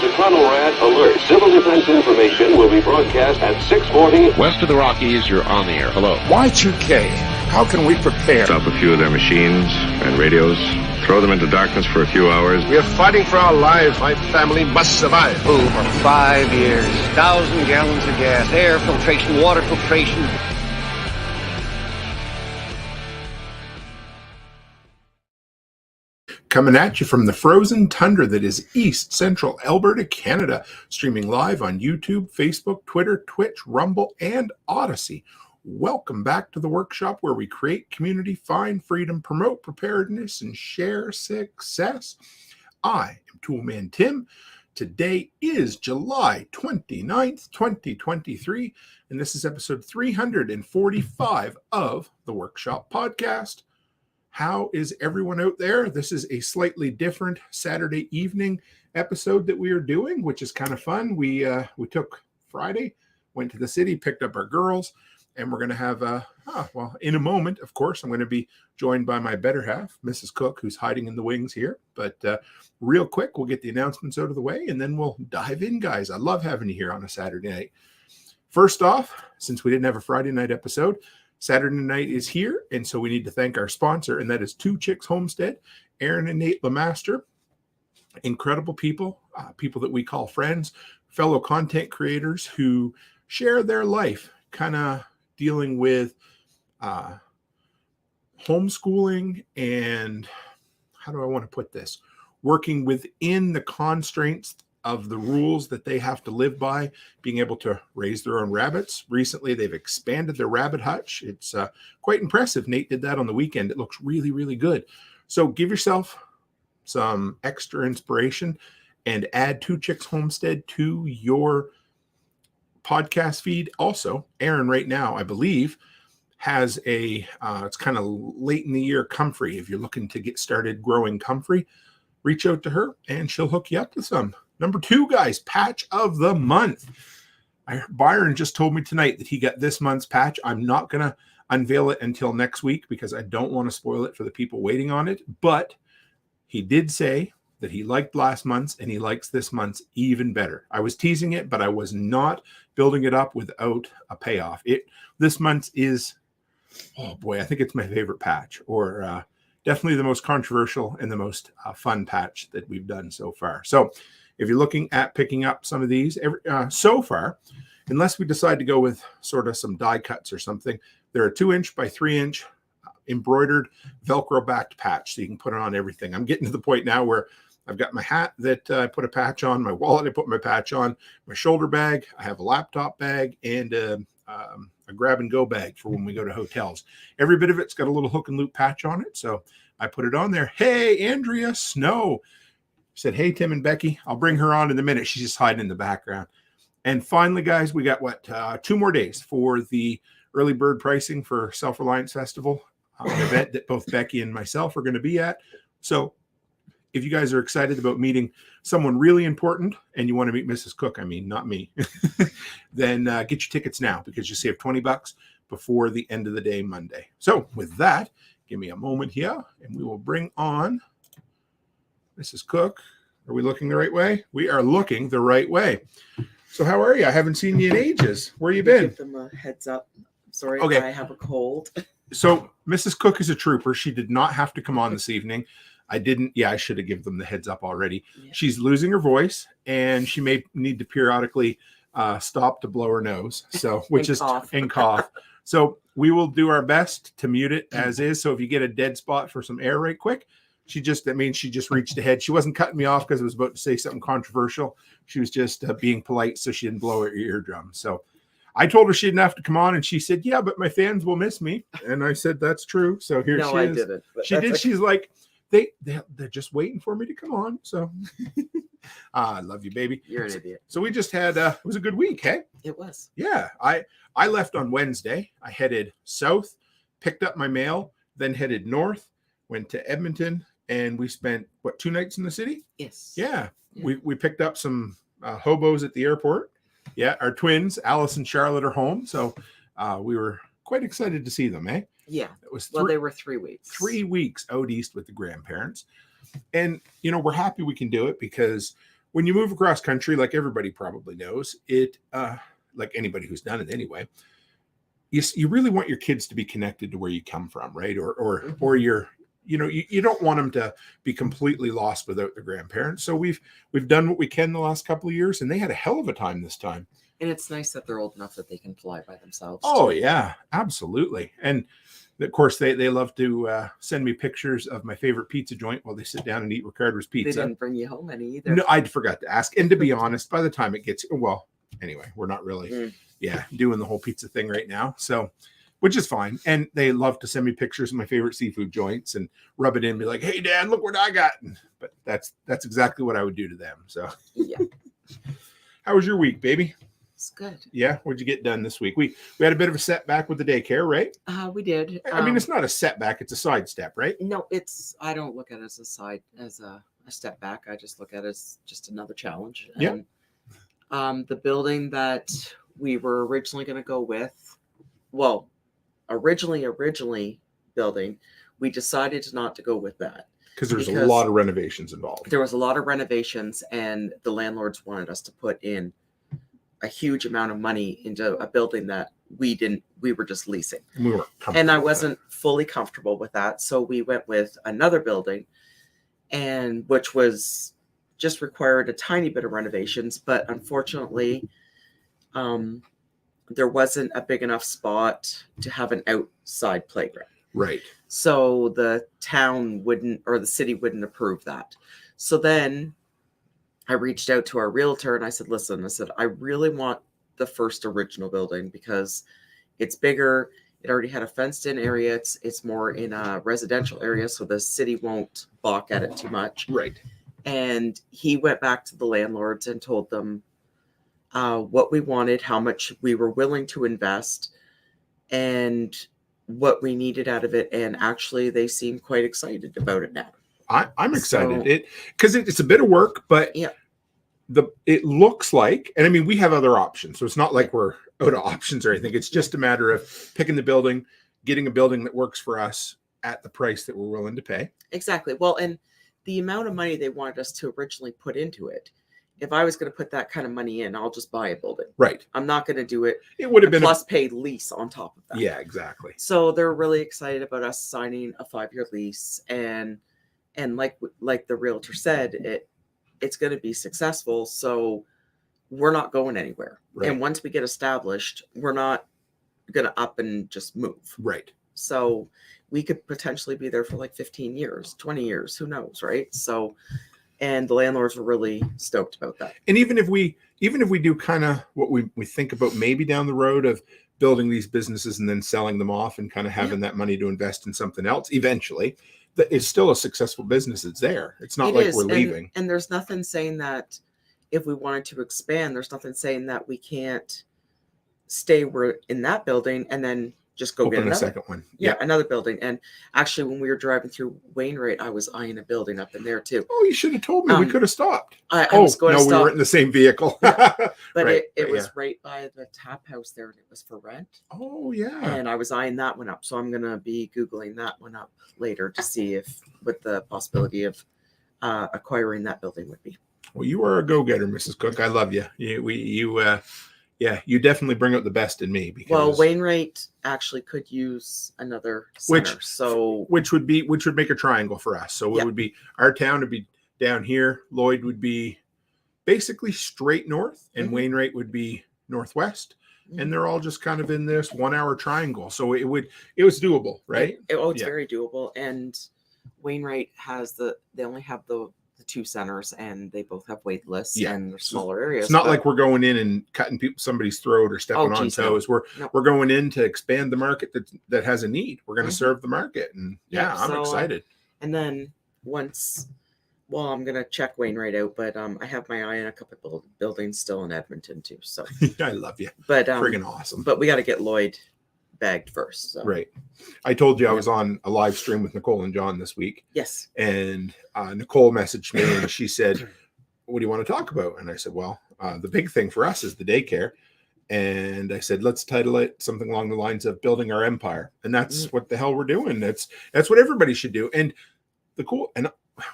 is a CONORAD alert. Civil defense information will be broadcast at 6:40. West of the Rockies, you're on the air. Hello. Y2K, how can we prepare? Stop a few of their machines and radios. Throw them into darkness for a few hours. We are fighting for our lives. My family must survive. For 5 years, 1,000 gallons of gas, air filtration, water filtration. Coming at you from the frozen tundra that is East Central Alberta, Canada. Streaming live on YouTube, Facebook, Twitter, Twitch, Rumble, and Odyssey. Welcome back to the workshop where we create community, find freedom, promote preparedness, and share success. I am Toolman Tim. Today is July 29th, 2023, and this is episode 345 of the Workshop Podcast. How is everyone out there? This is a slightly different Saturday evening episode that we are doing, which is kind of fun. We took Friday, went to the city, picked up our girls, and we're going to have in a moment, of course, I'm going to be joined by my better half, Mrs. Cook, who's hiding in the wings here. But real quick, we'll get the announcements out of the way, and then we'll dive in, guys. I love having you here on a Saturday night. First off, since we didn't have a Friday night episode, Saturday night is here, and so we need to thank our sponsor, and that is Two Chicks Homestead, Aaron and Nate Lemaster. Incredible people, people that we call friends, fellow content creators who share their life, kind of dealing with homeschooling and, how do I want to put this, working within the constraints of the rules that they have to live by, being able to raise their own rabbits. Recently, they've expanded their rabbit hutch. It's quite impressive. Nate did that on the weekend. It looks really, really good. So give yourself some extra inspiration and add Two Chicks Homestead to your podcast feed. Also, Aaron right now, I believe, has it's kind of late in the year comfrey. If you're looking to get started growing comfrey, reach out to her and she'll hook you up with some. Number 2, guys, patch of the month. Byron just told me tonight that he got this month's patch. I'm not going to unveil it until next week because I don't want to spoil it for the people waiting on it. But he did say that he liked last month's and he likes this month's even better. I was teasing it, but I was not building it up without a payoff. This month's is, oh boy, I think it's my favorite patch, or definitely the most controversial and the most fun patch that we've done so far. So if you're looking at picking up some of these so far, unless we decide to go with sort of some die cuts or something, they're a 2-inch by 3-inch embroidered Velcro backed patch. So you can put it on everything. I'm getting to the point now where I've got my hat that I put a patch on, my wallet I put my patch on, my shoulder bag, I have a laptop bag, and a grab and go bag for when we go to hotels. Every bit of it's got a little hook and loop patch on it. So I put it on there. Hey, Andrea Snow said, hey, Tim and Becky, I'll bring her on in a minute. She's just hiding in the background. And finally, guys, we got 2 more days for the early bird pricing for Self-Reliance Festival, an event that both Becky and myself are going to be at. So if you guys are excited about meeting someone really important and you want to meet Mrs. Cook, I mean, not me, then get your tickets now because you save $20 before the end of the day, Monday. So with that, give me a moment here and we will bring on Mrs. Cook. Are we looking the right way? We are looking the right way. So how are you? I haven't seen you in ages. Where you been? Give them a heads up. Sorry, okay. I have a cold. So Mrs. Cook is a trooper. She did not have to come on this evening. I should have given them the heads up already. Yeah. She's losing her voice and she may need to periodically stop to blow her nose. So, and cough. So we will do our best to mute it as is. So if you get a dead spot for some air right quick, she just reached ahead. She wasn't cutting me off because I was about to say something controversial. She was just being polite so she didn't blow her eardrum. So I told her she didn't have to come on and she said, yeah, but my fans will miss me. And I said, that's true. So here she is. No, I didn't. She did. Okay. She's like, they're just waiting for me to come on. So I love you, baby. You're an idiot. So we just had, it was a good week, hey? It was. Yeah. I left on Wednesday. I headed south, picked up my mail, then headed north, went to Edmonton, and we spent, 2 nights in the city? Yes. Yeah. We picked up some hobos at the airport. Yeah. Our twins, Alice and Charlotte, are home. So we were quite excited to see them, eh? Yeah. It was they were 3 weeks. 3 weeks out east with the grandparents. And, we're happy we can do it because when you move across country, like everybody probably knows, it like anybody who's done it anyway, you really want your kids to be connected to where you come from, right? Or you're, you don't want them to be completely lost without their grandparents. So we've done what we can the last couple of years, and they had a hell of a time this time. And it's nice that they're old enough that they can fly by themselves. Oh too. yeah, absolutely. And of course they love to send me pictures of my favorite pizza joint while they sit down and eat Ricardo's They pizza. didn't bring you home any either. No, I forgot to ask. And to be honest, by the time it gets, well, anyway, we're not really, doing the whole pizza thing right now. So, which is fine. And they love to send me pictures of my favorite seafood joints and rub it in, be like, hey, Dad, look what I got. But that's exactly what I would do to them. So, Yeah, how was your week, baby? it's good. Yeah, what'd you get done this week? We had a bit of a setback with the daycare, right? We did. I mean, it's not a setback; it's a sidestep, right? No, I don't look at it as a step back. I just look at it as just another challenge. Yeah. And, the building that we were originally going to go with, well, originally building, we decided not to go with that. Because there's a lot of renovations involved. There was a lot of renovations, and the landlords wanted us to put in a huge amount of money into a building that we were just leasing. We were And I wasn't fully comfortable with that. So we went with another building, and which was just required a tiny bit of renovations. But unfortunately, there wasn't a big enough spot to have an outside playground. Right. So the town or the city wouldn't approve that. So then I reached out to our realtor and I said, listen, I really want the first original building because it's bigger. It already had a fenced in area. It's more in a residential area, so the city won't balk at it too much. Right. And he went back to the landlords and told them what we wanted, how much we were willing to invest, and what we needed out of it. And actually, they seem quite excited about it now. I'm excited. So, because it's a bit of work, but yeah, it looks like, and I mean, we have other options, so it's not like we're out of options or anything. It's just a matter of picking the building, getting a building that works for us at the price that we're willing to pay. exactly. Well, and the amount of money they wanted us to originally put into it, if I was going to put that kind of money in, I'll just buy a building. Right. I'm not going to do it. It would have been plus pay lease on top of that. Yeah, exactly. So they're really excited about us signing a 5-year lease, and like the realtor said, it's going to be successful. So we're not going anywhere. Right. And once we get established, we're not going to up and just move. Right. So we could potentially be there for like 15 years, 20 years, who knows, right? So, and the landlords were really stoked about that. And even if we do kind of what we think about maybe down the road of building these businesses and then selling them off and kind of having that money to invest in something else eventually, it's still a successful business. It's there. It's not like we're leaving. And there's nothing saying that if we wanted to expand, there's nothing saying that we can't stay in that building and then just go Open get a second one. Yeah, another building. And actually, when we were driving through Wainwright, I was eyeing a building up in there too. Oh, you should have told me. We could have stopped. I was going to stop. We weren't in the same vehicle. But Right, it was right by the tap house there, and it was for rent. Oh, yeah. And I was eyeing that one up. So I'm going to be Googling that one up later to see what the possibility of acquiring that building would be. Well, you are a go-getter, Mrs. Cook. I love you. You definitely bring out the best in me. Because Wainwright actually could use another center. Which would make a triangle for us. So it would be, our town would be down here. Lloyd would be basically straight north, and Wainwright would be northwest. And they're all just kind of in this 1-hour triangle. So it was doable, right? It's very doable. And Wainwright they only have the 2 centers, and they both have wait lists and they're smaller areas. It's not like we're going in and cutting somebody's throat or stepping on toes. No. We're going in to expand the market that has a need. We're going to serve the market, and I'm excited. And then I'm going to check Wainwright out, but I have my eye on a couple of buildings still in Edmonton too. So I love you. But friggin' awesome. But we got to get Lloyd bagged first. So. Right. I told you I was on a live stream with Nicole and John this week. Yes. And Nicole messaged me and she said, what do you want to talk about? And I said, well, the big thing for us is the daycare. And I said, let's title it something along the lines of Building Our Empire. And that's what the hell we're doing. That's what everybody should do. And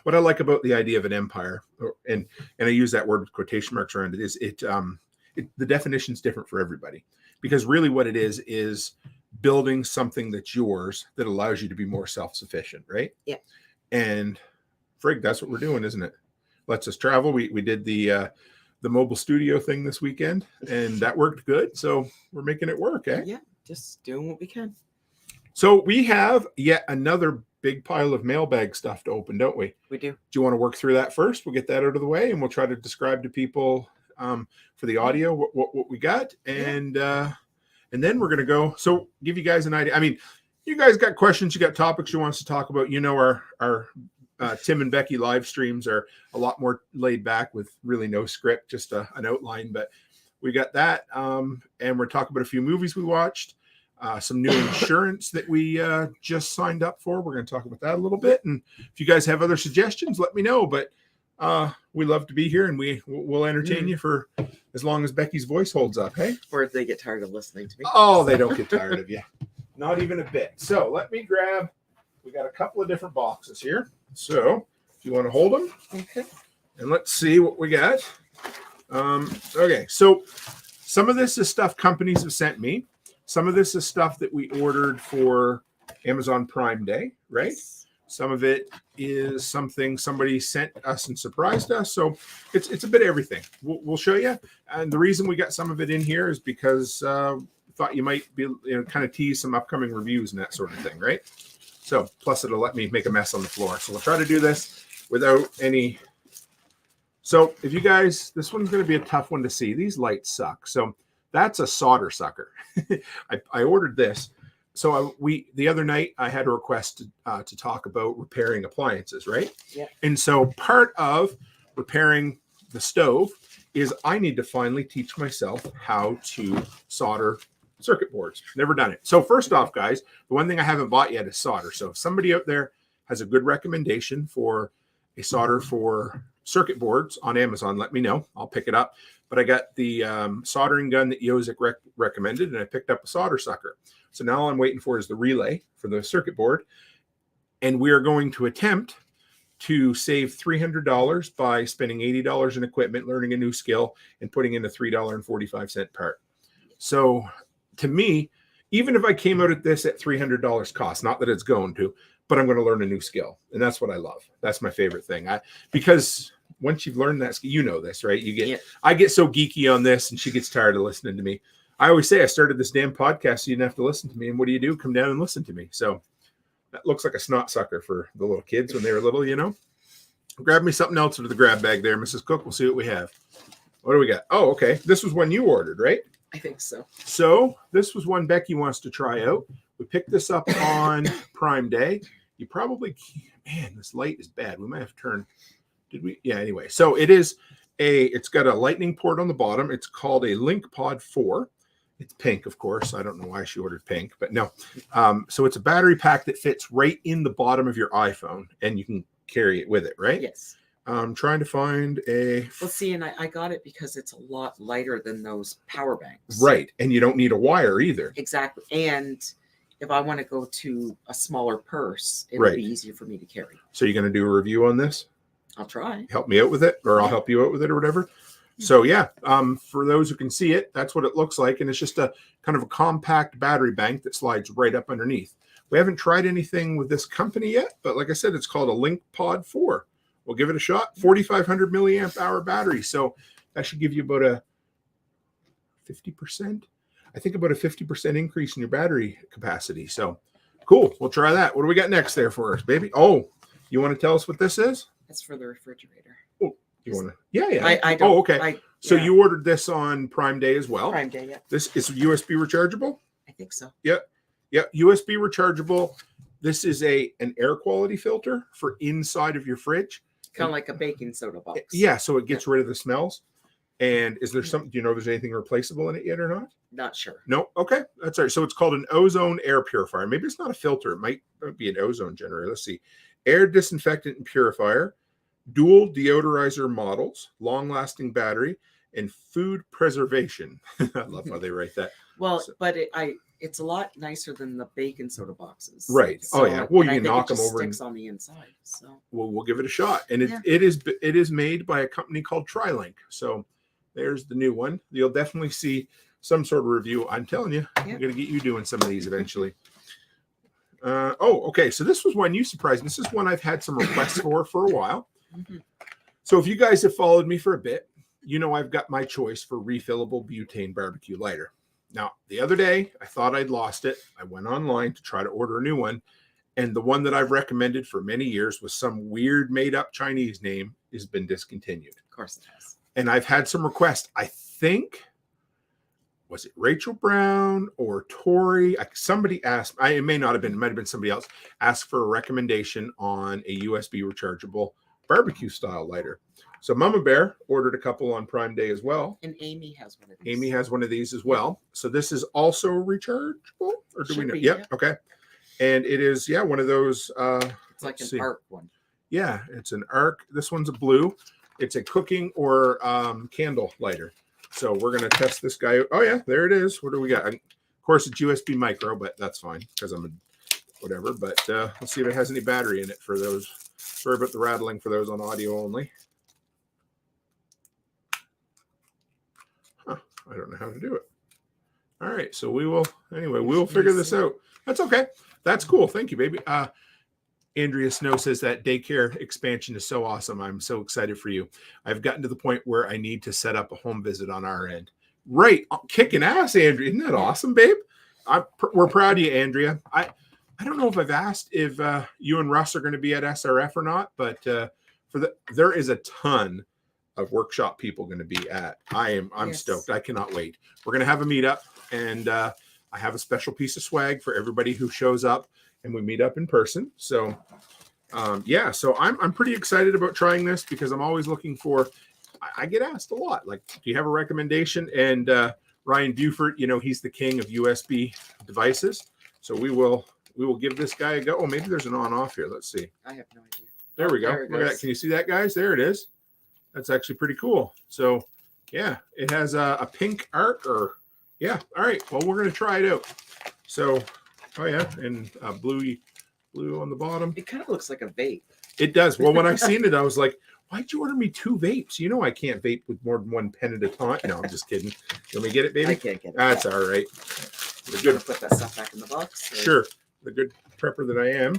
what I like about the idea of an empire, and I use that word with quotation marks around it, is the definition is different for everybody, because really what it is building something that's yours that allows you to be more self-sufficient, right? Yeah. And frig, that's what we're doing, isn't it? Lets us travel. We did the mobile studio thing this weekend, and that worked good. So we're making it work, eh? Yeah, just doing what we can. So we have yet another big pile of mailbag stuff to open, don't we? We do. Do you want to work through that first? We'll get that out of the way, and we'll try to describe to people for the audio what we got, and then we're gonna go. So give you guys an idea. I mean, you guys got questions, you got topics you want us to talk about. You know, our Tim and Becky live streams are a lot more laid back with really no script, just an outline. But we got that, and we're talking about a few movies we watched. Some new insurance that we just signed up for. We're going to talk about that a little bit. And if you guys have other suggestions, let me know. But we love to be here, and we'll entertain you for as long as Becky's voice holds up. Hey, or if they get tired of listening to me. Oh, they don't get tired of you. Not even a bit. So let me grab. We got a couple of different boxes here. So if you want to hold them, Okay. and let's see what we got. Okay, so some of this is stuff companies have sent me. Some of this is stuff that we ordered for Amazon Prime Day, right? Yes. Some of it is something somebody sent us and surprised us. So it's a bit of everything. We'll show you. And the reason we got some of it in here is because we thought you might be, kind of tease some upcoming reviews and that sort of thing, right? So plus it'll let me make a mess on the floor. So we'll try to do this without any. So if you guys, this one's going to be a tough one to see. These lights suck. So that's a solder sucker. I ordered this. So the other night I had a request to talk about repairing appliances, right? Yeah. And so part of repairing the stove is I need to finally teach myself how to solder circuit boards. Never done it. So first off, guys, the one thing I haven't bought yet is solder. So if somebody out there has a good recommendation for a solder for circuit boards on Amazon, let me know. I'll pick it up. But I got the soldering gun that U.S.A. recommended, and I picked up a solder sucker. So now all I'm waiting for is the relay for the circuit board. And we are going to attempt to save $300 by spending $80 in equipment, learning a new skill, and putting in a $3.45 part. So to me, even if I came out at this at $300 cost, not that it's going to, but I'm going to learn a new skill. And that's what I love. That's my favorite thing. Because once you've learned that skill, you know this, right? I get so geeky on this, and she gets tired of listening to me. I always say I started this damn podcast so you didn't have to listen to me. And what do? Come down and listen to me. So that looks like a snot sucker for the little kids when they were little, Grab me something else out of the grab bag there, Mrs. Cook. We'll see what we have. What do we got? Oh, okay. This was one you ordered, right? I think so. So this was one Becky wants to try out. We picked this up on Prime Day. You probably, man, this light is bad. We might have to turn. Did we? Yeah, anyway. So it's got a lightning port on the bottom. It's called a Link Pod 4. It's pink, of course. I don't know why she ordered pink, but no. So it's a battery pack that fits right in the bottom of your iPhone, and you can carry it with it, right? Yes. I'm trying to find a. Well, see, and I got it because it's a lot lighter than those power banks. Right, and you don't need a wire either. Exactly. And if I want to go to a smaller purse, it'll be easier for me to carry. So you're going to do a review on this? I'll try. Help me out with it, or I'll help you out with it, or whatever. So yeah, for those who can see it, that's what it looks like, and it's just a kind of a compact battery bank that slides right up underneath. We haven't tried anything with this company yet, but like I said, it's called a Link Pod 4. We'll give it a shot. 4,500 milliamp hour battery, so that should give you about a 50%. I think about a 50% increase in your battery capacity. So cool. We'll try that. What do we got next there for us, baby? Oh, you want to tell us what this is? That's for the refrigerator. Oh, you want to? Yeah. I don't. Oh, okay. So you ordered this on Prime Day as well? Prime Day, yeah. This is USB rechargeable? I think so. Yep. USB rechargeable. This is an air quality filter for inside of your fridge. Kind of like a baking soda box. Yeah, so it gets rid of the smells. And is there something, do you know if there's anything replaceable in it yet or not? Not sure. No? Okay. That's all right. So it's called an ozone air purifier. Maybe it's not a filter. It might be an ozone generator. Let's see. Air disinfectant and purifier, dual deodorizer models, long-lasting battery, and food preservation. I love how they write that. Well, so, but It's a lot nicer than the baking soda boxes. Right. So, Oh yeah. Well, and you I can think knock it them just over and sticks on the inside. So we'll give it a shot. And Yeah. it is made by a company called Trilink. So there's the new one. You'll definitely see some sort of review. I'm telling you, Yeah. I'm gonna get you doing some of these eventually. Okay. So this was one you surprised me. This is one I've had some requests for a while. Mhm. So if you guys have followed me for a bit, you know I've got my choice for refillable butane barbecue lighter. Now, the other day, I thought I'd lost it. I went online to try to order a new one. And the one that I've recommended for many years with some weird made-up Chinese name has been discontinued. Of course it has. And I've had some requests. I think, was it Rachel Brown or Tori? Somebody asked, it may not have been, it might have been somebody else, asked for a recommendation on a USB rechargeable barbecue style lighter. So Mama Bear ordered a couple on Prime Day as well. And Amy has one of these. Amy has one of these as well. So this is also rechargeable, or do we Should know? be, Yep. yeah. Okay. And it is, one of those. It's like let's an see. arc one. Yeah, it's an arc. This one's a blue. It's a cooking or candle lighter. So we're gonna test this guy. Oh yeah, there it is. What do we got? Of course, it's USB micro, but that's fine because I'm a whatever. But let's see if it has any battery in it for those. Sorry about the rattling for those on audio only. I don't know how to do it. All right, so we will figure this out. That's okay. That's cool. Thank you, baby. Andrea Snow says that daycare expansion is so awesome. I'm so excited for you. I've gotten to the point where I need to set up a home visit on our end. Right, kicking ass, Andrea. Isn't that awesome, babe? We're proud of you, Andrea. I don't know if I've asked if you and Russ are going to be at SRF or not, but there is a ton of workshop people going to be at. I'm Yes. stoked. I cannot wait. We're going to have a meetup, and I have a special piece of swag for everybody who shows up, and we meet up in person. So so I'm pretty excited about trying this because I'm always looking for. I get asked a lot, like, do you have a recommendation? And Ryan Buford, he's the king of USB devices. So we will give this guy a go. Oh, maybe there's an on-off here. Let's see. I have no idea. There we go. There it Look at that. goes. Can you see that, guys? There it is. That's actually pretty cool. So, yeah, it has a pink arc All right. Well, we're going to try it out. So, and blue on the bottom. It kind of looks like a vape. It does. Well, when I seen it, I was like, why'd you order me 2 vapes? I can't vape with more than 1 pen at a time. No, I'm just kidding. Let me get it, baby. I can't get it. That's all right. We're going to put that stuff back in the box. Sure. The good prepper that I am,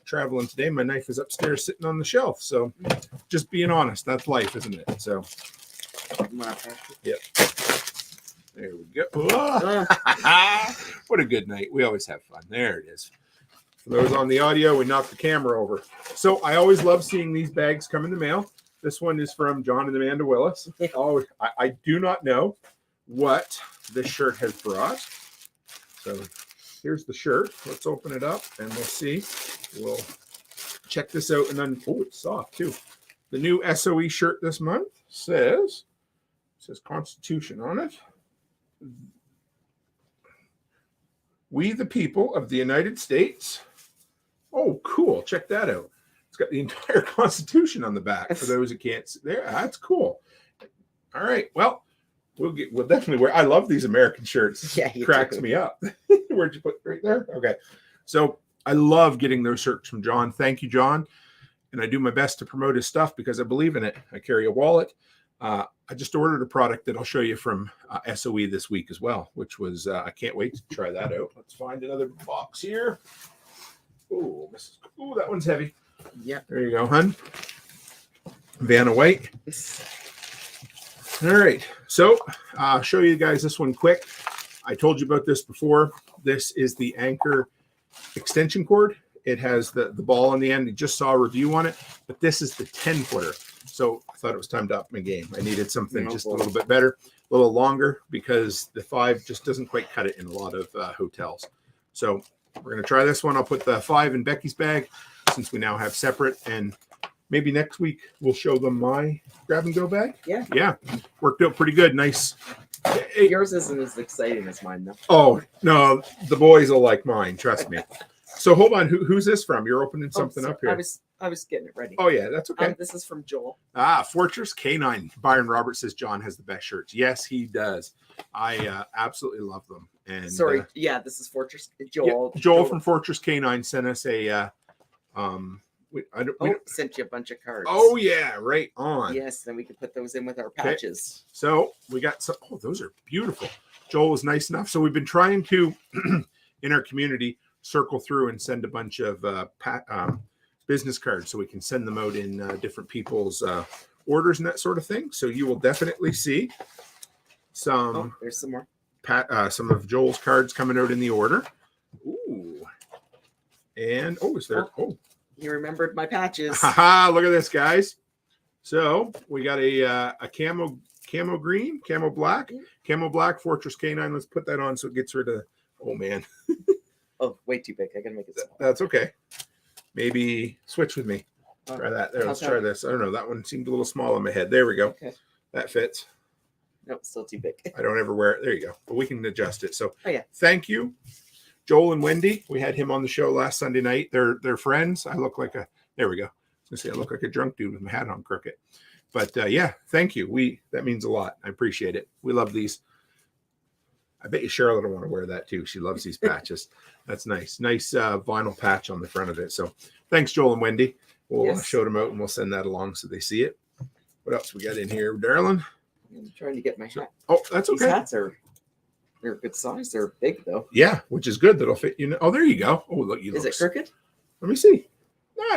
traveling today, my knife is upstairs sitting on the shelf. So just being honest, that's life, isn't it? So, yep. There we go. What a good night. We always have fun. There it is. For those on the audio, we knocked the camera over. So I always love seeing these bags come in the mail. This one is from John and Amanda Willis. Oh, I do not know what this shirt has brought. So here's the shirt. Let's open it up and we'll see. We'll check this out. And then, it's soft too. The new SOE shirt this month says Constitution on it. We the people of the United States. Oh, cool. Check that out. It's got the entire Constitution on the back for those who can't see. There, that's cool. All right. Well, we'll definitely wear. I love these American shirts. Yeah, you cracks do. me up. Where'd you put right there? Okay. So I love getting those shirts from John. Thank you, John. And I do my best to promote his stuff because I believe in it. I carry a wallet. I just ordered a product that I'll show you from SOE this week as well, which was I can't wait to try that out. Let's find another box here. Oh, that one's heavy. Yeah. There you go, hun. Vanna White. All right. So I'll show you guys this one quick. I told you about this before. This is the Anchor extension cord. It has the ball on the end. You just saw a review on it, but this is the 10-footer. So I thought it was time to up my game. I needed something just a little bit better, a little longer, because the 5 just doesn't quite cut it in a lot of hotels. So we're going to try this one. I'll put the 5 in Becky's bag since we now have separate. And maybe next week we'll show them my grab-and-go bag. Yeah. Yeah. Worked out pretty good. Nice. Yours isn't as exciting as mine, though. Oh, no. The boys will like mine. Trust me. So hold on. Who's this from? You're opening something up here. I was getting it ready. Oh, yeah. That's okay. This is from Joel. Fortress K9. Byron Roberts says John has the best shirts. Yes, he does. I absolutely love them. And Sorry, this is Fortress Joel. Joel from Fortress K9 sent us a sent you a bunch of cards. Oh yeah, right on. Yes, then we can put those in with our patches. So we got some. Oh, those are beautiful. Joel was nice enough. So we've been trying to, in our community, circle through and send a bunch of business cards so we can send them out in different people's orders and that sort of thing. So you will definitely see some. There's some more. Some of Joel's cards coming out in the order. Ooh. And is there? You remembered my patches. Haha, look at this, guys. So we got a camo green, camo black, Fortress K9. Let's put that on so it gets rid of. Oh man. Way too big. I gotta make it small. That's okay. Maybe switch with me. Try that. There, let's try this. I don't know. That one seemed a little small on my head. There we go. Okay. That fits. Nope, still too big. I don't ever wear it. There you go. But we can adjust it. So thank you. Joel and Wendy, we had him on the show last Sunday night. They're friends. I look like there we go. I look like a drunk dude with my hat on crooked. But thank you. That means a lot. I appreciate it. We love these. I bet you Charlotte will want to wear that too. She loves these patches. That's nice. Nice vinyl patch on the front of it. So thanks, Joel and Wendy. We'll show them out and we'll send that along so they see it. What else we got in here, darling? I'm trying to get my hat. That's okay. These hats they're a good size. They're big though. Yeah, which is good. That'll fit you. There you go. Oh, look, Is it crooked? Let me see.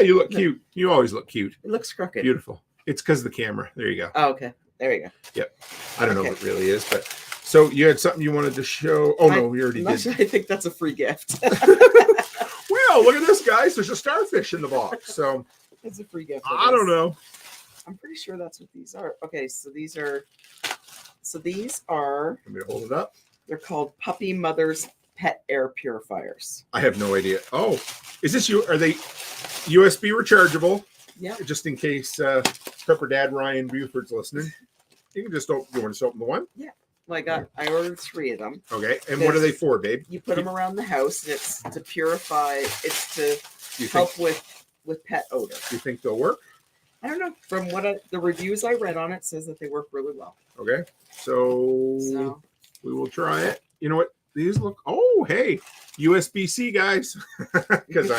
You look cute. You always look cute. It looks crooked. Beautiful. It's because of the camera. There you go. Oh, okay. There you go. Yep. I don't know if it really is, but so you had something you wanted to show. Oh no, we already did. I think that's a free gift. Well, look at this, guys. There's a starfish in the box. So it's a free gift. I don't know. I'm pretty sure that's what these are. Okay, so these are. Let me hold it up. They're called Puppy Mother's Pet Air Purifiers. I have no idea. Oh, is this you? Are they USB rechargeable? Yeah. Just in case Pepper Dad Ryan Buford's listening, you can just open. You want to just open the one? Yeah. Well, I ordered 3 of them. Okay. And what are they for, babe? You put them around the house, and it's to purify. It's to help with pet odor. Do you think they'll work? I don't know. From the reviews I read on it says that they work really well. Okay. So we will try it. You know what? These look. Oh, hey, USB-C guys, because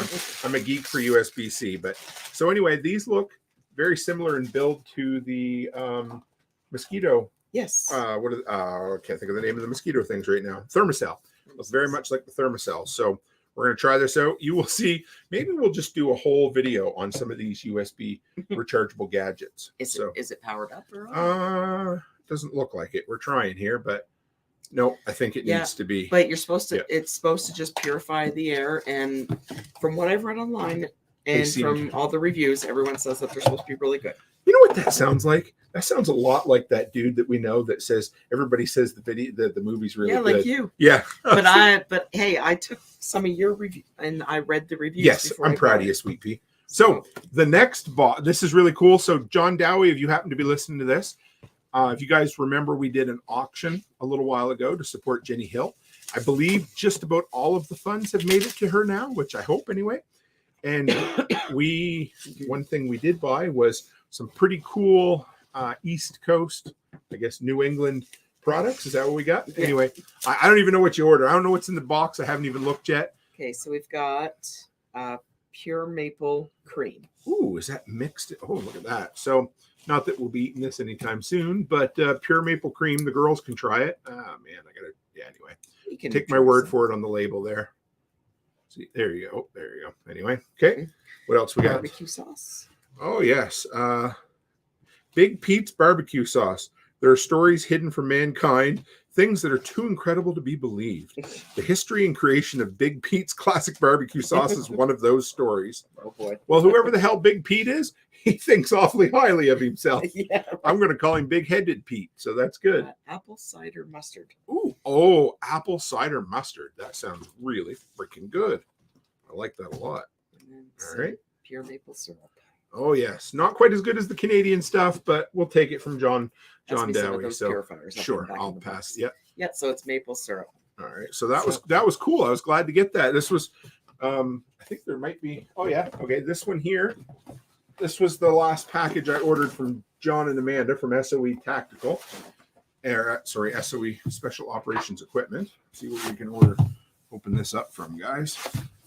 I'm a geek for USB-C. But so anyway, these look very similar in build to the mosquito. Yes. I can't think of the name of the mosquito things right now. Thermacell. Looks very much like the Thermacell. So we're going to try this out. You will see. Maybe we'll just do a whole video on some of these USB rechargeable gadgets. Is it powered up or? Doesn't look like it. We're trying here, but no, I think it needs to be. But you're supposed to. It's supposed to just purify the air, and from what I've read online and from all the reviews, everyone says that they're supposed to be really good. You know what that sounds like? That sounds a lot like that dude that we know that says everybody says the movie's really good. Yeah, like you. Yeah. But hey, I took some of your review and I read the reviews. Yes, I'm proud of you, Sweet Pea. So the next box, this is really cool. So John Dowie, if you happen to be listening to this, if you guys remember, we did an auction a little while ago to support Jenny Hill. I believe just about all of the funds have made it to her now, which I hope anyway. And one thing we did buy was some pretty cool East Coast, I guess, New England products. Is that what we got? Yeah. Anyway, I don't even know what you order. I don't know what's in the box. I haven't even looked yet. Okay, so we've got pure maple cream. Ooh, is that mixed? Oh, look at that. So not that we'll be eating this anytime soon, but pure maple cream. The girls can try it. Oh, man, I got to, anyway. You can take my word for it on the label there. See, there you go. There you go. Anyway, okay. What else we got? Barbecue sauce. Oh, yes. Big Pete's barbecue sauce. There are stories hidden from mankind, things that are too incredible to be believed. The history and creation of Big Pete's classic barbecue sauce is one of those stories. Oh, boy. Well, whoever the hell Big Pete is, he thinks awfully highly of himself. Yeah. I'm going to call him Big-Headed Pete, so that's good. Apple cider mustard. Ooh, apple cider mustard. That sounds really freaking good. I like that a lot. All right. Pure maple syrup. Oh, yes. Not quite as good as the Canadian stuff, but we'll take it from John Dowie. So sure, I'll pass. Yeah. Yeah, so it's maple syrup. All right. So that was cool. I was glad to get that. This was I think there might be okay, this one here. This was the last package I ordered from John and Amanda from SOE Tactical. sorry, SOE Special Operations Equipment. See what we can order. Open this up from, guys.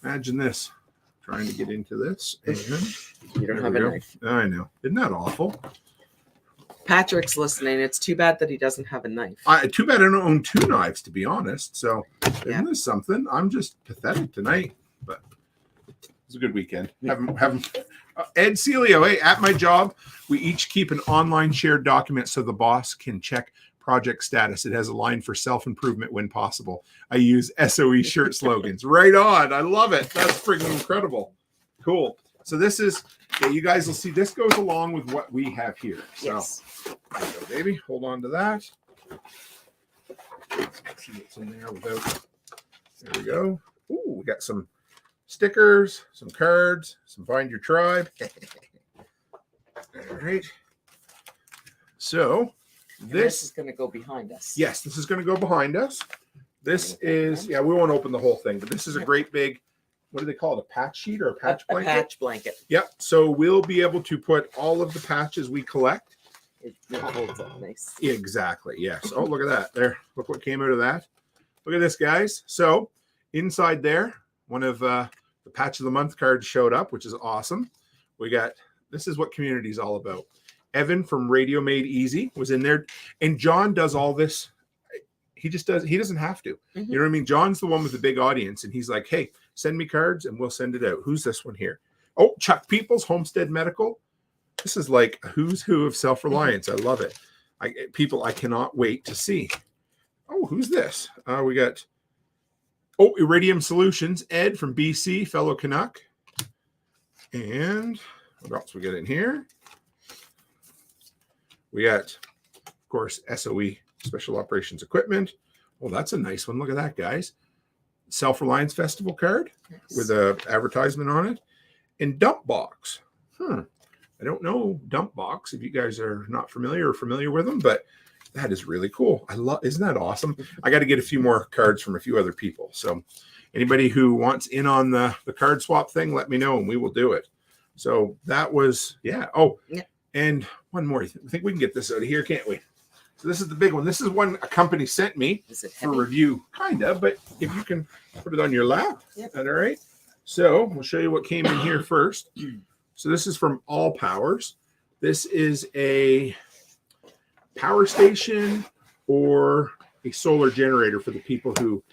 Imagine this. Trying to get into this. And You don't have a knife. I know. Isn't that awful? Patrick's listening. It's too bad that he doesn't have a knife. Too bad I don't own 2 knives, to be honest. So, Yeah. isn't this something? I'm just pathetic tonight, but it's a good weekend. Have Ed Celio, hey, at my job, we each keep an online shared document so the boss can check project status. It has a line for self-improvement when possible. I use SOE shirt slogans. Right on. I love it. That's freaking incredible. Cool. So this is, you guys will see, this goes along with what we have here. So, Yes. there you go, baby. Hold on to that. Let's see what's in there without. There we go. Ooh, we got some stickers, some cards, some Find Your Tribe. All right. So This is going to go behind us. yes, this is going to go behind us. This is, we won't open the whole thing, but this is a great big, what do they call it? A patch sheet or a patch A blanket? patch blanket. Yep. So we'll be able to put all of the patches we collect. It holds up nice. Exactly. Yes. Oh, look at that. There. Look what came out of that. Look at this, guys. So inside there, one of the Patch of the Month cards showed up, which is awesome. We got, this is what community is all about. Evan from Radio Made Easy was in there. And John does all this. He just does. He doesn't have to. You know what I mean? John's the one with the big audience. And he's like, hey, send me cards and we'll send it out. Who's this one here? Oh, Chuck Peoples, Homestead Medical. This is like a who's who of self-reliance. I love it. People I cannot wait to see. Oh, who's this? We got, Iridium Solutions, Ed from BC, fellow Canuck. And what else we got in here? We got, of course, SOE Special Operations Equipment. Oh, that's a nice one. Look at that, guys. Self-Reliance Festival card with a advertisement on it. And Dump Box. I don't know Dump Box if you guys are not familiar with them, but that is really cool. Isn't that awesome? I got to get a few more cards from a few other people. So anybody who wants in on the card swap thing, let me know and we will do it. So that was, and one more. I think we can get this out of here, can't we? So this is the big one. This is one a company sent me for review, kind of, but if you can put it on your lap, is that all right? So we'll show you what came in here first. So this is from All Powers. This is a power station or a solar generator for the people who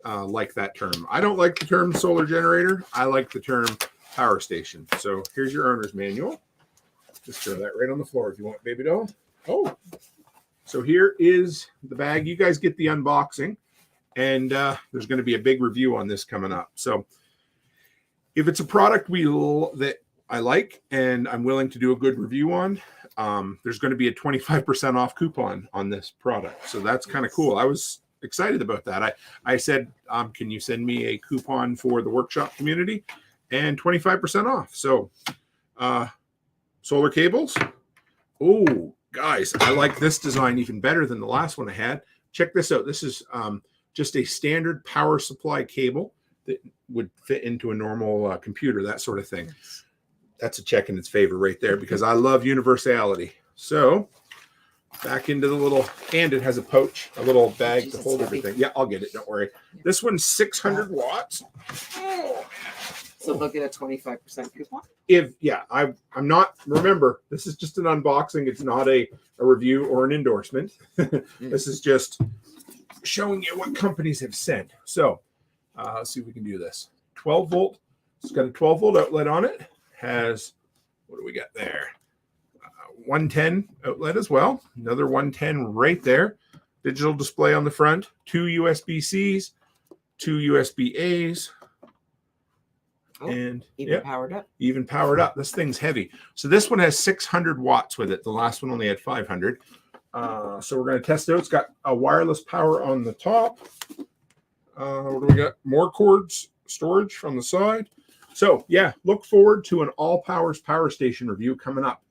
like that term. I don't like the term solar generator. I like the term power station. So here's your owner's manual. Just throw that right on the floor if you want, baby doll. Oh, so here is the bag. You guys get the unboxing, and there's going to be a big review on this coming up. So if it's a product that I like and I'm willing to do a good review on, there's going to be a 25% off coupon on this product. So that's kind of cool. I was excited about that. I said, can you send me a coupon for the workshop community and 25% off? So solar cables. Oh, guys, I like this design even better than the last one I had. Check this out. This is just a standard power supply cable that would fit into a normal computer, that sort of thing. That's a check in its favor right there because I love universality. So back into the little, and it has a pouch, a little bag to hold everything. Yeah, I'll get it. Don't worry. This one's 600 watts. Oh, so they'll get a 25% coupon? I'm not, remember, this is just an unboxing. It's not a review or an endorsement. This is just showing you what companies have sent. So let's see if we can do this. 12 volt. It's got a 12 volt outlet on it. Has, what do we got there? 110 outlet as well. Another 110 right there. Digital display on the front. 2 USB-Cs, 2 USB-As. And powered up. Even powered up. This thing's heavy. So this one has 600 watts with it. The last one only had 500. So we're going to test it out. It's got a wireless power on the top. What do we got? More cords, storage on the side. So yeah, look forward to an All Powers power station review coming up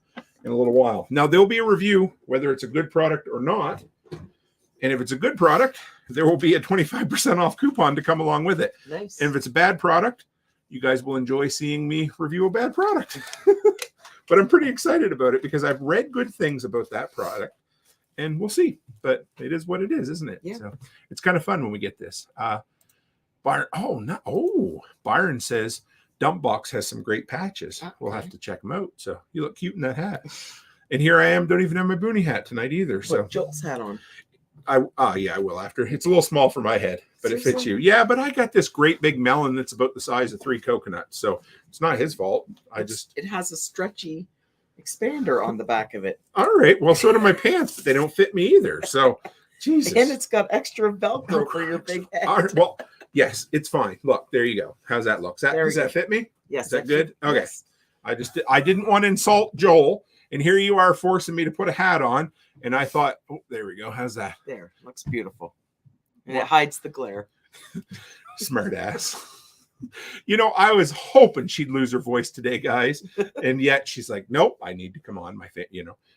in a little while. Now there'll be a review whether it's a good product or not. And if it's a good product, there will be a 25% off coupon to come along with it. Nice. And if it's a bad product, you guys will enjoy seeing me review a bad product. But I'm pretty excited about it because I've read good things about that product. and we'll see. But it is what it is, isn't it? Yeah. So it's kind of fun when we get this. Byron says Dump Box has some great patches. Okay. We'll have to check them out. So you look cute in that hat. And here I am, don't even have my boonie hat tonight either. So Put Joel's hat on. I will after. It's a little small for my head, but Seriously? it fits you. Yeah, but I got this great big melon that's about the size of 3 coconuts. So it's not his fault. It has a stretchy expander on the back of it. All right. Well, so do my pants, but they don't fit me either. So Jesus. And it's got extra Velcro for your big head. All right, well, yes, it's fine. Look, there you go. How's that look? Does that fit me? Yes. Is that good? Okay. Yes. I didn't want to insult Joel, and here you are forcing me to put a hat on, and I thought, oh, there we go. How's that? There. Looks beautiful. And it hides the glare. Smart ass. You know, I was hoping she'd lose her voice today, guys, and yet she's like, "Nope, I need to come on.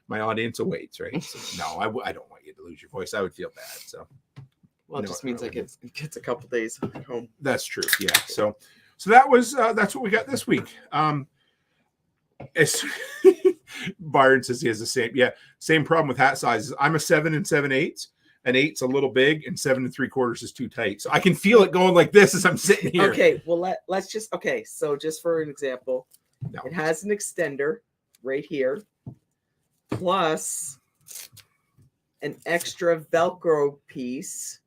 My audience awaits, right?" So, no, I don't want you to lose your voice. I would feel bad. So, Well, it just means it gets a couple days at home. that's true. Yeah. So that was that's what we got this week. Byron says he has the same problem with hat sizes. I'm a 7 7/8. An 8's a little big, and 7 3/4 is too tight. So I can feel it going like this as I'm sitting here. Okay, well let's just so just for an example, it has an extender right here, plus an extra Velcro piece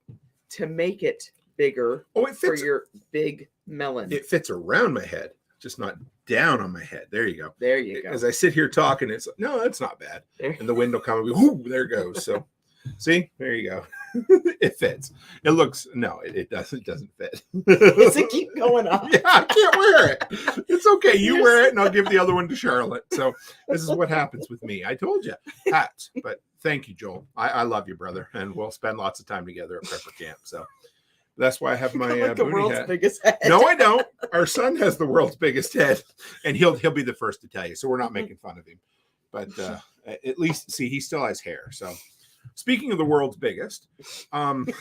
to make it bigger. Oh, it for fits. your big melon. It fits around my head, just not down on my head. There you go. There you go. As I sit here talking, it's like, no, that's not bad. There. And the wind will come and go, ooh, there it goes. So see, there you go. It fits. It looks it doesn't fit. Does it keep going up? Yeah, I can't wear it. It's okay. You wear it and I'll give the other one to Charlotte. So this is what happens with me. I told you. Hats. But thank you, Joel. I love you, brother. And we'll spend lots of time together at Prepper Camp. So that's why I have my Like the boonie world's hat. biggest head. No, I don't. Our son has the world's biggest head, and he'll be the first to tell you. So we're not making fun of him. But at least, see, he still has hair. So speaking of the world's biggest, what the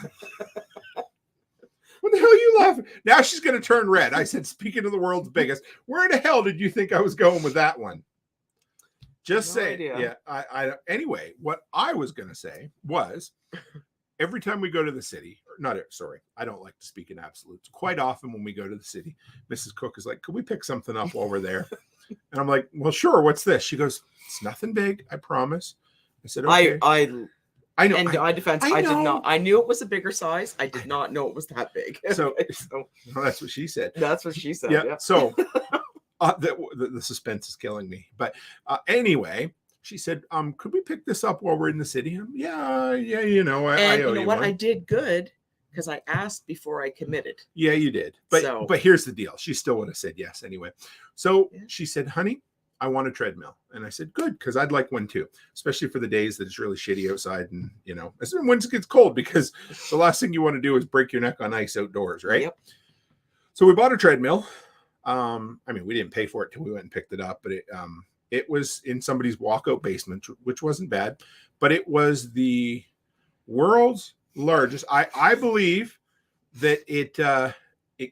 hell are you laughing? Now she's going to turn red. I said, speaking of the world's biggest, where the hell did you think I was going with that one? Just No say, idea. yeah. Anyway, what I was going to say was, every time we go to the city, I don't like to speak in absolutes. Quite often when we go to the city, Mrs. Cook is like, could we pick something up while we're there? And I'm like, well, sure. What's this? She goes, it's nothing big, I promise. I said, okay. I know. And I did know. not. I knew it was a bigger size. I did not know it was that big. So well, that's what she said. That's what she said. Yeah. Yeah. So the suspense is killing me. But anyway, she said, could we pick this up while we're in the city? Yeah. You know what? One. I did good because I asked before I committed. Yeah, you did. But here's the deal. She still would have said yes anyway. So she said, honey, I want a treadmill. And I said, good, because I'd like one too, especially for the days that it's really shitty outside and, when it gets cold, because the last thing you want to do is break your neck on ice outdoors, right? Yep. So we bought a treadmill. We didn't pay for it till we went and picked it up, but it was in somebody's walkout basement, which wasn't bad, but it was the world's largest. I believe that it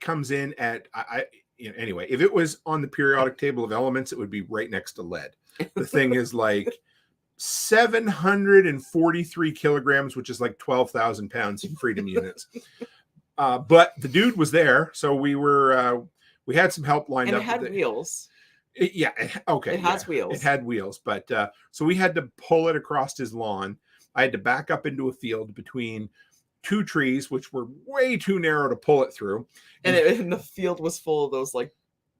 comes in at anyway, if it was on the periodic table of elements, it would be right next to lead. The thing is like 743 kilograms, which is like 12,000 pounds in freedom units. But the dude was there, so we had some help lined up. And it had wheels. Okay. It has wheels. It had wheels, but so we had to pull it across his lawn. I had to back up into a field between 2 trees, which were way too narrow to pull it through. And the field was full of those like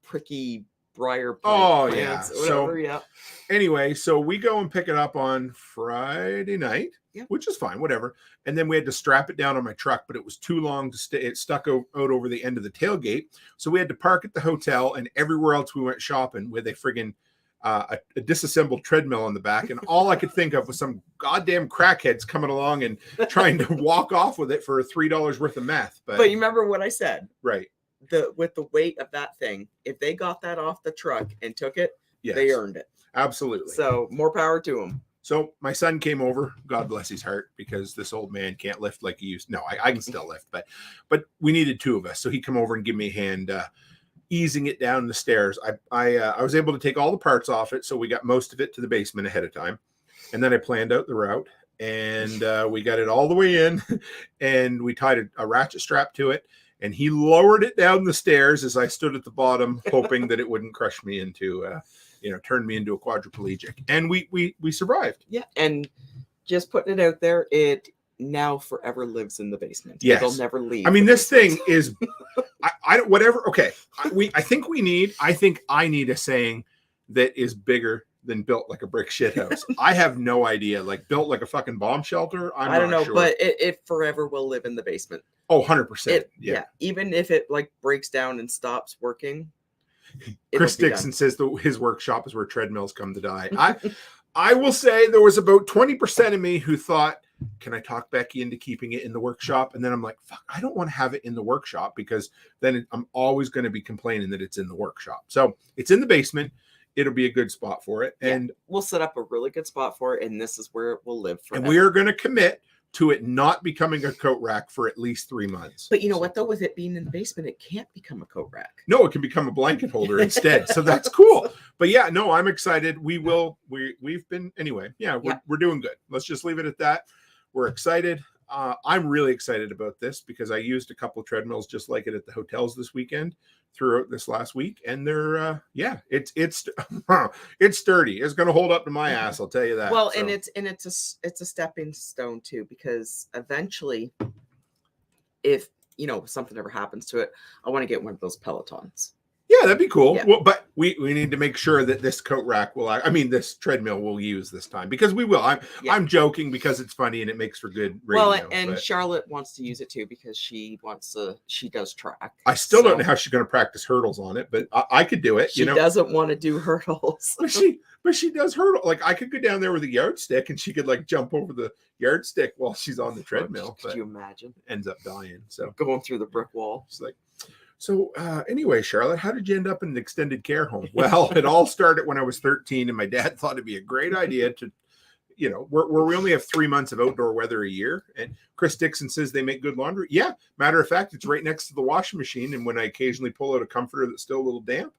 pricky briar plants. Whatever, Anyway, so we go and pick it up on Friday night, Yep. which is fine, whatever. And then we had to strap it down on my truck, but it was too long to stay. It stuck out over the end of the tailgate. So we had to park at the hotel, and everywhere else we went shopping with a friggin' a disassembled treadmill on the back. And all I could think of was some goddamn crackheads coming along and trying to walk off with it for $3 worth of meth. But you remember what I said? Right. With the weight of that thing, if they got that off the truck and took it, Yes. they earned it. Absolutely. So more power to them. So my son came over, God bless his heart, because this old man can't lift like he used. No, I can still lift, but we needed 2 of us. So he come over and give me a hand, easing it down the stairs. I was able to take all the parts off it, so we got most of it to the basement ahead of time, and then I planned out the route. and we got it all the way in, and we tied a ratchet strap to it, and he lowered it down the stairs as I stood at the bottom, hoping that it wouldn't crush me into, turn me into a quadriplegic. And we survived. Yeah, and just putting it out there, it now forever lives in the basement. Yes. It'll never leave. I mean, this thing is, I don't, whatever. Okay. I think I need a saying that is bigger than built like a brick shit house. I have no idea. Like built like a fucking bomb shelter. I don't know, sure. But it forever will live in the basement. Oh, 100%. Yeah. Even if it like breaks down and stops working. Chris Dixon says that his workshop is where treadmills come to die. I will say there was about 20% of me who thought, can I talk Becky into keeping it in the workshop? And then I'm like, fuck, I don't want to have it in the workshop because then I'm always going to be complaining that it's in the workshop. So it's in the basement. It'll be a good spot for it. And we'll set up a really good spot for it. And this is where it will live forever. And we are going to commit to it not becoming a coat rack for at least 3 months. But you know what, though, with it being in the basement, it can't become a coat rack. No, it can become a blanket holder instead. So that's cool. But yeah, no, I'm excited. We've been, anyway, we're doing good. Let's just leave it at that. We're excited. I'm really excited about this because I used a couple of treadmills just like it at the hotels this weekend throughout this last week. And they're, it's sturdy. It's going to hold up to my ass. I'll tell you that. Well, so. and it's a stepping stone too, because eventually if, something ever happens to it, I want to get one of those Pelotons. Yeah, that'd be cool. Yeah. Well, but we need to make sure that this coat rack this treadmill will use this time because we will. I'm joking because it's funny and it makes for good radio. Well, and Charlotte wants to use it too because she does track. I still don't know how she's going to practice hurdles on it, but I could do it. She doesn't want to do hurdles. but she does hurdle. Like I could go down there with a yardstick and she could like jump over the yardstick while she's on the treadmill. Could you imagine? Ends up dying. So going through the brick wall. It's like. So anyway, Charlotte, how did you end up in an extended care home? Well, it all started when I was 13 and my dad thought it'd be a great idea to, where we only have 3 months of outdoor weather a year. And Chris Dixon says they make good laundry. Yeah. Matter of fact, it's right next to the washing machine. And when I occasionally pull out a comforter that's still a little damp,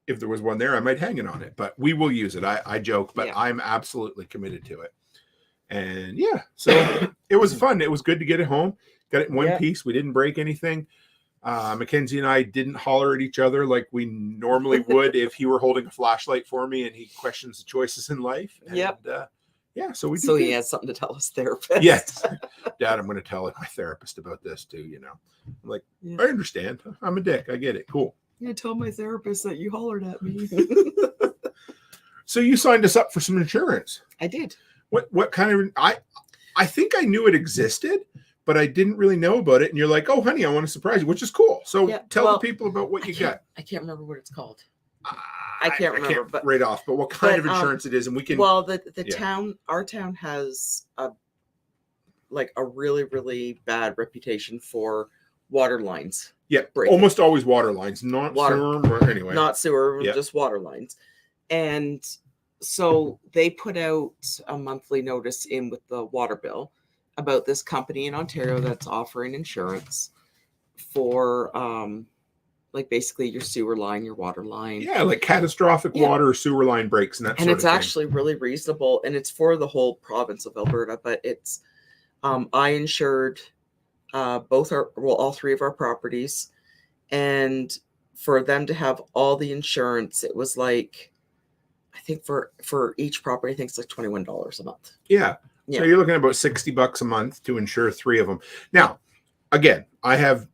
if there was one there, I might hang it on it, but we will use it. I joke, but I'm absolutely committed to it. And so it was fun. It was good to get it home. Got it in one piece. We didn't break anything. Mackenzie and I didn't holler at each other like we normally would if he were holding a flashlight for me and he questions the choices in life. And, so he has something to tell his therapist. Yes. Dad, I'm going to tell my therapist about this too, I'm like, I understand. I'm a dick. I get it. Cool. I told my therapist that you hollered at me. So you signed us up for some insurance. I did. What kind of, I think I knew it existed, but I didn't really know about it. And you're like, oh, honey, I want to surprise you, which is cool. So tell the people about what you got. I can't remember what it's called. I can't remember. But right off, but what kind of insurance it is. And we can. Well, town, our town has a really, really bad reputation for water lines. Yeah, almost always water lines, not sewer. Or anyway. Not sewer, just water lines. And so they put out a monthly notice in with the water bill about this company in Ontario that's offering insurance for basically your sewer line, your water line. Yeah, like catastrophic water or sewer line breaks and that sort of thing. And it's actually really reasonable and it's for the whole province of Alberta, but it's I insured all three of our properties, and for them to have all the insurance, it was like, I think for each property, I think it's like $21 a month. Yeah. So you're looking at about $60 a month to insure 3 of them. Now, again, I have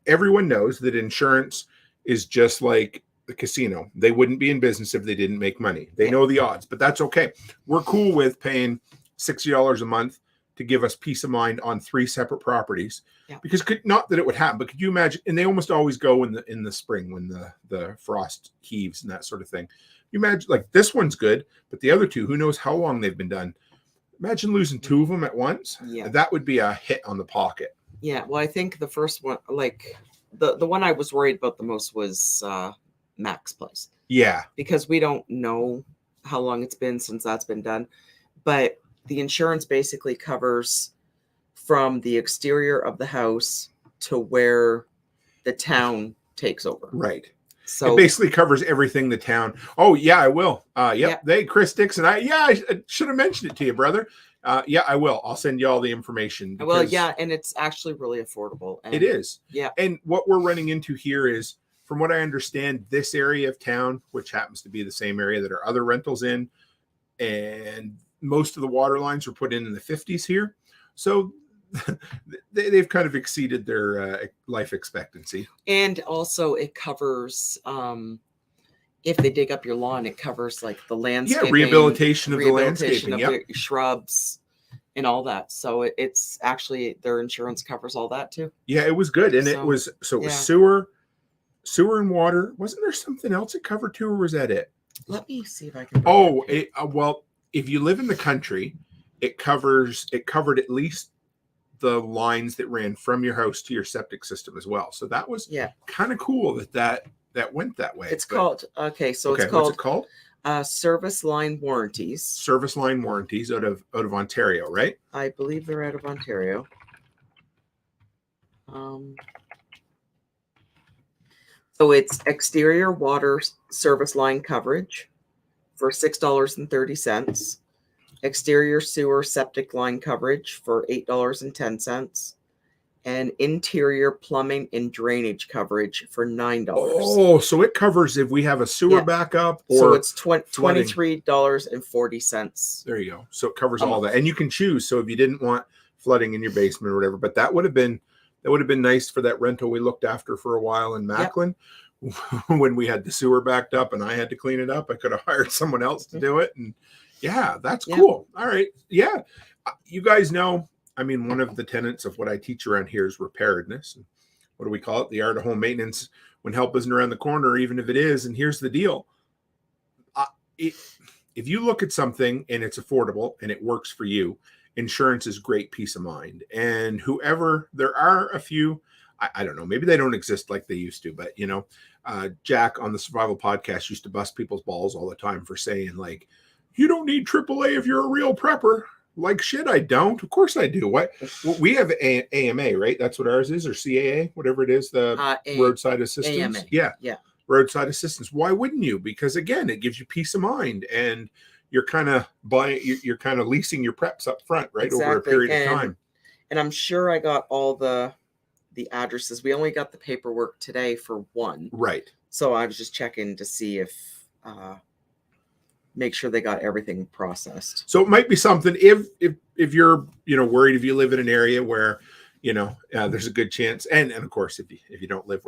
everyone knows that insurance is just like the casino. They wouldn't be in business if they didn't make money. They know the odds, but that's okay. We're cool with paying $60 a month to give us peace of mind on 3 separate properties. Yeah. Because not that it would happen, but could you imagine? And they almost always go in the spring when the frost heaves and that sort of thing. You imagine, like, this one's good, but the other 2, who knows how long they've been done. Imagine losing 2 of them at once. Yeah. That would be a hit on the pocket. Yeah. Well, I think the first one, like the one I was worried about the most was Mac's place. Yeah. Because we don't know how long it's been since that's been done. But the insurance basically covers from the exterior of the house to where the town takes over. Right. So it basically covers everything the town. Oh yeah, I will. Yep. Yeah. Chris Dixon. I should have mentioned it to you, brother. Yeah, I will. I'll send you all the information. Well, yeah, and it's actually really affordable. And, it is. Yeah. And what we're running into here is, from what I understand, this area of town, which happens to be the same area that our other rentals in, and most of the water lines were put in the 50s here. So they've kind of exceeded their life expectancy. And also it covers, if they dig up your lawn, it covers like the landscaping. Yeah, rehabilitation of the landscaping. Of the shrubs and all that. So it's actually, their insurance covers all that too. Yeah, it was good. And it was sewer and water. Wasn't there something else it covered too, or was that it? Let me see if I can. Well, if you live in the country, it covered at least the lines that ran from your house to your septic system as well. So that was kind of cool that went that way. It's called what's it called? Service line warranties. Service line warranties out of Ontario, right? I believe they're out of Ontario. So it's exterior water service line coverage for $6.30. Exterior sewer septic line coverage for $8.10. And interior plumbing and drainage coverage for $9. Oh, so it covers if we have a sewer backup, or so it's $23.40. There you go. So it covers all that, and you can choose. So if you didn't want flooding in your basement or whatever, but that would have been nice for that rental we looked after for a while in Macklin. When we had the sewer backed up and I had to clean it up, I could have hired someone else to do it. And yeah, that's cool. All right. Yeah. You guys know, I mean, one of the tenets of what I teach around here is preparedness. And what do we call it? The art of home maintenance when help isn't around the corner, even if it is. And here's the deal. If you look at something and it's affordable and it works for you, insurance is great peace of mind. And there are a few, I don't know, maybe they don't exist like they used to, but Jack on the Survival Podcast used to bust people's balls all the time for saying, like, you don't need AAA if you're a real prepper. Like, shit, I don't. Of course I do. What? We have AMA, right? That's what ours is, or CAA, whatever it is, the roadside assistance. AMA. Yeah. Roadside assistance. Why wouldn't you? Because again, it gives you peace of mind, and you're kind of you're kind of leasing your preps up front, right? Exactly. Over a period of time. And I'm sure I got all the addresses. We only got the paperwork today for one. Right. So I was just checking to see if make sure they got everything processed. So it might be something if you're worried, if you live in an area where there's a good chance, and of course if you don't live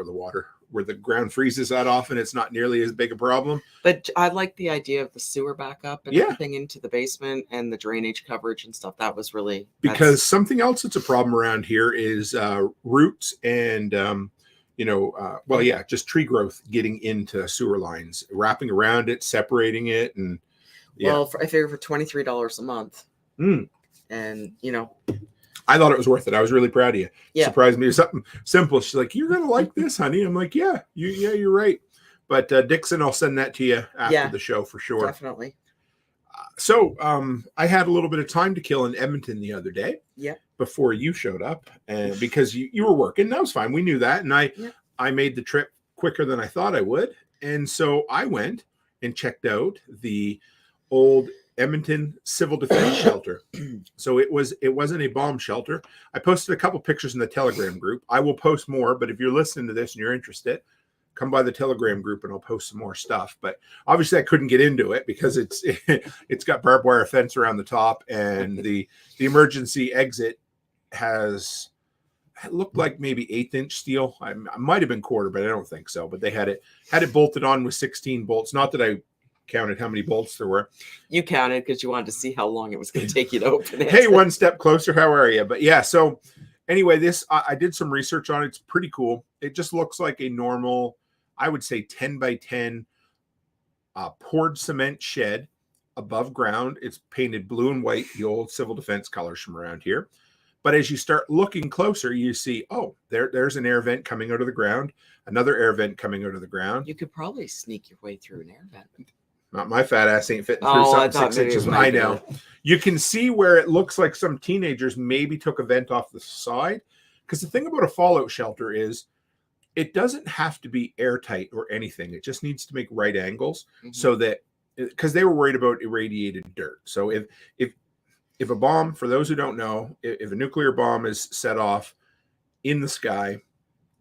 where the ground freezes that often, it's not nearly as big a problem. But I like the idea of the sewer backup and everything into the basement and the drainage coverage and stuff. That was really because something else that's a problem around here is roots and just tree growth getting into sewer lines, wrapping around it, separating it, and I figure for $23 a month, and I thought it was worth it. I was really proud of you. Yeah. Surprised me with something simple. She's like, "You're gonna like this, honey." I'm like, "Yeah, you're right." But Dixon, I'll send that to you after the show for sure. Definitely. So I had a little bit of time to kill in Edmonton the other day. Yeah. Before you showed up, and because you were working, that was fine. We knew that, and I made the trip quicker than I thought I would, and so I went and checked out the old Edmonton Civil Defense Shelter. So it wasn't a bomb shelter. I posted a couple pictures in the Telegram group. I will post more, but if you're listening to this and you're interested, come by the Telegram group and I'll post some more stuff. But obviously I couldn't get into it because it's got barbed wire fence around the top, and the emergency exit it looked like maybe 1/8-inch steel. I might have been quarter, but I don't think so. But they had it bolted on with 16 bolts. Not that I counted how many bolts there were. You counted because you wanted to see how long it was going to take you to open it. Hey, one step closer. How are you? But yeah, so anyway, I did some research on it. It's pretty cool. It just looks like a normal, I would say 10 by 10 poured cement shed above ground. It's painted blue and white, the old civil defense colors from around here. But as you start looking closer, you see, there's an air vent coming out of the ground, another air vent coming out of the ground. You could probably sneak your way through an air vent. Not my fat ass ain't fitting through something 6 inches. I know. You can see where it looks like some teenagers maybe took a vent off the side. Because the thing about a fallout shelter is it doesn't have to be airtight or anything. It just needs to make right angles so that, because they were worried about irradiated dirt. So if a bomb, for those who don't know, if a nuclear bomb is set off in the sky,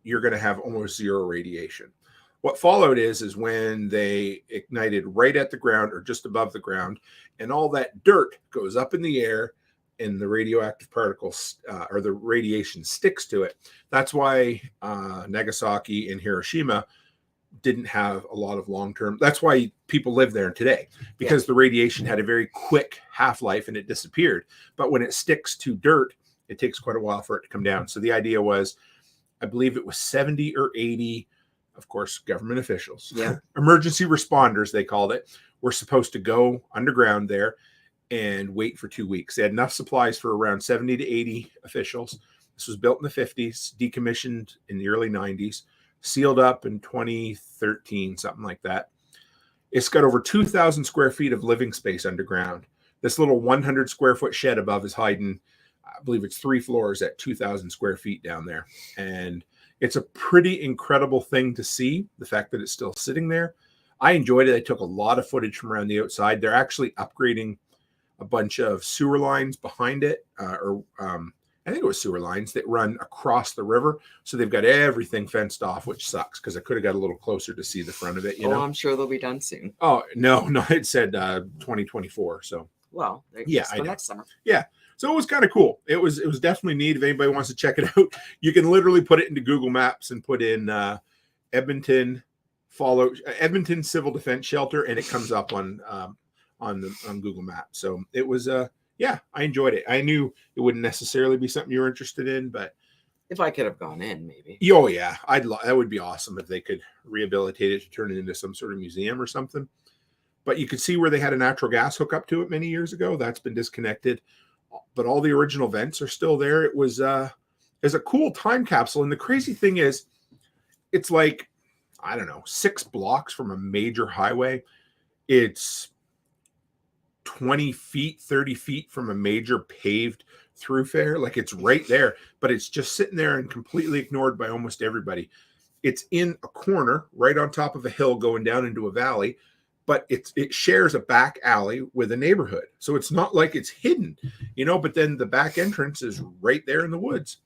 you're going to have almost zero radiation. What followed is when they ignited right at the ground or just above the ground, and all that dirt goes up in the air, and the radioactive particles or the radiation sticks to it. That's why Nagasaki and Hiroshima didn't have a lot of long-term. That's why people live there today, because the radiation had a very quick half-life and it disappeared. But when it sticks to dirt, it takes quite a while for it to come down. So the idea was, I believe it was 70 or 80, of course, government officials, emergency responders, they called it, were supposed to go underground there and wait for 2 weeks. They had enough supplies for around 70 to 80 officials. This was built in the 50s, decommissioned in the early 90s, sealed up in 2013, something like that. It's got over 2,000 square feet of living space underground. This little 100 square foot shed above is hiding, I believe it's 3 floors at 2,000 square feet down there. And it's a pretty incredible thing to see, the fact that it's still sitting there. I enjoyed it. I took a lot of footage from around the outside. They're actually upgrading a bunch of sewer lines behind it, I think it was sewer lines that run across the river. So they've got everything fenced off, which sucks because I could have got a little closer to see the front of it. You know, I'm sure they'll be done soon. Oh, no, it said 2024. So, well, I know. Next summer. Yeah. So it was kind of cool. It was definitely neat. If anybody wants to check it out, you can literally put it into Google Maps and put in Edmonton Civil Defense Shelter, and it comes up on Google Maps. So it was I enjoyed it. I knew it wouldn't necessarily be something you were interested in, but if I could have gone in, maybe. Oh yeah, that would be awesome if they could rehabilitate it to turn it into some sort of museum or something. But you could see where they had a natural gas hookup to it many years ago. That's been disconnected, but all the original vents are still there. It was a cool time capsule, and the crazy thing is, it's like, I don't know, 6 blocks from a major highway. It's 20 feet, 30 feet from a major paved thoroughfare. Like, it's right there, but it's just sitting there and completely ignored by almost everybody. It's in a corner right on top of a hill going down into a valley, but it shares a back alley with a neighborhood. So it's not like it's hidden, but then the back entrance is right there in the woods.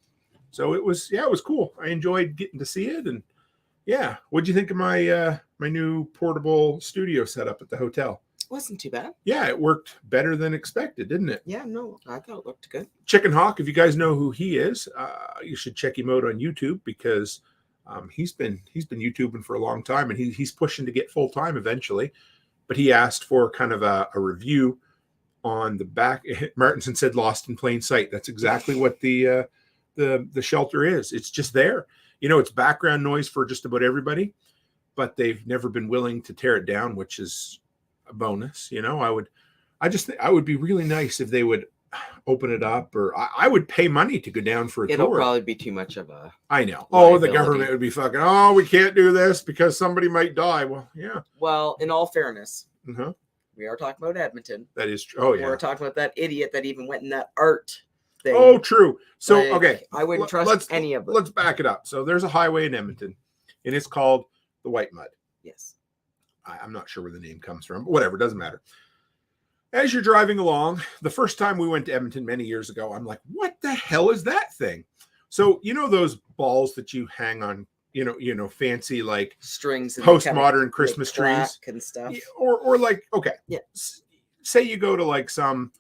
So it was cool. I enjoyed getting to see it. And what'd you think of my new portable studio setup at the hotel? Wasn't too bad. Yeah, it worked better than expected, didn't it? Yeah, no, I thought it looked good. Chicken Hawk, if you guys know who he is, you should check him out on YouTube, because he's been YouTubing for a long time, and he's pushing to get full time eventually. But he asked for kind of a review on the back. Martinson said lost in plain sight. That's exactly what the shelter is. It's just there. It's background noise for just about everybody, but they've never been willing to tear it down, which is a bonus. I just think I would be really nice if they would open it up, or I would pay money to go down for a tour. It'll probably be too much of a I know. The government would be fucking, we can't do this because somebody might die. Well, yeah. Well, in all fairness, we are talking about Edmonton. That is true. Oh, yeah. We're talking about that idiot that even went in that art thing. Oh, true. So, okay. I wouldn't trust any of them. Let's back it up. So there's a highway in Edmonton, and it's called the White Mud. Yes. I'm not sure where the name comes from, but whatever, doesn't matter. As you're driving along, the first time we went to Edmonton many years ago, I'm like, what the hell is that thing? So, those balls that you hang on, fancy, like, strings, and postmodern Christmas trees and stuff, or like, okay, yeah. Say you go to like some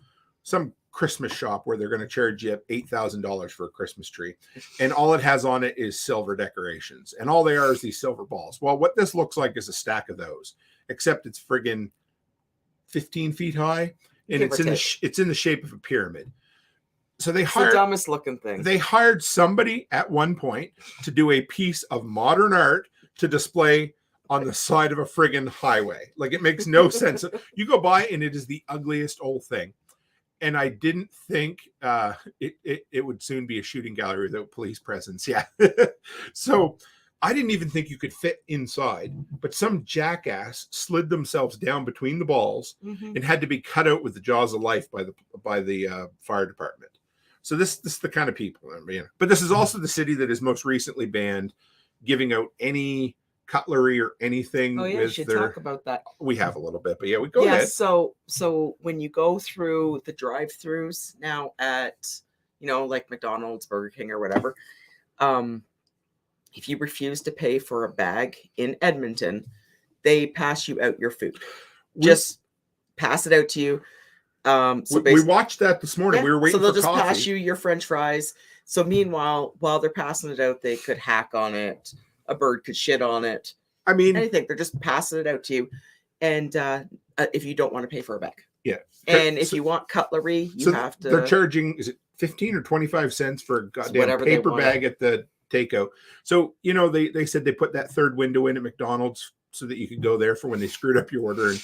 Christmas shop where they're going to charge you $8,000 for a Christmas tree, and all it has on it is silver decorations, and all they are is these silver balls. Well, what this looks like is a stack of those, except it's friggin' 15 feet high, and it's in the shape of a pyramid. So it's the dumbest looking thing. They hired somebody at one point to do a piece of modern art to display on the side of a friggin' highway. Like, it makes no sense. You go by and it is the ugliest old thing. And I didn't think it would soon be a shooting gallery without police presence. Yeah. So I didn't even think you could fit inside, but some jackass slid themselves down between the balls and had to be cut out with the jaws of life by the fire department. So this is the kind of people, but this is also the city that has most recently banned giving out any cutlery or anything. Oh yeah, we with should their. talk about that. We have a little bit, but yeah, we go ahead. So when you go through the drive-throughs now at, like McDonald's, Burger King, or whatever, if you refuse to pay for a bag in Edmonton, they pass you out your food. Just pass it out to you. So we watched that this morning. Yeah, We were waiting so they'll for just coffee. pass you your French fries. So meanwhile, while they're passing it out, they could hack on it. A bird could shit on it. I mean, anything. They're just passing it out to you. And if you don't want to pay for a bag. Yeah. And if you want cutlery, you have to. They're charging, is it 15 or 25 cents for a goddamn paper bag at the takeout? So, they said they put that third window in at McDonald's so that you could go there for when they screwed up your order and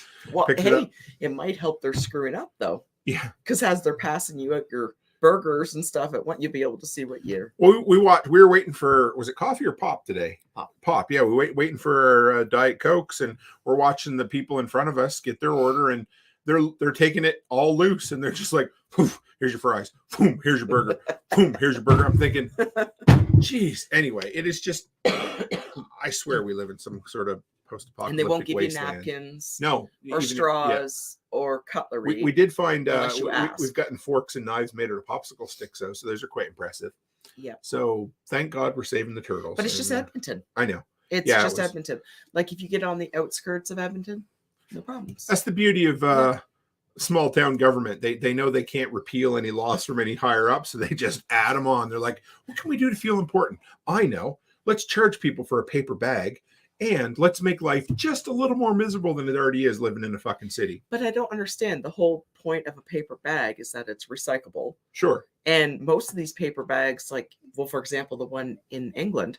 pick it up. It might help their screwing up, though. Yeah. Because as they're passing you out your burgers and stuff, you'll be able to see what you're. Well, we were waiting for, was it coffee or pop today? Pop. Yeah, we waiting for our Diet Cokes, and we're watching the people in front of us get their order, and they're taking it all loose, and they're just like, here's your fries, boom, here's your burger, boom, here's your burger. I'm thinking, geez. Anyway, it is just, I swear we live in some sort of post-apocalyptic and they won't give wasteland. You napkins, no, or straws, or cutlery. We did find we've gotten forks and knives made out of popsicle sticks, though, so those are quite impressive. Yeah. So thank God we're saving the turtles. But it's just Edmonton. I know. It's just Edmonton. Like if you get on the outskirts of Edmonton, no problems. That's the beauty of small town government. They know they can't repeal any laws from any higher up, so they just add them on. They're like, what can we do to feel important? I know. Let's charge people for a paper bag, and let's make life just a little more miserable than it already is living in a fucking city. But I don't understand. The whole point of a paper bag is that it's recyclable. Sure. And most of these paper bags, for example, the one in England,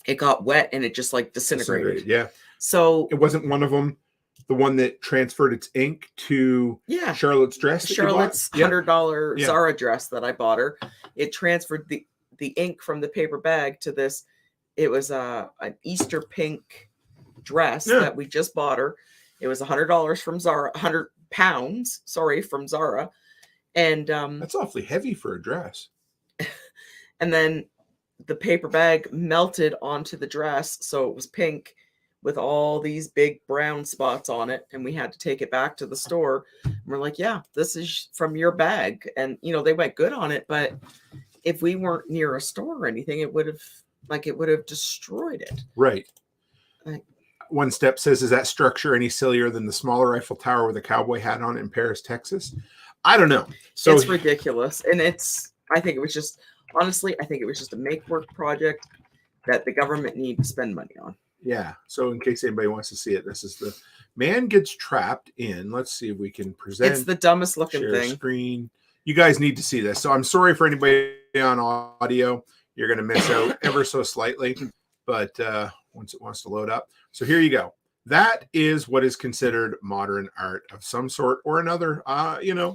it got wet and it just disintegrated. Yeah. So it wasn't one of them, the one that transferred its ink to Charlotte's dress. Charlotte's $100 Zara dress that I bought her. It transferred the ink from the paper bag to this. It was an Easter pink dress that we just bought her. It was $100 from Zara, £100, from Zara. And that's awfully heavy for a dress. And then the paper bag melted onto the dress, so it was pink with all these big brown spots on it, and we had to take it back to the store. And we're like, yeah, this is from your bag. And they went good on it, but if we weren't near a store or anything, it would have destroyed it. Right. One Step says, is that structure any sillier than the smaller Eiffel Tower with a cowboy hat on it in Paris, Texas? I don't know. So it's ridiculous. And I think it was just a make-work project that the government needs to spend money on. Yeah. So in case anybody wants to see it, this is the man gets trapped in. Let's see if we can present. It's the dumbest looking thing. Screen. You guys need to see this. So I'm sorry for anybody on audio. You're going to miss out ever so slightly, but once it wants to load up. So here you go. That is what is considered modern art of some sort or another.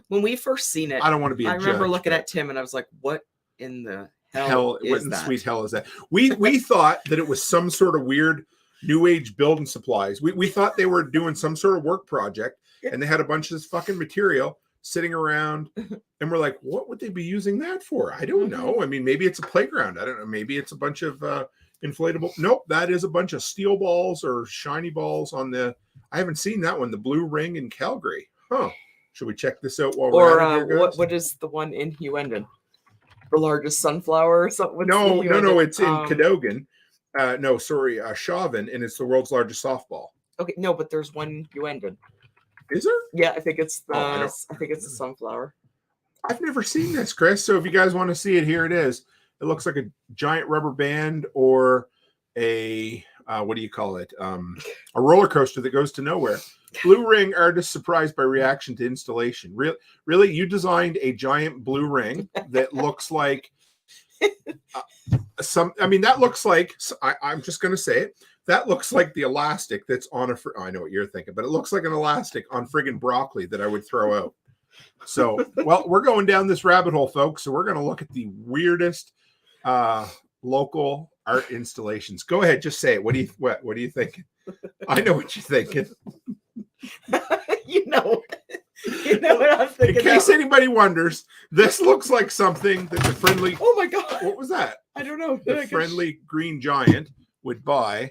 When we first seen it, I don't want to be. I remember looking at Tim and I was like, "What in the hell is what in that? The sweet hell is that?" We thought that it was some sort of weird new age building supplies. We thought they were doing some sort of work project, and they had a bunch of this fucking material sitting around, and we're like, "What would they be using that for?" I don't know. I mean, maybe it's a playground. I don't know. Maybe it's a bunch of inflatable. Nope, that is a bunch of steel balls or shiny balls on the. I haven't seen that one. The blue ring in Calgary. Huh? Should we check this out while we're at it here, guys? What is the one in Huendon? The largest sunflower or something? No, it's in Cadogan. No, sorry, Chauvin, and it's the world's largest softball. Okay, no, but there's one in Huendon. Is there? Yeah, I think it's the. I think it's the sunflower. I've never seen this, Chris. So if you guys want to see it, here it is. It looks like a giant rubber band or a what do you call it? A roller coaster that goes to nowhere. Blue ring artist surprised by reaction to installation. Really, you designed a giant blue ring that looks like that looks like. I'm just going to say it. That looks like the elastic that's on a. I know what you're thinking, but it looks like an elastic on friggin' broccoli that I would throw out. So, well, we're going down this rabbit hole, folks. So we're going to look at the weirdest local art installations. Go ahead, just say it. What are you thinking? I know what you're thinking. You know what I'm thinking? In case anybody wonders, this looks like something that the friendly. Oh my God! What was that? I don't know. The friendly green giant would buy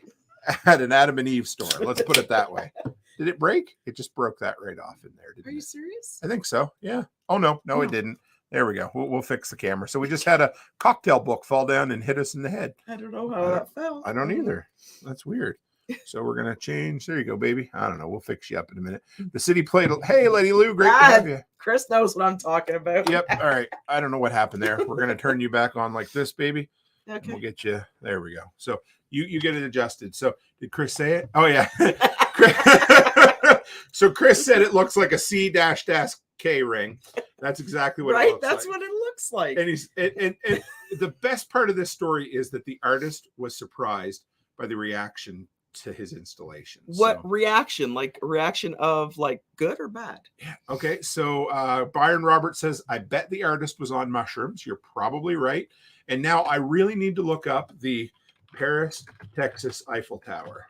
at an Adam and Eve store. Let's put it that way. Did it break? It just broke that right off in there. Are you serious? I think so. Yeah. Oh no, it didn't. There we go. We'll fix the camera. So we just had a cocktail book fall down and hit us in the head. I don't know how that fell. I don't either. That's weird. So we're gonna change. There you go, baby. I don't know. We'll fix you up in a minute. The city played. Hey, Lady Lou, great to have you. Chris knows what I'm talking about. Yep. All right. I don't know what happened there. We're gonna turn you back on like this, baby. Okay. We'll get you. There we go. So you get it adjusted. So did Chris say it? Oh yeah. So Chris said it looks like a C-K ring. That's exactly what it looks That's like. what it looks like. And he's and the best part of this story is that the artist was surprised by the reaction to his installation. What reaction? Like reaction of like good or bad? Yeah. Okay. So Byron Roberts says, I bet the artist was on mushrooms. You're probably right. And now I really need to look up the Paris, Texas Eiffel Tower.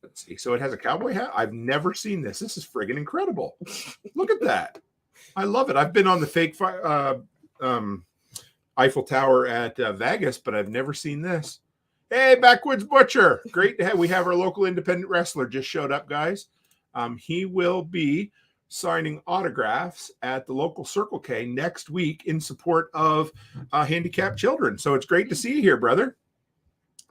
Let's see. So it has a cowboy hat. I've never seen this. This is friggin' incredible. Look at that. I love it. I've been on the fake Eiffel Tower at Vegas, but I've never seen this. Hey, Backwoods Butcher. Great to have. We have our local independent wrestler just showed up, guys. He will be signing autographs at the local Circle K next week in support of handicapped children. So it's great to see you here, brother.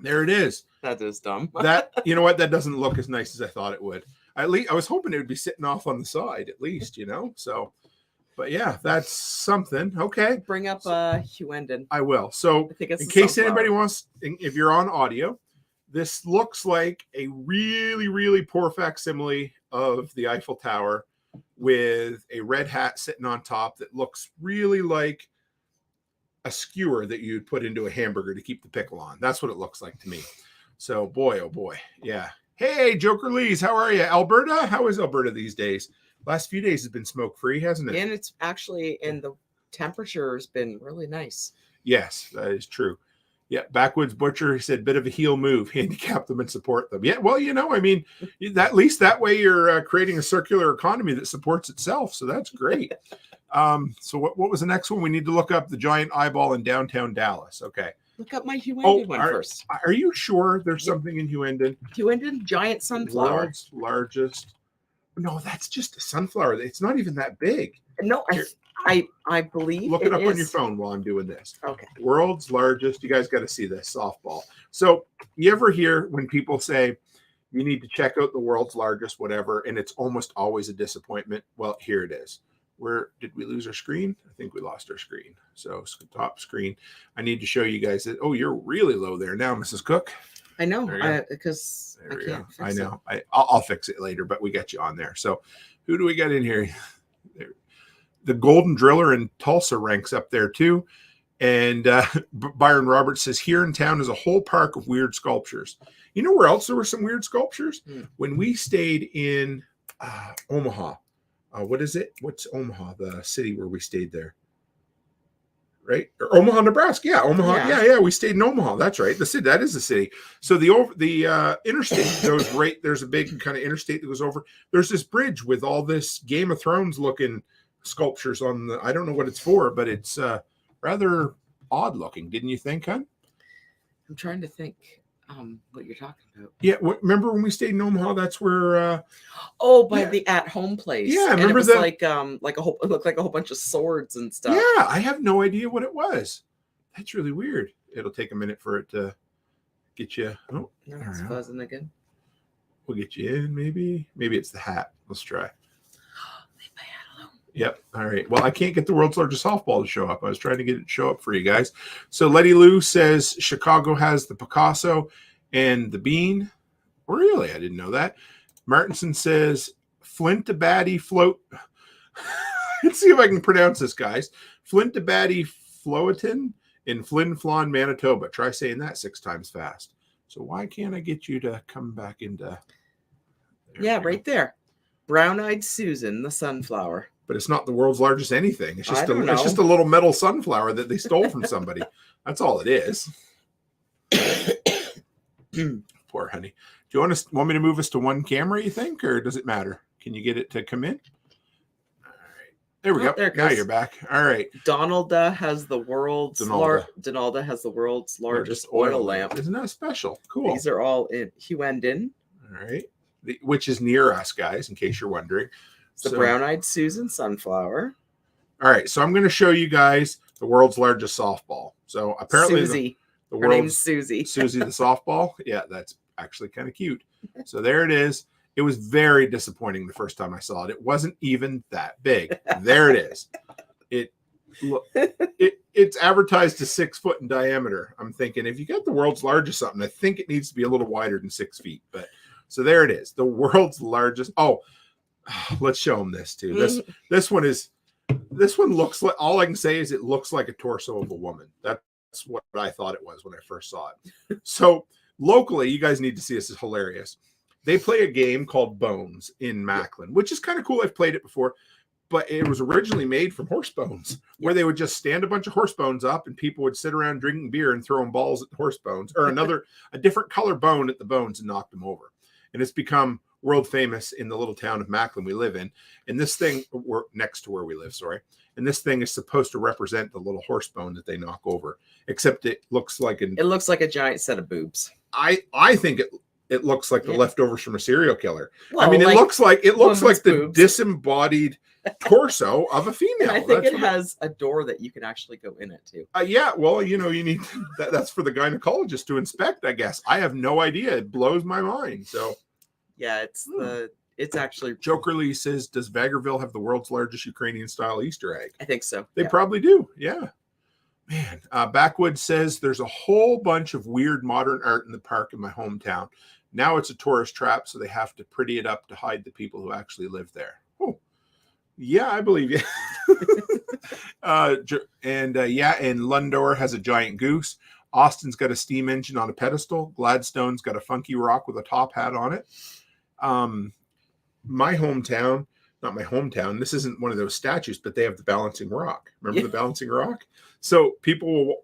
There it is. That is dumb. That, you know what? That doesn't look as nice as I thought it would. At least I was hoping it would be sitting off on the side, at least, you know. So, but yeah, that's something. Okay. Bring up Huendon. I will. So I think it's in case anybody wants, if you're on audio, this looks like a really, really poor facsimile of the Eiffel Tower with a red hat sitting on top that looks really like a skewer that you'd put into a hamburger to keep the pickle on. That's what it looks like to me. So boy, oh boy. Yeah. Hey, Joker Lees, how are you? Alberta? How is Alberta these days? Last few days has been smoke free, hasn't it? And it's actually, and the temperature has been really nice. Yes, that is true. Yeah, Backwoods Butcher, he said, bit of a heel move, handicap them and support them. Yeah, well, you know, I mean, at least that way you're creating a circular economy that supports itself. So that's great. So what was the next one? We need to look up the giant eyeball in downtown Dallas. Okay. Look up my Huendon one first. Are you sure there's something in Huendon? Huendon, giant sunflower. World's largest. No, that's just a sunflower. It's not even that big. No, I believe. Look it up on your phone while I'm doing this. Okay. World's largest. You guys got to see this softball. So you ever hear when people say you need to check out the world's largest whatever, and it's almost always a disappointment? Well, here it is. Where did we lose our screen? I think we lost our screen. So top screen. I need to show you guys that. Oh, you're really low there now, Mrs. Cook. I know, because I can't fix it. I know. I'll fix it later, but we got you on there. So who do we got in here? The Golden Driller in Tulsa ranks up there too. And Byron Roberts says, here in town is a whole park of weird sculptures. You know where else there were some weird sculptures? When we stayed in Omaha. What is it? What's Omaha, the city where we stayed there? Right? Or Omaha, Nebraska. Yeah, Omaha. Yeah. We stayed in Omaha. That's right. The city. That is the city. So the interstate goes right. There's a big kind of interstate that goes over. There's this bridge with all this Game of Thrones looking sculptures on the. I don't know what it's for, but it's rather odd looking. Didn't you think, hon? I'm trying to think what you're talking about. Yeah. Remember when we stayed in Omaha? That's where. By the at-home place. Yeah, and remember it was that? It looked like a whole bunch of swords and stuff. Yeah, I have no idea what it was. That's really weird. It'll take a minute for it to get you. Oh, no, it's buzzing again. We'll get you in. Maybe it's the hat. Let's try. Leave my hat alone. Yep. All right. Well, I can't get the world's largest softball to show up. I was trying to get it to show up for you guys. So Letty Lou says Chicago has the Picasso and the Bean. Really? I didn't know that. Martinson says Flintabaddy float. Let's see if I can pronounce this, guys. Flintabaddy Floatin in Flin Flon, Manitoba. Try saying that 6 times fast. So why can't I get you to come back into? Right there. Brown-eyed Susan, the sunflower. But it's not the world's largest anything. It's just it's just a little metal sunflower that they stole from somebody. That's all it is. poor honey. Do you want me to move us to one camera, you think, or does it matter? Can you get it to come in? All right. There we go. There it Now goes. you're back. All right. Donalda has the world's Donalda has the world's largest oil lamp. Isn't that special? Cool. These are all in Huendin. All right. Which is near us, guys, in case you're wondering. It's the brown-eyed Susan sunflower. All right. So I'm going to show you guys the world's largest softball. So apparently Susie. the Her name's Susie. Susie the softball. Yeah, that's actually kind of cute. So there it is. It was very disappointing the first time I saw it. It wasn't even that big. There it is. It's advertised to 6 foot in diameter. I'm thinking if you got the world's largest something, I think it needs to be a little wider than 6 feet. But so there it is. The world's largest. Oh, let's show them this too. This one looks like, all I can say is it looks like a torso of a woman. That's what I thought it was when I first saw it. So locally, you guys need to see this. Is hilarious. They play a game called Bones in Macklin, which is kind of cool. I've played it before, but it was originally made from horse bones, where they would just stand a bunch of horse bones up and people would sit around drinking beer and throwing balls at the horse bones, or a different color bone at the bones and knock them over. And it's become world famous in the little town of Macklin we live in. And this thing, we're next to where we live, sorry. And this thing is supposed to represent the little horse bone that they knock over, except it looks like a giant set of boobs. I think it looks like the leftovers from a serial killer. Well, I mean, it looks like the boobs. Disembodied torso of a female. And I think it has a door that you can actually go in it too. Yeah, well, you need that's for the gynecologist to inspect, I guess. I have no idea. It blows my mind. So yeah, it's actually. Joker Lee says, does Vagerville have the world's largest Ukrainian style Easter egg? I think so. They probably do. Yeah. Man, Backwoods says there's a whole bunch of weird modern art in the park in my hometown. Now it's a tourist trap, so they have to pretty it up to hide the people who actually live there. Oh, yeah, I believe you. And Lundor has a giant goose. Austin's got a steam engine on a pedestal. Gladstone's got a funky rock with a top hat on it. My hometown, not my hometown, this isn't one of those statues, but they have the balancing rock. Remember the balancing rock? So people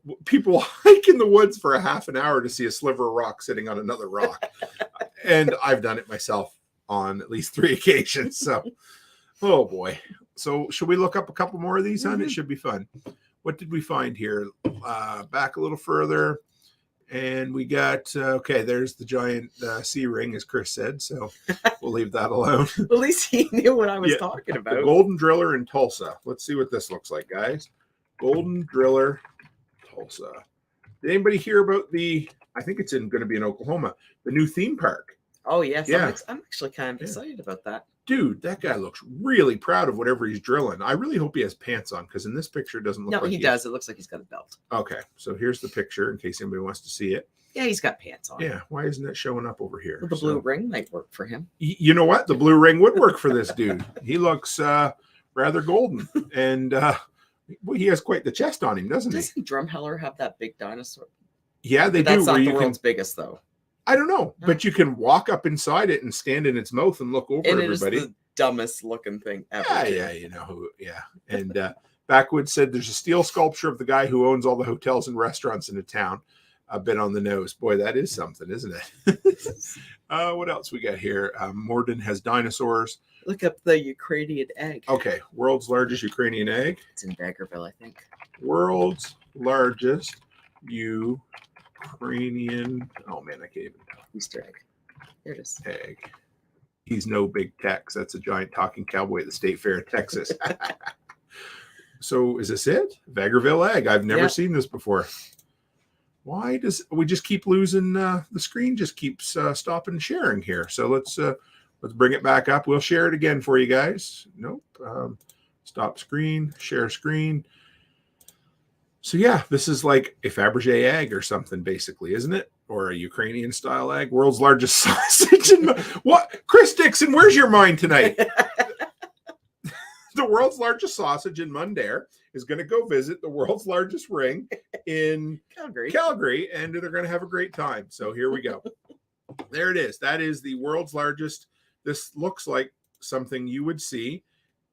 hike in the woods for a half an hour to see a sliver of rock sitting on another rock. And I've done it myself on at least 3 occasions. So, oh boy. So should we look up a couple more of these, hon? It should be fun. What did we find here? Back a little further. And we got, okay, there's the giant C ring, as Chris said. So we'll leave that alone. At least he knew what I was talking about. The Golden Driller in Tulsa. Let's see what this looks like, guys. Golden Driller, Tulsa. Did anybody hear about I think it's going to be in Oklahoma, the new theme park? Oh, yes. Yeah. I'm actually kind of excited about that. Dude, that guy looks really proud of whatever he's drilling. I really hope he has pants on, because in this picture it doesn't look like he does. It looks like he's got a belt. Okay, so here's the picture in case anybody wants to see it. Yeah, he's got pants on. Yeah, why isn't it showing up over here? Well, the blue ring might work for him. You know what? The blue ring would work for this dude. He looks rather golden. And he has quite the chest on him, doesn't he? Doesn't Drumheller have that big dinosaur? Yeah, they do. That's not the world's biggest, thoh. I don't know, but you can walk up inside it and stand in its mouth and look over everybody. It is the dumbest looking thing ever. Yeah, you know who. Yeah, and Backwoods said there's a steel sculpture of the guy who owns all the hotels and restaurants in the town. A bit on the nose. Boy, that is something, isn't it? What else we got here? Morden has dinosaurs. Look up the Ukrainian egg. Okay, world's largest Ukrainian egg. It's in Vagerville, I think. World's largest Ukrainian. Oh man, I can't even tell. Easter egg. Here it is. Egg. He's no big Tex. That's a giant talking cowboy at the State Fair in Texas. So is this it? Vagerville egg. I've never seen this before. Why does we just keep losing the screen? Just keeps stopping sharing here. So let's bring it back up. We'll share it again for you guys. Nope. Stop screen. Share screen. So yeah, this is like a Fabergé egg or something, basically, isn't it? Or a Ukrainian style egg. World's largest sausage. What? Chris Dixon, where's your mind tonight? The world's largest sausage in Mundare is going to go visit the world's largest ring in Calgary, and they're going to have a great time. So here we go. There it is. That is the world's largest. This looks like something you would see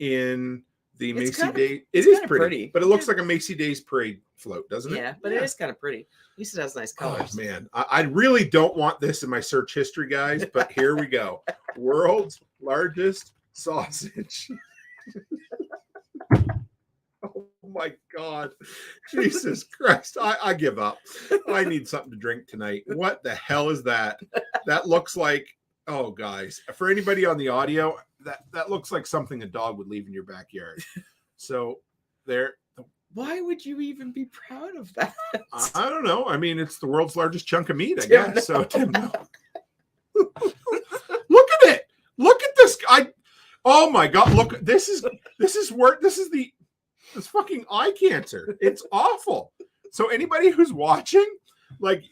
in the It's Macy kinda- Day. It it's is kinda pretty, pretty. but it looks Yeah. like a Macy Days parade float, doesn't it? Yeah, but it is kind of pretty. At least it has nice colors. Oh man, I really don't want this in my search history, guys, but here we go. World's largest sausage. Oh my God. Jesus Christ. I give up. I need something to drink tonight. What the hell is that? That looks like, oh guys, for anybody on the audio, that looks like something a dog would leave in your backyard. So there. Why would you even be proud of that? I don't know. I mean, it's the world's largest chunk of meat, I Tim, guess. no. So Tim, no. Look at it. Look at this. Oh my God. Look, this is fucking eye cancer. It's awful. So anybody who's watching, like,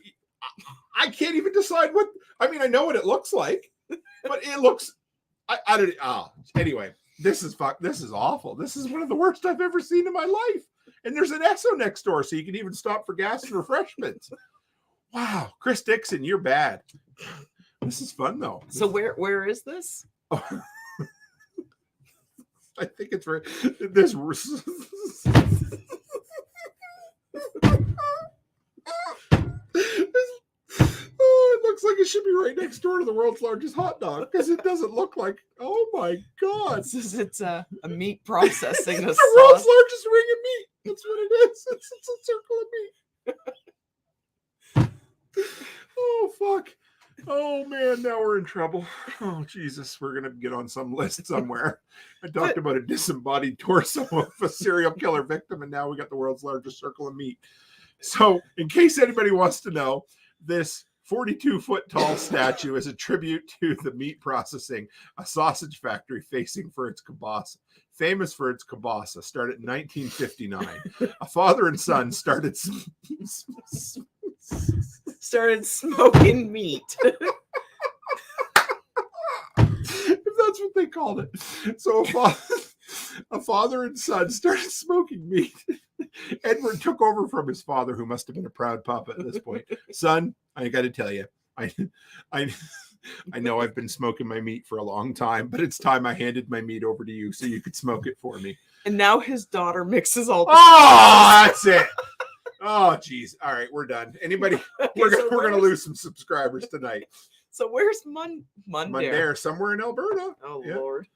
I can't even decide I know what it looks like, but it looks, I don't, anyway, this is awful. This is one of the worst I've ever seen in my life. And there's an Esso next door, so you can even stop for gas and refreshments. Wow, Chris Dixon, you're bad. This is fun though. So where is this? I think it's right. This. Oh, it looks like it should be right next door to the world's largest hot dog because it doesn't look like. Oh my God! It's a meat processing. It's the world's largest ring of meat. That's what it is. It's a circle of meat. Oh fuck! Oh man, now we're in trouble. Oh Jesus, we're gonna get on some list somewhere. I talked about a disembodied torso of a serial killer victim, and now we got the world's largest circle of meat. So, in case anybody wants to know, this 42-foot tall statue is a tribute to the meat processing, a sausage factory famous for its kielbasa, started in 1959. A father and son started smoking meat. If that's what they called it. So a father and son started smoking meat. Edward took over from his father, who must have been a proud papa at this point. Son, I got to tell you, I know I've been smoking my meat for a long time, but it's time I handed my meat over to you so you could smoke it for me. And now his daughter mixes all the that's it. Oh, geez. All right, we're done. Anybody? Okay, we're so going to lose some subscribers tonight. So where's Mundare? Somewhere in Alberta. Oh, yeah. Lord.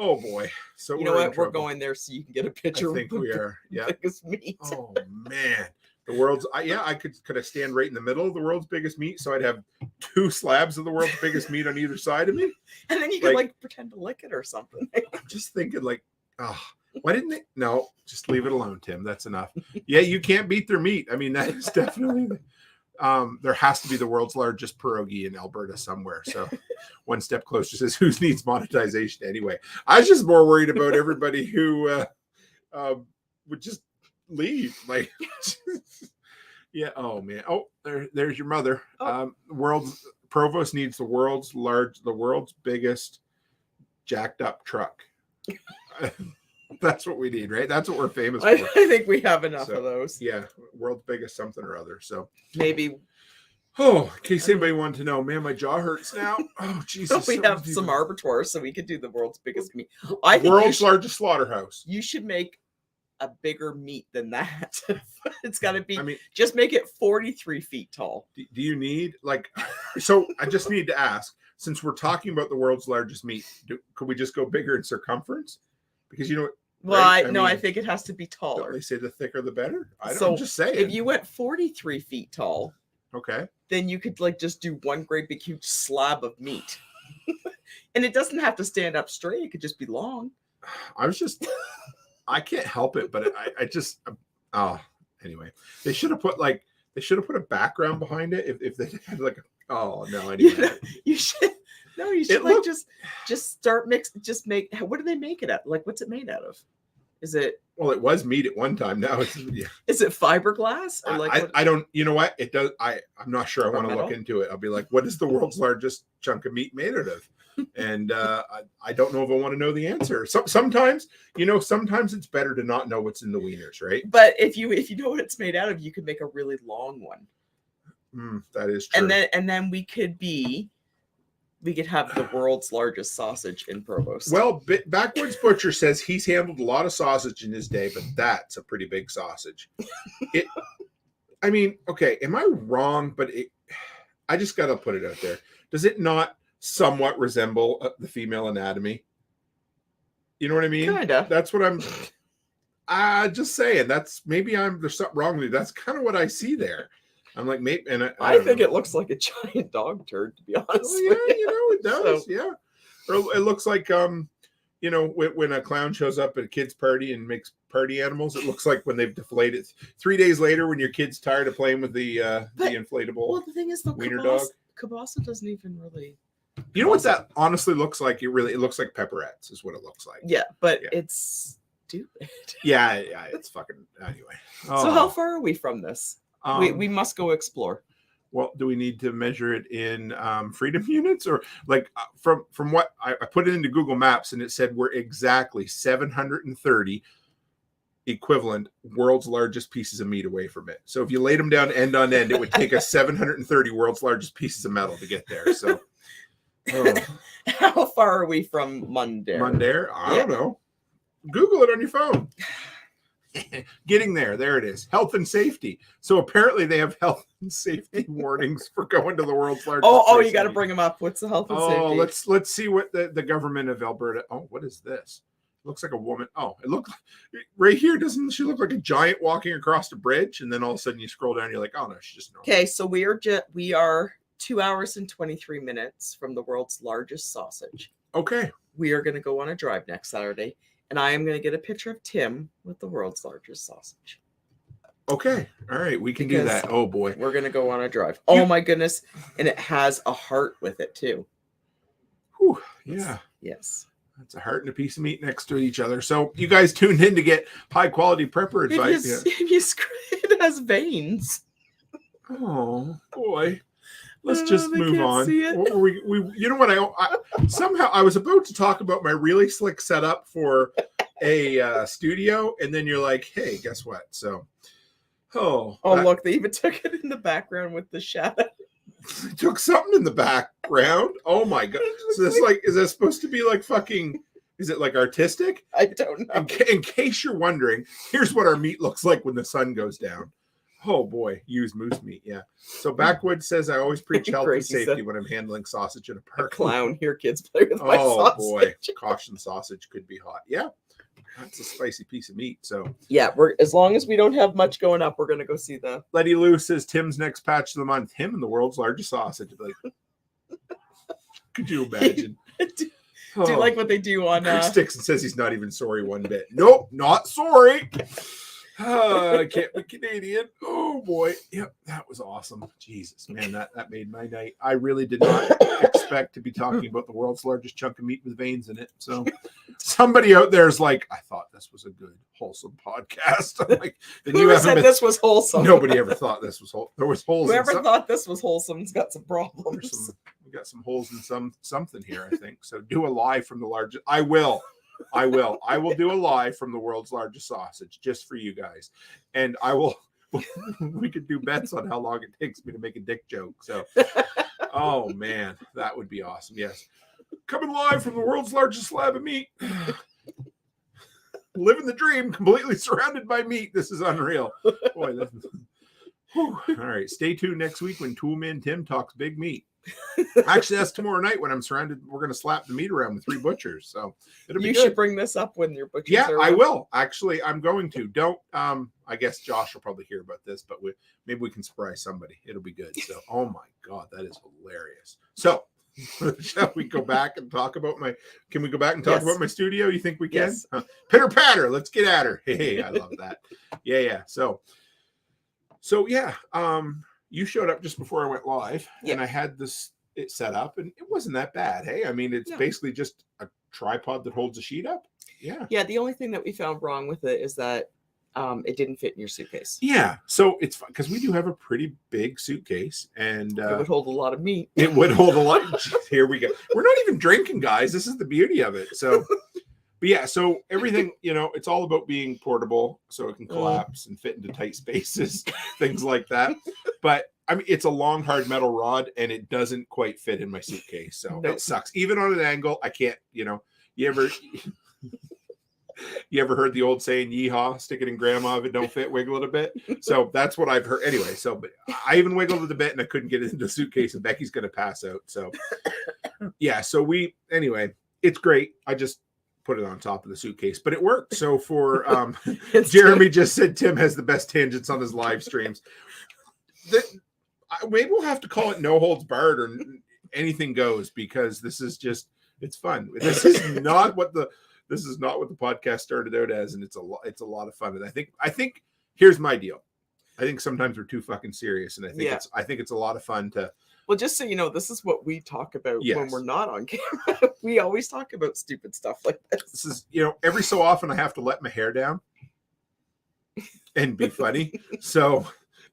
Oh, boy. So you know what? We're going there so you can get a picture. I think we are. Yeah. Biggest meat. Oh, man. The world's, I could I stand right in the middle of the world's biggest meat, so I'd have two slabs of the world's biggest meat on either side of me. And then you could pretend to lick it or something. I'm just thinking why didn't they? No, just leave it alone, Tim. That's enough. Yeah, you can't beat their meat. I mean, that is definitely, there has to be the world's largest pierogi in Alberta somewhere. So one step closer says, who needs monetization anyway? I was just more worried about everybody who would just leave. Like, yeah. Oh man. Oh, there's your mother. Provost needs the world's biggest jacked up truck. That's what we need, right? That's what we're famous for. I think we have enough of those. Yeah, world's biggest something or other. So maybe. Oh, in case anybody wanted to know, man, my jaw hurts now. Oh, Jesus. We have some abattoirs, so we could do the world's biggest meat. World's largest slaughterhouse. You should make a bigger meat than that. It's got to be. I mean, just make it 43 feet tall. Do you need so? I just need to ask, since we're talking about the world's largest meat, could we just go bigger in circumference? Because you know. Well, right? I think it has to be taller. They say the thicker the better. I'm just saying. If you went 43 feet tall, okay, then you could just do one great big huge slab of meat, and it doesn't have to stand up straight. It could just be long. I can't help it, but anyway, they should have put a background behind it if they had anyway. You should. No, you should just start just make. What do they make it at? What's it made out of? Is it? Well, it was meat at one time. Now it's. Yeah. Is it fiberglass? Or I don't. You know what? It does. I'm not sure. I want to look into it. I'll be like, what is the world's largest chunk of meat made out of? And I don't know if I want to know the answer. Sometimes it's better to not know what's in the wieners, right? But if you know what it's made out of, you could make a really long one. That is true. And then we could be we could have the world's largest sausage in Provost. Well, Backwoods Butcher says he's handled a lot of sausage in his day, but that's a pretty big sausage. I mean, okay, am I wrong? But I just got to put it out there. Does it not somewhat resemble the female anatomy? You know what I mean? Kinda. That's what I'm just saying. There's something wrong with me. That's kind of what I see there. I'm like, maybe, and I think it looks like a giant dog turd, to be honest. Oh, yeah, it does. So, yeah. Or it looks like, when a clown shows up at a kid's party and makes party animals, it looks like when they've deflated 3 days later when your kid's tired of playing with the inflatable. Well, the thing is, the wiener dog. Kielbasa doesn't even really. You know what that honestly looks like? It looks like pepperettes is what it looks like. Yeah, but it's stupid. Yeah, it's fucking anyway. Oh. So how far are we from this? We must go explore. Well, do we need to measure it in freedom units, or like from what I put it into Google Maps and it said we're exactly 730 equivalent world's largest pieces of meat away from it. So if you laid them down end on end, it would take us 730 world's largest pieces of metal to get there. So how far are we from Mundair? Mundair? I don't know. Google it on your phone. Getting there it is. Health and safety. So apparently they have health and safety warnings for going to the world's largest. Oh, you got to bring them up. What's the health and safety? Let's see what the government of Alberta. Oh, what is this? It looks like a woman. Oh, it looked like, right here. Doesn't she look like a giant walking across a bridge? And then all of a sudden you scroll down, you're like, oh no, she's just normal. Okay, so we are 2 hours and 23 minutes from the world's largest sausage. Okay, we are going to go on a drive next Saturday. And I am going to get a picture of Tim with the world's largest sausage. Okay. All right. We can do that. Oh, boy. We're going to go on a drive. Oh, my goodness. And it has a heart with it, too. Whew, yeah. Yes. That's a heart and a piece of meat next to each other. So you guys tuned in to get high-quality prepper advice. It has veins. Oh, boy. Let's just move on. We, you know what? I was about to talk about my really slick setup for a studio, and then you're like, "Hey, guess what?" So, look, they even took it in the background with the shadow. They took something in the background. Oh my god! So this is that supposed to be like fucking? Is it like artistic? I don't know. In case you're wondering, here's what our meat looks like when the sun goes down. Oh boy, used moose meat, yeah. So Backwoods says I always preach health and safety when I'm handling sausage in a park. Clown, here kids play with my sausage. Oh boy, caution, sausage could be hot. Yeah, that's a spicy piece of meat. So yeah, we're as long as we don't have much going up, we're gonna go see the. Letty Lou says Tim's next patch of the month. Him and the world's largest sausage. Like, could you imagine? Do you like what they do on? Chris Dixon says he's not even sorry one bit. Nope, not sorry. I can't be Canadian. Oh boy. Yep, that was awesome. Jesus, man, that made my night. I really did not expect to be talking about the world's largest chunk of meat with veins in it. So somebody out there is like, I thought this was a good, wholesome podcast. I'm like, then Whoever said this was wholesome? Nobody ever thought this was wholesome. There was holes. Whoever thought this was wholesome has got some problems. We got some holes in something here, I think. So do a live from the largest. I will do a live from the world's largest sausage just for you guys. And we could do bets on how long it takes me to make a dick joke. So, oh man, that would be awesome. Yes. Coming live from the world's largest slab of meat. Living the dream, completely surrounded by meat. This is unreal. Boy, all right. Stay tuned next week when Toolman Tim talks big meat. Actually, that's tomorrow night when I'm surrounded. We're going to slap the meat around with 3 butchers. So it'll be good. You should bring this up when your butchers are I will. Actually, I'm going to. Don't. I guess Josh will probably hear about this, but maybe we can surprise somebody. It'll be good. So, oh my God, that is hilarious. So, shall we go back and talk about Can we go back and talk about my studio? You think we can? Yes. Pitter patter. Let's get at her. Hey, I love that. Yeah. So yeah. You showed up just before I went live, and I had it set up, and it wasn't that bad. Hey, I mean, it's basically just a tripod that holds a sheet up. Yeah. Yeah. The only thing that we found wrong with it is that it didn't fit in your suitcase. Yeah. So it's fun because we do have a pretty big suitcase, and it would hold a lot of meat. It would hold a lot. Here we go. We're not even drinking, guys. This is the beauty of it. So. But yeah, so everything, it's all about being portable so it can collapse and fit into tight spaces, things like that. But I mean, it's a long, hard metal rod, and it doesn't quite fit in my suitcase, so No. it sucks. Even on an angle, I can't. You ever heard the old saying, "Yeehaw, stick it in grandma if it don't fit, wiggle it a bit." So that's what I've heard. Anyway, so but I even wiggled it a bit, and I couldn't get it into the suitcase, and Becky's gonna pass out. So yeah, so anyway, it's great. I just put it on top of the suitcase, but it worked. So for Jeremy just said Tim has the best tangents on his live streams. Maybe we'll have to call it no holds barred or anything goes, because this is just, it's fun. This is not what the podcast started out as, and it's a lot of fun. And I think here's my deal. I think sometimes we're too fucking serious, and I think it's a lot of fun to. Well, just so you know, this is what we talk about Yes. when we're not on camera. We always talk about stupid stuff like this. This is, every so often I have to let my hair down and be funny. So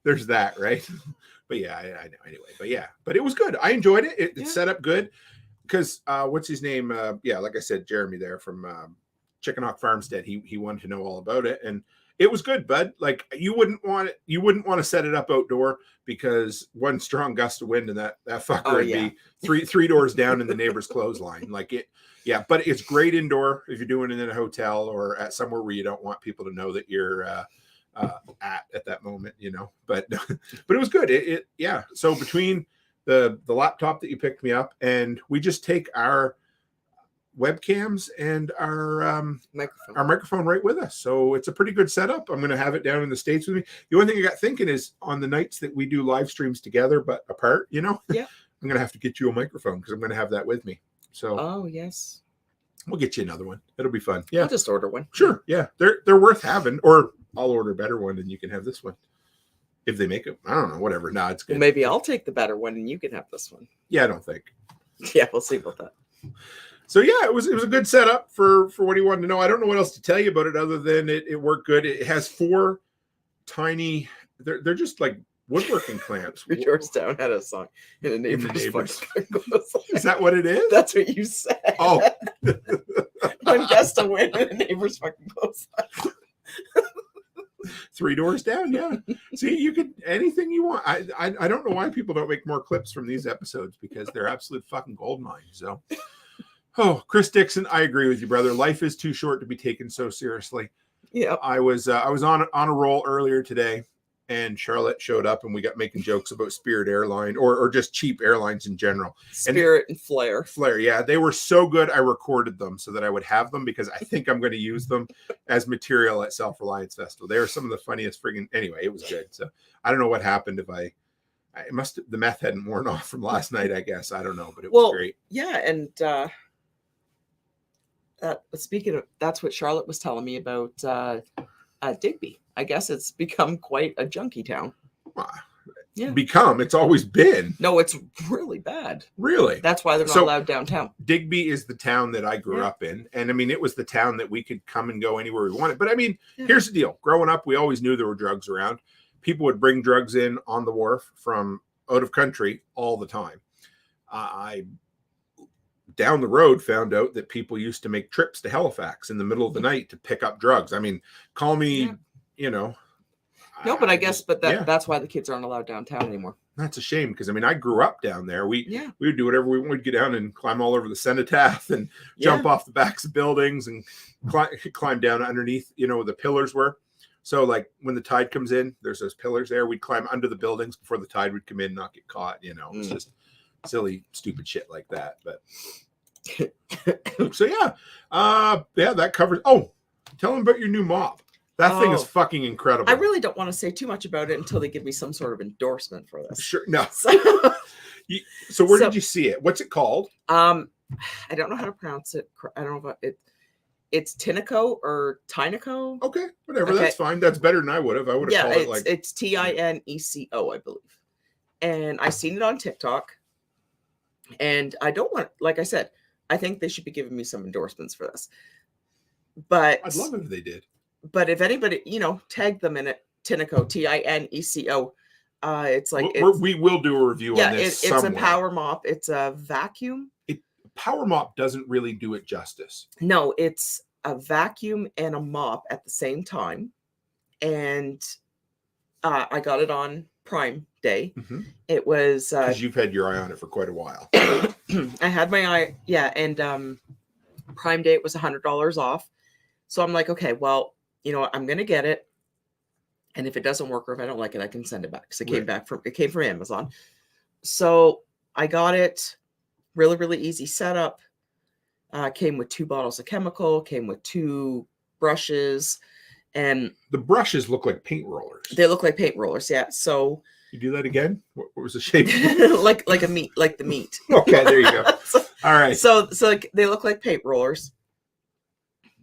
there's that, right? But yeah, I know anyway. But yeah, but it was good. I enjoyed it. It's set up good because what's his name? Like I said, Jeremy there from Chicken Hawk Farmstead. He wanted to know all about it, and it was good, bud. Like you wouldn't want to set it up outdoor, because one strong gust of wind and that fucker would be three doors down in the neighbor's clothesline. Like it. Yeah, but it's great indoor if you're doing it in a hotel or at somewhere where you don't want people to know that you're at that moment, but it was good. So between the laptop that you picked me up, and we just take our webcams and our microphone right with us, so it's a pretty good setup. I'm going to have it down in the States with me. The only thing I got thinking is on the nights that we do live streams together but apart, I'm going to have to get you a microphone, because I'm going to have that with me. So yes, we'll get you another one. It'll be fun. Yeah, I'll just order one. Sure. Yeah, they're worth having, or I'll order a better one and you can have this one if they make it. I don't know, whatever. No, it's good. Well, maybe I'll take the better one and you can have this one. Yeah, I don't think. Yeah, we'll see about that. So yeah, it was a good setup for what he wanted to know. I don't know what else to tell you about it other than it worked good. It has 4 tiny. They're just like woodworking clamps. Georgetown had a song in a neighbor's. Is that what it is? That's what you said. Oh, one gust of wind in a neighbor's fucking clothesline. 3 doors down. Yeah. See, you could anything you want. I don't know why people don't make more clips from these episodes, because they're absolute fucking gold mines. So, Chris Dixon, I agree with you, brother. Life is too short to be taken so seriously. Yeah. I was on a roll earlier today, and Charlotte showed up, and we got making jokes about Spirit Airline or just cheap airlines in general. Spirit and Flair. Flair, yeah. They were so good, I recorded them so that I would have them, because I think I'm going to use them as material at Self-Reliance Festival. They were some of the funniest friggin'... Anyway, it was good. So I don't know what happened if the meth hadn't worn off from last night, I guess. I don't know, but it was great. Yeah, and speaking of... That's what Charlotte was telling me about Digby. I guess it's become quite a junkie town. Yeah. It's always been. No, it's really bad. Really? That's why they're not allowed downtown. Digby is the town that I grew up in. And I mean, it was the town that we could come and go anywhere we wanted. But I mean, here's the deal. Growing up, we always knew there were drugs around. People would bring drugs in on the wharf from out of country all the time. I down the road found out that people used to make trips to Halifax in the middle of the night to pick up drugs. I mean, call me... No, but I guess, that's why the kids aren't allowed downtown anymore. That's a shame, because I mean, I grew up down there. We would do whatever we wanted, get down and climb all over the cenotaph and jump off the backs of buildings and climb down underneath, where the pillars were. So like when the tide comes in, there's those pillars there. We'd climb under the buildings before the tide would come in, not get caught. It's just silly, stupid shit like that. But so that covers. Oh, tell them about your new mop. That thing is fucking incredible. I really don't want to say too much about it until they give me some sort of endorsement for this. Sure. No. So where did you see it? What's it called? I don't know how to pronounce it. I don't know if it's Tinico or Tinico. Okay, whatever. Okay. That's fine. That's better than I would have. I would have called it like... it's Tineco, I believe. And I seen it on TikTok. And I don't want, like I said, I think they should be giving me some endorsements for this. But I'd love it if they did. But if anybody, tag them in it, Tinico, Tineco. It's like we will do a review on this. It's a power mop. It's a vacuum. Power mop doesn't really do it justice. No, it's a vacuum and a mop at the same time. And I got it on Prime Day. Mm-hmm. It was Because you've had your eye on it for quite a while. I had my eye, yeah, and Prime Day it was $100 off. So I'm like, okay, well, you know what, I'm gonna get it, and if it doesn't work or if I don't like it, I can send it back because it came from Amazon. So I got it. Really, really easy setup. Came with 2 bottles of chemical. Came with 2 brushes, and the brushes look like paint rollers. They look like paint rollers, yeah. So you do that again. What was the shape? like a meat, like the meat. Okay, there you go. All right. So like, they look like paint rollers,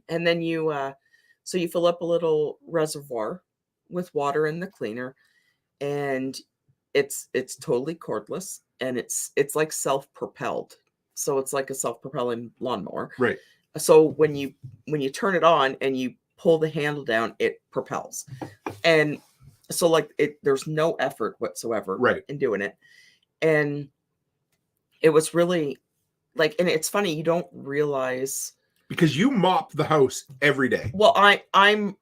and then you fill up a little reservoir with water in the cleaner, and it's totally cordless, and it's like self-propelled. So it's like a self-propelling lawnmower. Right. So when you turn it on and you pull the handle down, it propels. And so like there's no effort whatsoever in doing it. And it was really like, and it's funny, you don't realize, because you mop the house every day. Well, I'm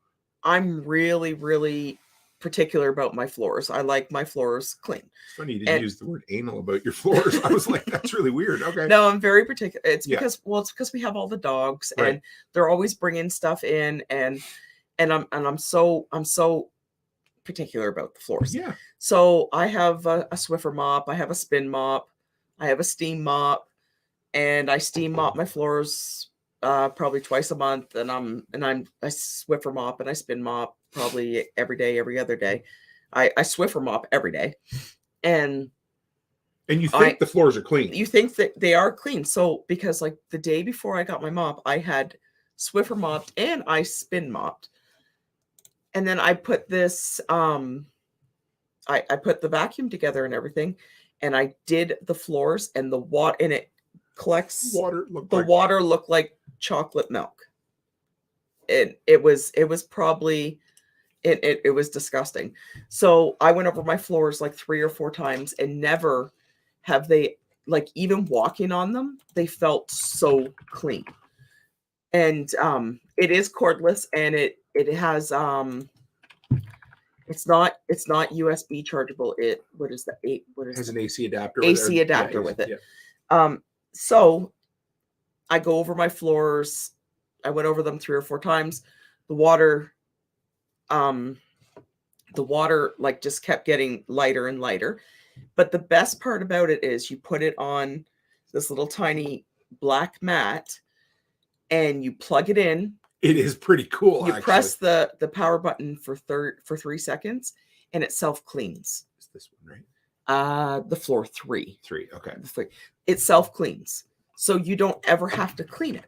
really, really particular about my floors. I like my floors clean. It's funny you didn't use the word anal about your floors. I was like, that's really weird. Okay. No, I'm very particular. It's because we have all the dogs, and they're always bringing stuff in, and I'm so particular about the floors. Yeah. So I have a Swiffer mop, I have a spin mop, I have a steam mop, and I steam mop my floors probably twice a month, and I Swiffer mop and I spin mop probably every day, every other day. I Swiffer mop every day, and you think the floors are clean. You think that they are clean. So because like the day before I got my mop, I had Swiffer mopped and I spin mopped, and then I put this I put the vacuum together and everything, and I did the floors, and the water, and it collects water. Water looked like chocolate milk. It was probably it was disgusting. So I went over my floors like 3 or 4 times, and never have they, like, even walking on them, they felt so clean. And it is cordless, and it has it's not USB chargeable. It has an AC adapter. AC adapter with it. Yeah. So I go over my floors. I went over them 3 or 4 times. The water like just kept getting lighter and lighter. But the best part about it is you put it on this little tiny black mat and you plug it in. It is pretty cool. You press the power button for 3 seconds, and it self cleans. Is this one right? The floor 3. 3. Okay. It self cleans, so you don't ever have to clean it.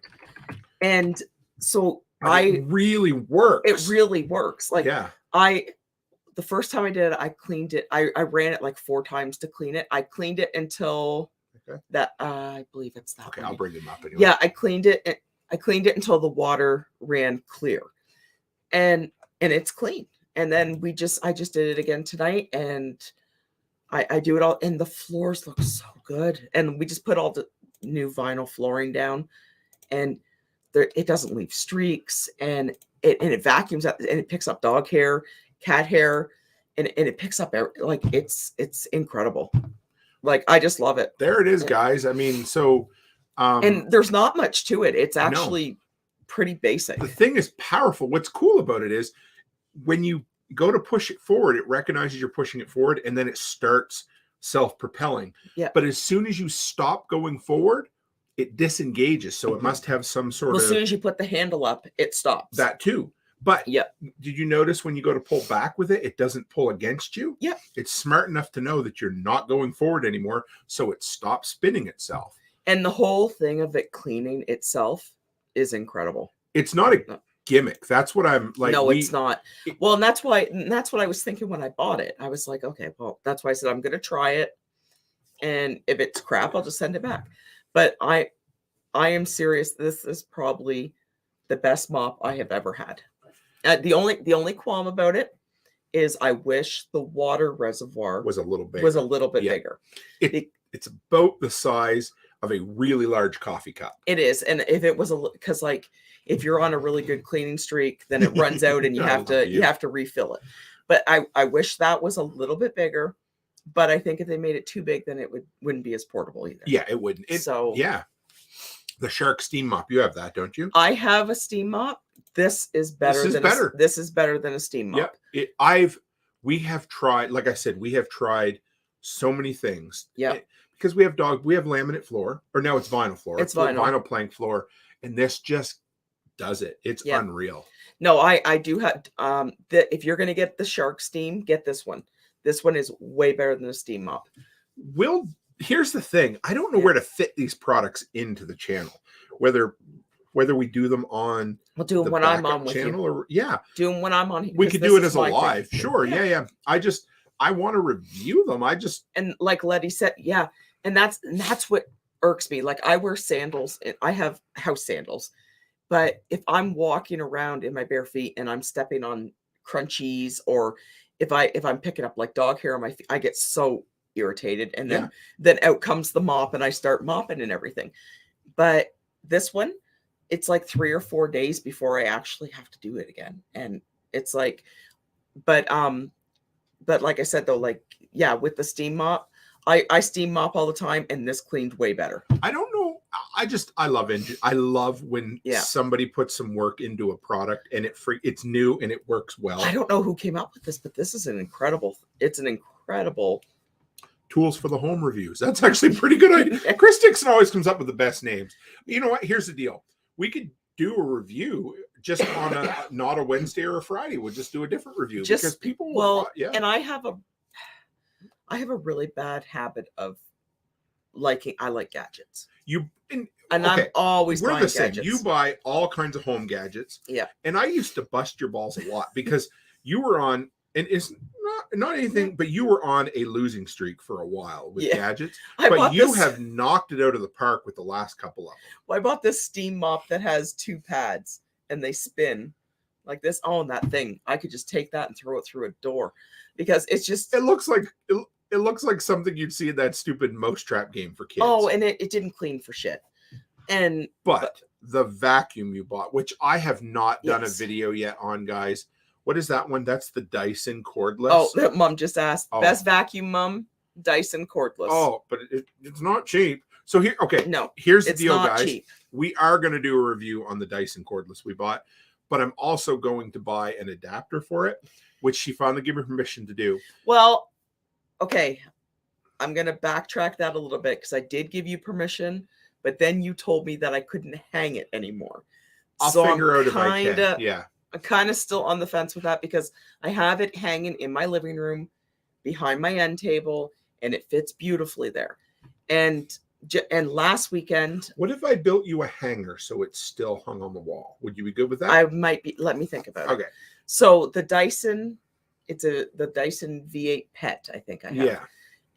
And so it really works. It really works. Like, yeah. The first time I did it, I cleaned it. I ran it like 4 times to clean it. I cleaned it until that I believe it's that. Okay, one. I'll bring them up anyway. Yeah, I cleaned it. I cleaned it until the water ran clear, and it's clean. And then I just did it again tonight, and I do it all, and the floors look so good. And we just put all the new vinyl flooring down, and it doesn't leave streaks, and it vacuums up, and it picks up dog hair, cat hair, and it picks up like it's incredible. Like, I just love it. There it is, guys. I mean, so and there's not much to it. It's actually pretty basic. The thing is powerful. What's cool about it is when you go to push it forward, it recognizes you're pushing it forward, and then it starts self-propelling. Yeah. But as soon as you stop going forward, it disengages. So it must have some sort of. As soon as you put the handle up, it stops. That too. But yeah, did you notice when you go to pull back with it, it doesn't pull against you? Yeah. It's smart enough to know that you're not going forward anymore, so it stops spinning itself. And the whole thing of it cleaning itself is incredible. It's not a gimmick. That's what I'm like. No, it's not. Well, and that's what I was thinking when I bought it. I was like, okay, well, that's why I said I'm going to try it, and if it's crap, I'll just send it back. But I am serious. This is probably the best mop I have ever had. The only qualm about it is I wish the water reservoir was a little bigger. Bigger. It's about the size of a really large coffee cup. It is. And if it was because like if you're on a really good cleaning streak, then it runs out and you have to refill it. But I wish that was a little bit bigger. But I think if they made it too big, then it wouldn't be as portable either. Yeah, it wouldn't. Yeah. The Shark steam mop, you have that, don't you? I have a steam mop. This is better. This is better than a steam mop. Yeah, we have tried. Like I said, we have tried so many things. Yeah, because we have laminate floor, or now it's vinyl floor. It's vinyl plank floor, and this just does it. It's unreal. No, I do have. If you're gonna get the Shark steam, get this one. This one is way better than the steam mop. Here's the thing. I don't know where to fit these products into the channel. Whether we do them on we'll do them when I'm on with channel you. Or do them when I'm on. We could do it as a live. Sure. Yeah. I want to review them. And like Letty said, and that's what irks me. Like I wear sandals and I have house sandals, but if I'm walking around in my bare feet and I'm stepping on crunchies, or if I'm picking up like dog hair on my feet, I get so irritated. And then out comes the mop and I start mopping and everything. But this one, it's like 3 or 4 days before I actually have to do it again. And it's like, but like I said, though, like, with the steam mop, I steam mop all the time and this cleaned way better. I don't know. I love engine. I love when somebody puts some work into a product and it's new and it works well. I don't know who came up with this, but this is an incredible tools for the home reviews. That's actually a pretty good idea. Chris Dixon always comes up with the best names. You know what? Here's the deal. We could do a review just on not a Wednesday or a Friday. We'll just do a different review because people and I have a really bad habit of I like gadgets. I'm always buying gadgets. You buy all kinds of home gadgets. Yeah. And I used to bust your balls a lot because you were on, and it's not anything, but you were on a losing streak for a while with gadgets. But you have knocked it out of the park with the last couple of them. Well, I bought this steam mop that has 2 pads and they spin like this. Oh, and that thing, I could just take that and throw it through a door because it's just. It looks like something you'd see in that stupid Mousetrap game for kids. Oh, and it didn't clean for shit. But the vacuum you bought, which I have not done a video yet on, guys. What is that one? That's the Dyson cordless. Oh, that Mom just asked. Oh. Best vacuum, Mom? Dyson cordless. Oh, but it's not cheap. So here's the deal, guys. Cheap. We are going to do a review on the Dyson cordless we bought, but I'm also going to buy an adapter for it, which she finally gave me permission to do. Well, okay. I'm going to backtrack that a little bit because I did give you permission, but then you told me that I couldn't hang it anymore. I'll figure out if I can. Yeah. I'm kind of still on the fence with that because I have it hanging in my living room behind my end table and it fits beautifully there. And last weekend. What if I built you a hanger so it's still hung on the wall? Would you be good with that? I might be. Let me think about it. Okay. So the Dyson, the Dyson V8 Pet, I think I have. Yeah.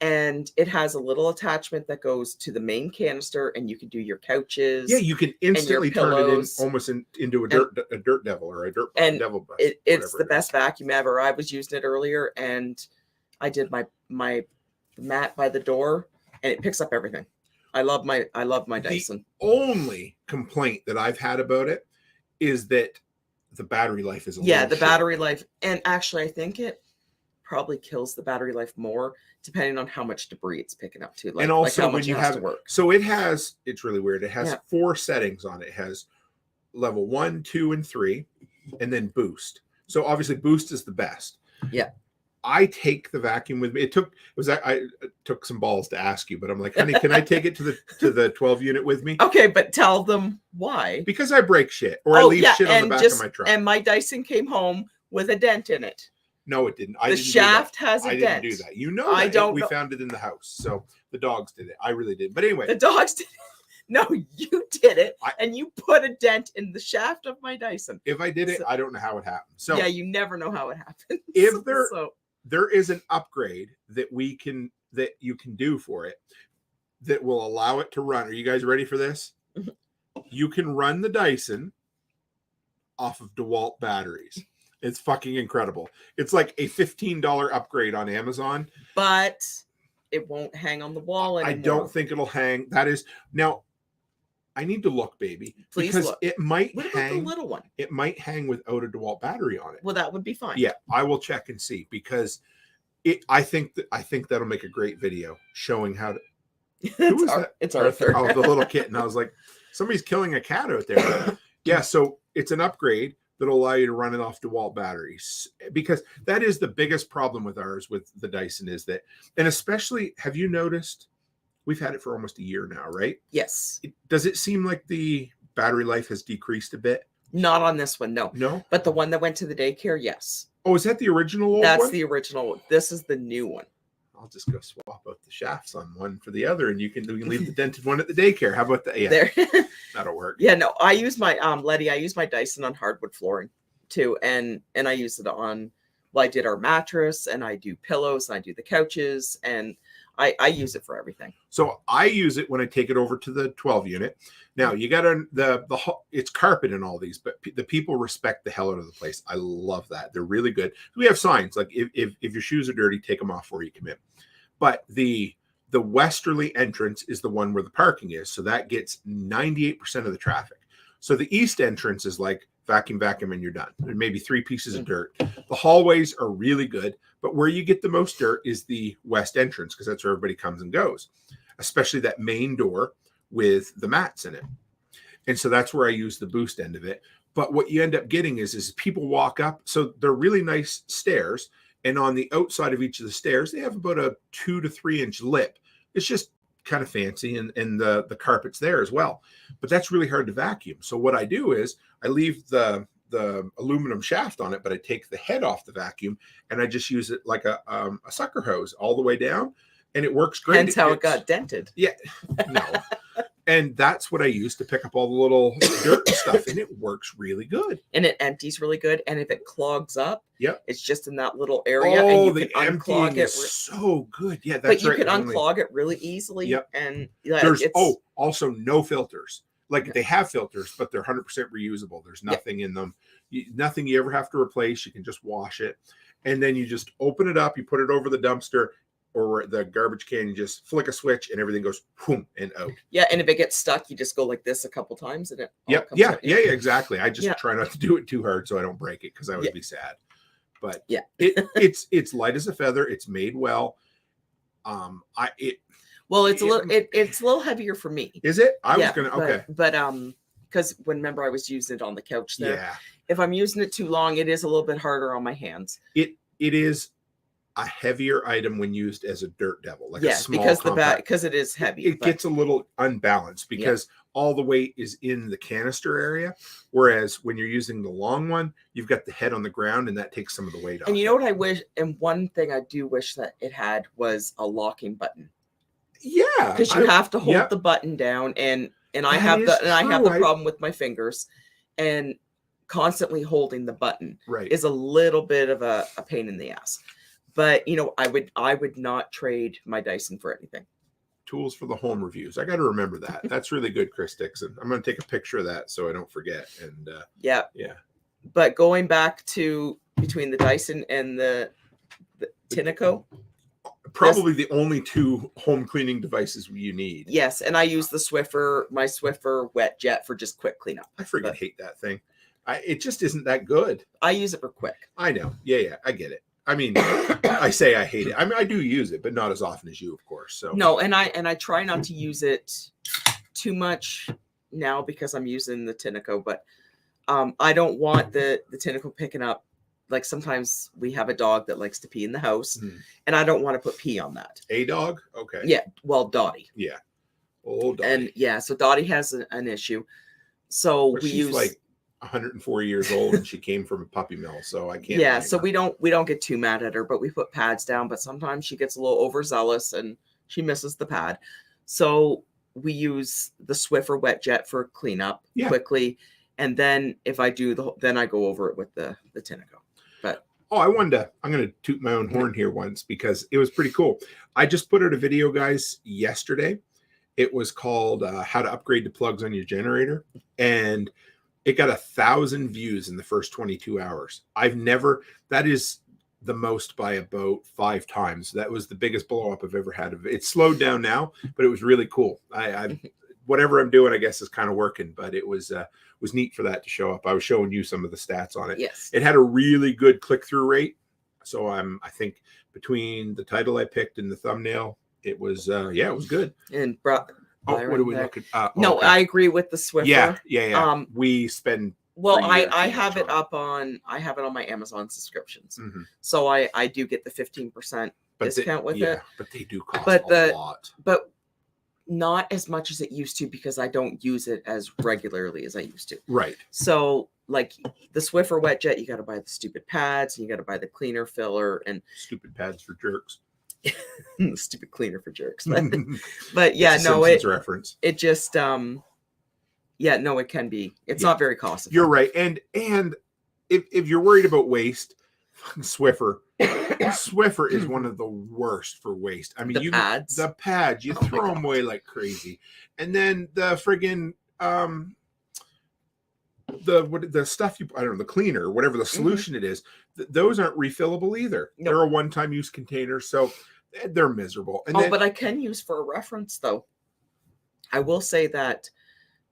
And it has a little attachment that goes to the main canister, and you can do your couches. Yeah, you can instantly turn it in almost into a dirt devil or a dirt devil. It's the best vacuum ever. I was using it earlier, and I did my mat by the door, and it picks up everything. I love my Dyson. The only complaint that I've had about it is that the battery life is battery life, and actually, I think it probably kills the battery life more depending on how much debris it's picking up too. And also when you have to work. So it's really weird. It has 4 settings on it. It has level 1, 2, and 3, and then boost. So obviously boost is the best. Yeah. I take the vacuum with me. I took some balls to ask you, but I'm like, honey, can I take it to the 12 unit with me? Okay, but tell them why. Because I break shit or I leave shit on the back of my truck. And my Dyson came home with a dent in it. No, it didn't. The shaft has a dent. I didn't do that. You know that. We found it in the house. So the dogs did it. I really did. But anyway. The dogs did it. No, you did it. And you put a dent in the shaft of my Dyson. If I did it, I don't know how it happened. So yeah, you never know how it happened. If there is an upgrade that you can do for it that will allow it to run. Are you guys ready for this? You can run the Dyson off of DeWalt batteries. It's fucking incredible. It's like a $15 upgrade on Amazon. But it won't hang on the wall anymore. I don't think it'll hang. That is now I need to look, baby, Please because look. it might What about the hang. little one? It might hang without a DeWalt battery on it. Well, that would be fine. Yeah, I will check and see, because I think that'll make a great video showing how to. Who is that? It's Arthur. Oh, the little kitten. I was like, somebody's killing a cat out there. Yeah, so it's an upgrade that'll allow you to run it off DeWalt batteries, because that is the biggest problem with ours, with the Dyson, is that, and especially, have you noticed, we've had it for almost a year now, right? Yes. Does it seem like the battery life has decreased a bit? Not on this one, no. No? But the one that went to the daycare, yes. Oh, is that the original old That's one? the original one. This is the new one. I'll just go swap out the shafts on one for the other, and we can leave the dented one at the daycare. How about that? Yeah, There. that'll work. Yeah, no, I use my Letty, I use my Dyson on hardwood flooring too. And I use it on, well, I did our mattress, and I do pillows, and I do the couches, and I use it for everything. So I use it when I take it over to the 12 unit. Now you got it's carpet in all these, but the people respect the hell out of the place. I love that. They're really good. We have signs like, if your shoes are dirty, take them off before you come in. But the westerly entrance is the one where the parking is. So that gets 98% of the traffic. So the east entrance is like vacuum, and you're done. There may be 3 pieces of dirt. The hallways are really good, but where you get the most dirt is the west entrance, because that's where everybody comes and goes, especially that main door with the mats in it. And so that's where I use the boost end of it. But what you end up getting is people walk up. So they're really nice stairs. And on the outside of each of the stairs, they have about a 2 to 3 inch lip. It's just kind of fancy, and the carpet's there as well. But that's really hard to vacuum. So what I do is I leave the aluminum shaft on it, but I take the head off the vacuum, and I just use it like a sucker hose all the way down, and it works great. Hence how it got dented. Yeah, no. And that's what I use to pick up all the little dirt and stuff, and it works really good. And it empties really good. And if it clogs up, yep, it's just in that little area. Oh, and you the can emptying unclog is so good. Yeah, that's but you right. can unclog it really easily. Yep. And yeah, there's also no filters. Like they have filters, but they're 100% reusable. There's nothing in them. Nothing you ever have to replace. You can just wash it, and then you just open it up. You put it over the dumpster or the garbage can. You just flick a switch, and everything goes boom and out. Yeah, and if it gets stuck, you just go like this a couple times, and it. Yep. Yeah, exactly. I just try not to do it too hard so I don't break it, because I would be sad. But yeah, it's light as a feather. It's made well. Well, it's a little heavier for me. Is it? I was gonna but because remember I was using it on the couch there. Yeah. If I'm using it too long, it is a little bit harder on my hands. It is a heavier item when used as a dirt devil, like a small because it is heavy. It gets a little unbalanced because all the weight is in the canister area, whereas when you're using the long one, you've got the head on the ground, and that takes some of the weight off. And you know what I wish, and one thing I do wish that it had was a locking button. Yeah, because you have to hold the button down, and I have the problem with my fingers, and constantly holding the button is a little bit of a pain in the ass. But I would not trade my Dyson for anything. Tools for the home reviews. I got to remember that. That's really good, Chris Dixon. I'm going to take a picture of that so I don't forget. And yeah. But going back to between the Dyson and the Tinaco. Probably the only 2 home cleaning devices you need. Yes, and I use my Swiffer wet jet for just quick cleanup. I freaking hate that thing. It just isn't that good. I use it for quick. I know. Yeah, I get it. I mean, I say I hate it. I mean, I do use it, but not as often as you, of course. So no, and I try not to use it too much now because I'm using the Tinaco, but I don't want the Tinaco picking up. Like sometimes we have a dog that likes to pee in the house, and I don't want to put pee on that. A dog? Okay. Yeah. Well, Dottie. Yeah. Oh, Dottie. And so Dottie has an issue. So but we she's use like 104 years old, and she came from a puppy mill, so I can't. Yeah. So we don't get too mad at her, but we put pads down. But sometimes she gets a little overzealous and she misses the pad. So we use the Swiffer wet jet for cleanup quickly, and then if I do then I go over it with the Tinaco. But I'm going to toot my own horn here once because it was pretty cool. I just put out a video, guys, yesterday. It was called How to Upgrade the Plugs on Your Generator. And it got 1,000 views in the first 22 hours. That is the most by about 5 times. That was the biggest blow up I've ever had of it. It's slowed down now, but it was really cool. I've whatever I'm doing, I guess, is kind of working. But it was neat for that to show up. I was showing you some of the stats on it. Yes. It had a really good click-through rate. So I think between the title I picked and the thumbnail, it was it was good. And what are we looking? No, okay. I agree with the Swiffer. Yeah. We spend. Well, I have it up on my Amazon subscriptions, so I do get the 15% discount with it. But they do cost a lot. But not as much as it used to because I don't use it as regularly as I used to. Right. So like the Swiffer Wet Jet, you got to buy the stupid pads, and you got to buy the cleaner filler and stupid pads for jerks. Stupid cleaner for jerks. But yeah, no, reference. It just it can be. It's not very cost effective. You're right. And if you're worried about waste, Swiffer is one of the worst for waste. I mean, the pads, you throw them away like crazy. And then the friggin' the stuff I don't know, the cleaner, whatever the solution it is, those aren't refillable either. Nope. They're a one-time use container, so they're miserable. And but I can use for a reference though. I will say that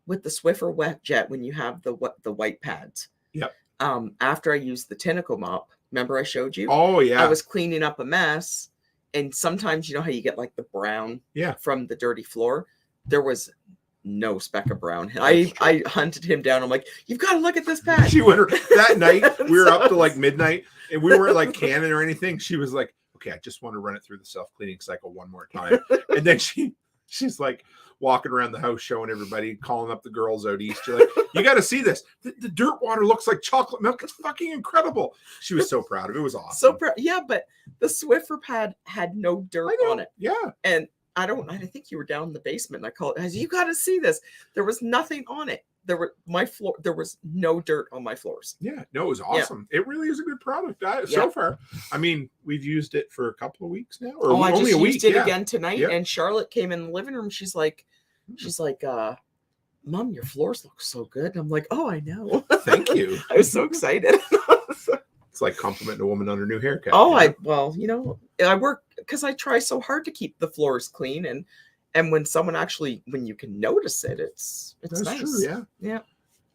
with the Swiffer Wet Jet, when you have the white pads, after I used the tentacle mop, remember I showed you? Oh yeah, I was cleaning up a mess, and sometimes you know how you get like the brown from the dirty floor. There was no speck of brown. I hunted him down. I'm like, you've got to look at this pad. She went that night. We were up to like midnight, and we weren't like canning or anything. She was like, okay, I just want to run it through the self-cleaning cycle one more time. And then she's like walking around the house showing everybody, calling up the girls out east. You're like, you got to see this. The dirt water looks like chocolate milk. It's fucking incredible. She was so proud of it. It was awesome. So proud. Yeah, but the Swiffer pad had no dirt on it. Yeah. And I think you were down in the basement, and I called it. You got to see this. There was nothing on it. There was no dirt on my floors. Yeah, no, it was awesome. Yeah. It really is a good product so far. I mean, we've used it for a couple of weeks now, or I only just a week. Used it again tonight, and Charlotte came in the living room. She's like, Mom, your floors look so good. And I'm like, oh, I know. Thank you. I was so excited. It's like complimenting a woman on her new haircut. Oh, I work because I try so hard to keep the floors clean, and when you can notice it, it's That's nice. True, yeah.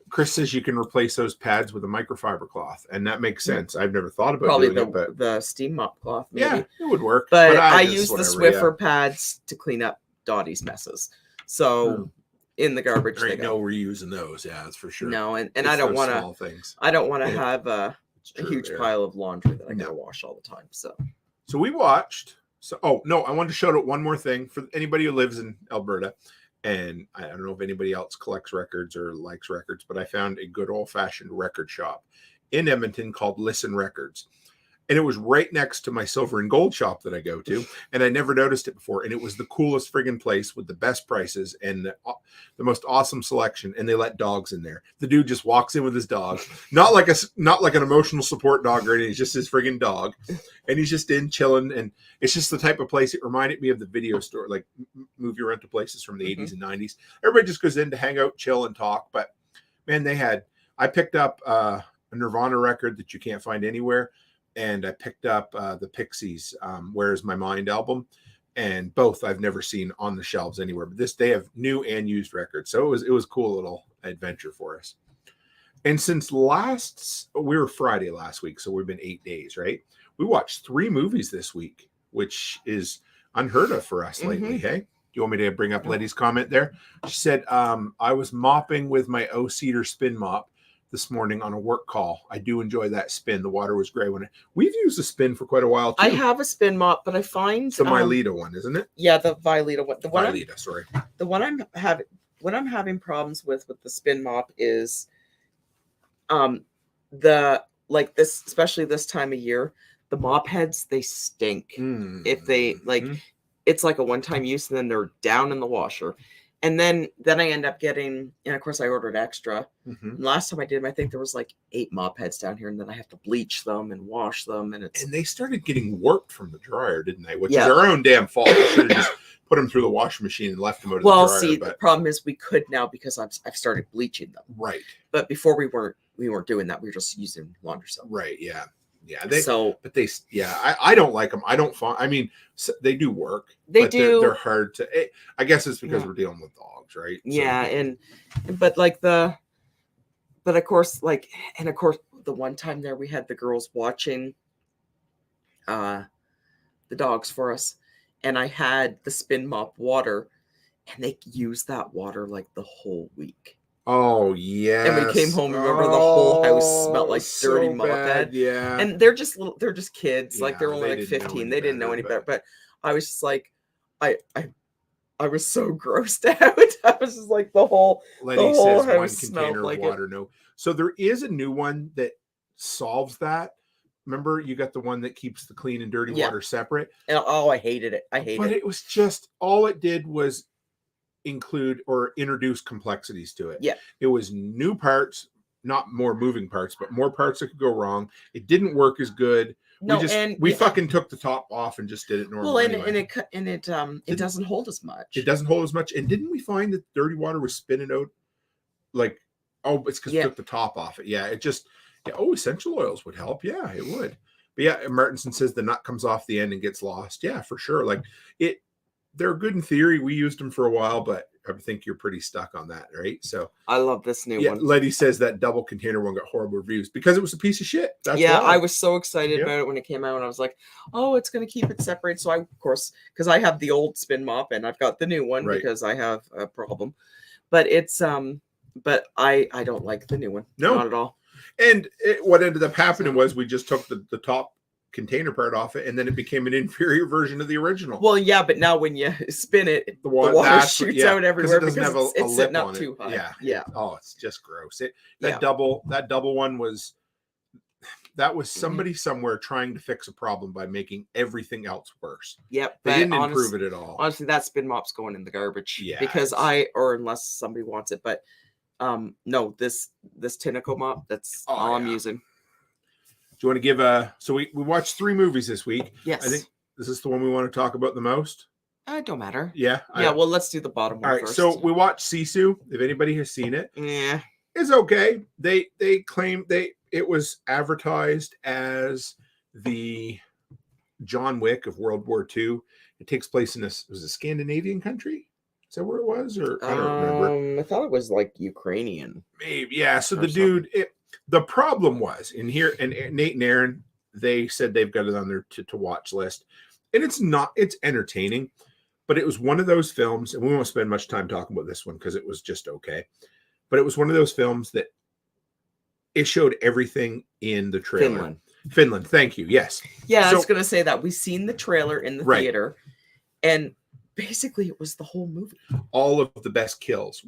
Chris says you can replace those pads with a microfiber cloth, and that makes sense. I've never thought about probably doing it, but the steam mop cloth. Maybe. Yeah, it would work. But I use the Swiffer pads to clean up Dottie's messes. So in the garbage, there ain't no reusing those. Yeah, that's for sure. No, and I don't want to. I don't want to have a huge pile of laundry that I gotta wash all the time. So we watched. I wanted to shout out one more thing for anybody who lives in Alberta, and I don't know if anybody else collects records or likes records, but I found a good old-fashioned record shop in Edmonton called Listen Records. And it was right next to my silver and gold shop that I go to. And I never noticed it before. And it was the coolest friggin' place with the best prices and the most awesome selection. And they let dogs in there. The dude just walks in with his dog. Not like an emotional support dog or anything. It's just his friggin' dog. And he's just in chilling. And it's just the type of place. It reminded me of the video store, like movie rental places from the 80s and 90s. Everybody just goes in to hang out, chill, and talk. But man, I picked up a Nirvana record that you can't find anywhere. And I picked up the Pixies, Where's My Mind album, and both I've never seen on the shelves anywhere. But they have new and used records, so it was a cool little adventure for us. And since we were Friday last week, so we've been 8 days, right? We watched 3 movies this week, which is unheard of for us lately. Hey, do you want me to bring up Letty's comment there? She said, "I was mopping with my O-Cedar spin mop this morning on a work call. I do enjoy that spin. The water was gray we've used a spin for quite a while too. I have a spin mop, but I find it's the Mylita one, isn't it? Yeah, the Mylita one. The one I'm having problems with the spin mop is this, especially this time of year, the mop heads, they stink. If they it's like a one-time use, and then they're down in the washer. And then I end up getting, and of course I ordered extra. Last time I did them, I think there was like 8 mop heads down here, and then I have to bleach them and wash them, and they started getting warped from the dryer, didn't they? Which is our own damn fault. We should have just put them through the washing machine and left them out of the dryer. Well, see, the problem is we could now because I've started bleaching them. Right. But before we weren't doing that. We were just using laundry soap. Right. Yeah. Yeah, I don't like them. I don't find. I mean, they do work. They but do. They're hard to. I guess it's because we're dealing with dogs, right? Yeah, but of course, the one time there we had the girls watching the dogs for us, and I had the spin mop water, and they used that water like the whole week. Oh yeah. And we came home. Remember, the whole house smelled like dirty mop head. Yeah. And they're just kids. Yeah, like they're only like 15. They didn't know any better. But I was just like, I was so grossed out. I was just like Letty says one container like of water. No. So there is a new one that solves that. Remember, you got the one that keeps the clean and dirty water separate. And I hated it. But it was just all it did was include or introduce complexities to it. Yeah. It was new parts, not more moving parts, but more parts that could go wrong. It didn't work as good. No, we fucking took the top off and just did it normal. Well, anyway. it doesn't hold as much. It doesn't hold as much. And didn't we find that dirty water was spinning out like, oh, it's because we took the top off it. Yeah, it just essential oils would help. Yeah, it would. But yeah, Martinson says the nut comes off the end and gets lost. Yeah, for sure. Like they're good in theory. We used them for a while, but I think you're pretty stuck on that, right? So I love this new one. Letty says that double container one got horrible reviews because it was a piece of shit. That's why. I was so excited about it when it came out, and I was like, "Oh, it's going to keep it separate." So I, of course, because I have the old spin mop and I've got the new one because I have a problem. But it's but I don't like the new one. No, not at all. And what ended up happening was we just took the top container part off it, and then it became an inferior version of the original. Well, yeah, but now when you spin it, the water shoots out everywhere because it's sitting up too high. Yeah. Oh, it's just gross. That double one was somebody somewhere trying to fix a problem by making everything else worse. Yep, they didn't improve it at all. Honestly, that spin mop's going in the garbage. Yeah, because unless somebody wants it, but no, this Tinaco mop, that's all I'm using. Do you want to give so we watched 3 movies this week. Yes. I think this is the one we want to talk about the most. It don't matter. Yeah. Well, let's do the bottom one first. So we watched Sisu. If anybody has seen it. Yeah. It's okay. They claim it was advertised as the John Wick of World War II. It takes place in was a Scandinavian country. Is that where it was? Or I don't remember. I thought it was like Ukrainian. Maybe. Yeah. So the dude, the problem was in here, and Nate and Aaron, they said they've got it on their to watch list, and it's entertaining, but it was one of those films, and we won't spend much time talking about this one because it was just okay, but it was one of those films that it showed everything in the trailer. Finland, thank you. Yes. Yeah, I was gonna say that we seen the trailer in the theater, and basically it was the whole movie. All of the best kills.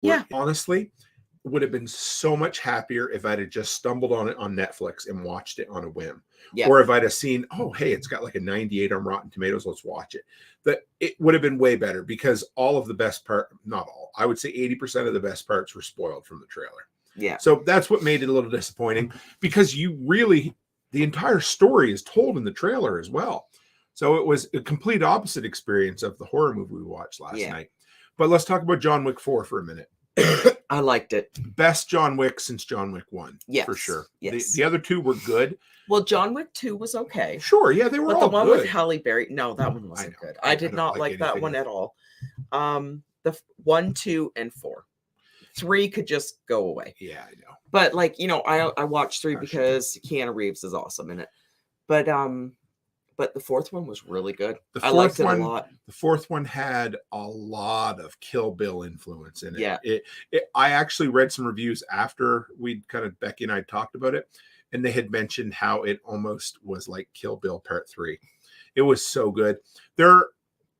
Yeah. Honestly, would have been so much happier if I'd have just stumbled on it on Netflix and watched it on a whim. Yeah. Or if I'd have seen, oh, hey, it's got like a 98 on Rotten Tomatoes, let's watch it. That it would have been way better because all of the best not all, I would say 80% of the best parts were spoiled from the trailer. Yeah. So that's what made it a little disappointing because the entire story is told in the trailer as well. So it was a complete opposite experience of the horror movie we watched last night. But let's talk about John Wick 4 for a minute. I liked it. Best John Wick since John Wick 1. Yes. For sure. Yes. The other 2 were good. Well, John Wick 2 was okay. Sure. Yeah, they were all good. But the one with Halle Berry, no, that one wasn't good. I did not like that one at all. The 1, 2, and 4. 3 could just go away. Yeah, I know. But I watched 3 because Keanu Reeves is awesome in it. But the 4th one was really good. I liked it a lot. The 4th one had a lot of Kill Bill influence in it. Yeah. I actually read some reviews after Becky and I talked about it, and they had mentioned how it almost was like Kill Bill Part 3. It was so good.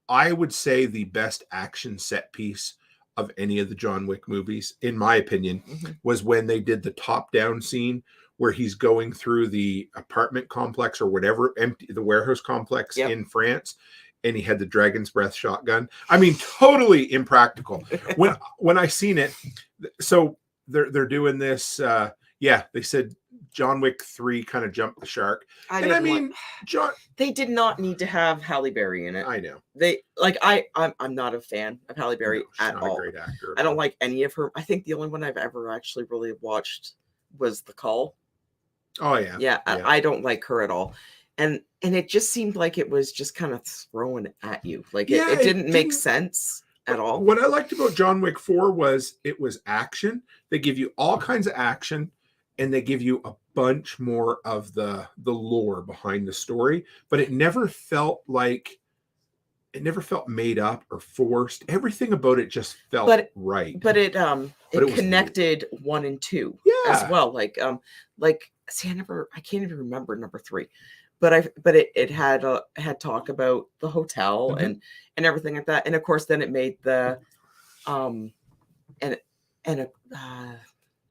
I would say the best action set piece of any of the John Wick movies, in my opinion, was when they did the top-down scene where he's going through the apartment complex or whatever, the warehouse complex in France, and he had the dragon's breath shotgun. I mean, totally impractical. When I seen it, so they're doing this. They said John Wick 3 kind of jumped the shark. They did not need to have Halle Berry in it. I know. I'm not a fan of Halle Berry at all. A great actor. I don't like any of her. I think the only one I've ever actually really watched was The Call. Oh yeah. Yeah, I don't like her at all. And it just seemed like it was just kind of thrown at you. Like it didn't make sense at all. What I liked about John Wick 4 was it was action. They give you all kinds of action, and they give you a bunch more of the lore behind the story, but it never felt made up or forced. Everything about it just felt right. But it connected 1 and 2 as well. Like see, I can't even remember number 3. But it had talk about the hotel and everything like that. And of course then it made the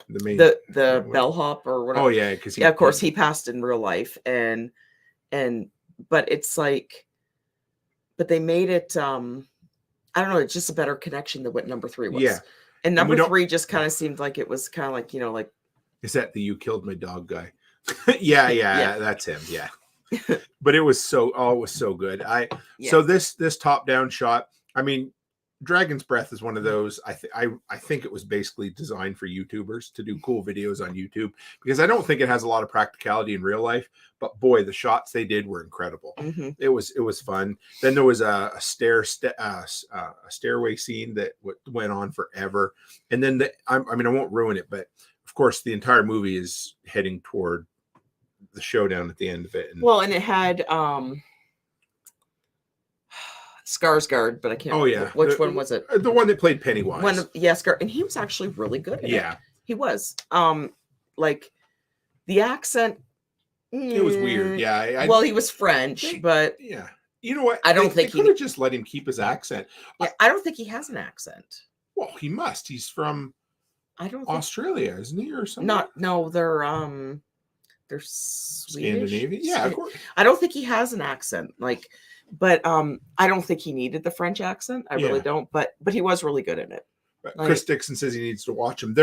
the bellhop or whatever. Oh yeah, because of course he passed in real life, and but it's like, but they made it I don't know, it's just a better connection than what number 3 was. Yeah. And number 3 just kind of seemed like it was kind of like, like, is that the "you killed my dog" guy? yeah, that's him. Yeah. But it was so good. So this top down shot, I mean, Dragon's Breath is one of those. I think it was basically designed for YouTubers to do cool videos on YouTube, because I don't think it has a lot of practicality in real life. But boy, the shots they did were incredible. It was fun. Then there was a stairway scene that went on forever, and then I won't ruin it, but of course the entire movie is heading toward the showdown at the end of it. And it had Skarsgård, but I can't. Oh yeah, which one was it? The one that played Pennywise. And he was actually really good. Yeah, he was. Like the accent. It was weird. Yeah. Well, he was French, but yeah. You know what? I don't think he could have just let him keep his accent. Yeah, I don't think he has an accent. Well, he must. He's from Australia, isn't he, or something? No, they're Swedish. Scandinavian. Yeah, of course. I don't think he has an accent. Like, but I don't think he needed the French accent. I really don't. But he was really good in it. Chris Dixon says he needs to watch them.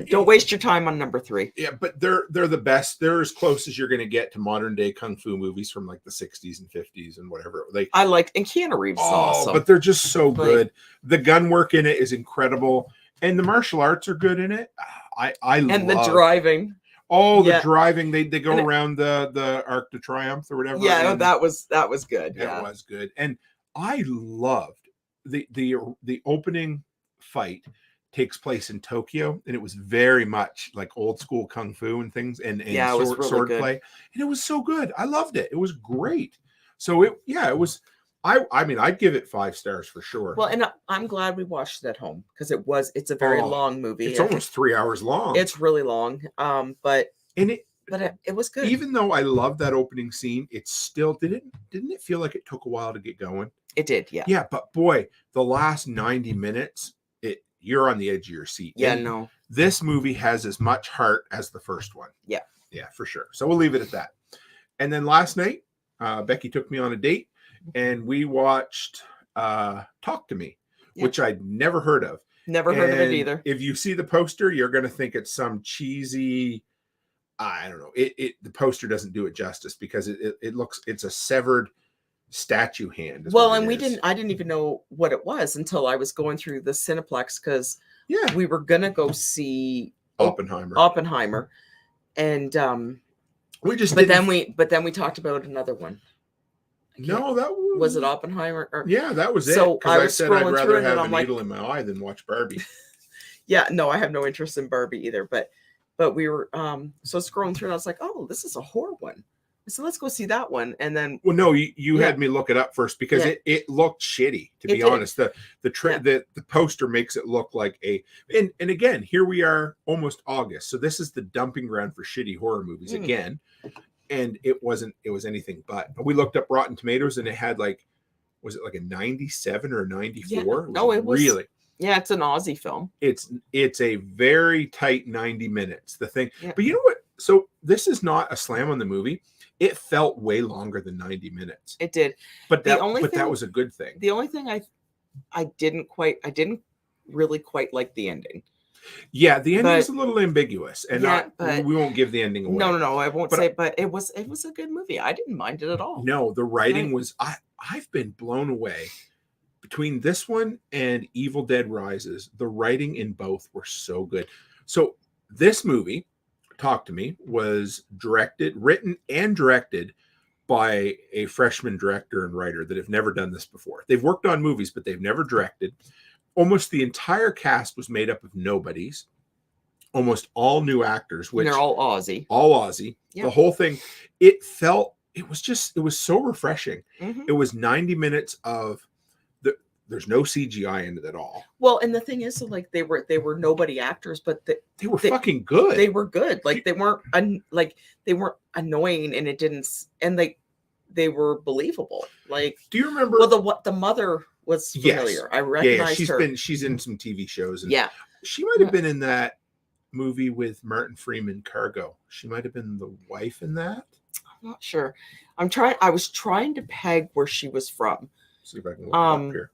Don't waste your time on number 3. Yeah, but they're the best. They're as close as you're going to get to modern day kung fu movies from like the 60s and 50s and whatever. And Keanu Reeves is awesome. But they're just so good. The gun work in it is incredible, and the martial arts are good in it. The driving. Oh, the driving. They go around the Arc de Triomphe or whatever. Yeah, that was good. Yeah. It was good. And I loved the opening fight takes place in Tokyo, and it was very much like old school kung fu and things, and sword play. And it was so good. I loved it. It was great. So it was. I'd give it 5 stars for sure. Well, and I'm glad we watched it at home, because it's a very long movie. It's almost 3 hours long. It's really long. But it was good. Even though I love that opening scene, it still didn't it feel like it took a while to get going? It did, yeah. Yeah, but boy, the last 90 minutes, you're on the edge of your seat. Yeah, and no. This movie has as much heart as the first one. Yeah. Yeah, for sure. So we'll leave it at that. And then last night, Becky took me on a date, and we watched Talk to Me, which I'd never heard of. Never heard of it either. If you see the poster, you're going to think it's some cheesy, I don't know. The poster doesn't do it justice, because it's a severed statue hand. Well, and I didn't even know what it was until I was going through the Cineplex, because we were gonna go see Oppenheimer, and then we talked about another one. No, that was it Oppenheimer? That was it. So I said I'd rather have a needle in my eye than watch Barbie. Yeah, no, I have no interest in Barbie either. But we were so scrolling through, and I was like, oh, this is a horror one. So let's go see that one. And then, well, no, you had me look it up first, because it looked shitty, to be honest. The poster makes it look like and again, here we are almost August. So this is the dumping ground for shitty horror movies again. And it was anything but. We looked up Rotten Tomatoes, and it had was it like a 97 or a 94? Yeah. It was really. Yeah, it's an Aussie film. It's a very tight 90 minutes. The thing. Yeah. But you know what? So this is not a slam on the movie. It felt way longer than 90 minutes. It did. But that was a good thing. The only thing I didn't really quite like the ending. Yeah, the ending is a little ambiguous, and we won't give the ending away. No, I won't say. But it was a good movie. I didn't mind it at all. No, the writing was. I've been blown away. Between this one and Evil Dead Rises, the writing in both were so good. So this movie, Talk to Me was written and directed by a freshman director and writer that have never done this before. They've worked on movies, but they've never directed. Almost the entire cast was made up of nobodies. Almost all new actors, which they're all Aussie. All Aussie. Yeah. The whole thing, it was so refreshing. Mm-hmm. It was 90 minutes of there's no CGI in it at all. Well, and the thing is, so like they were nobody actors, but they were fucking good. They were good. Like they weren't annoying, and it didn't, and they were believable. Like, do you remember? Well, the mother was familiar. Yes. I recognized her. She's in some TV shows. And yeah, she might have been in that movie with Martin Freeman, Cargo. She might have been the wife in that. I'm not sure. I was trying to peg where she was from. See if I can look up here.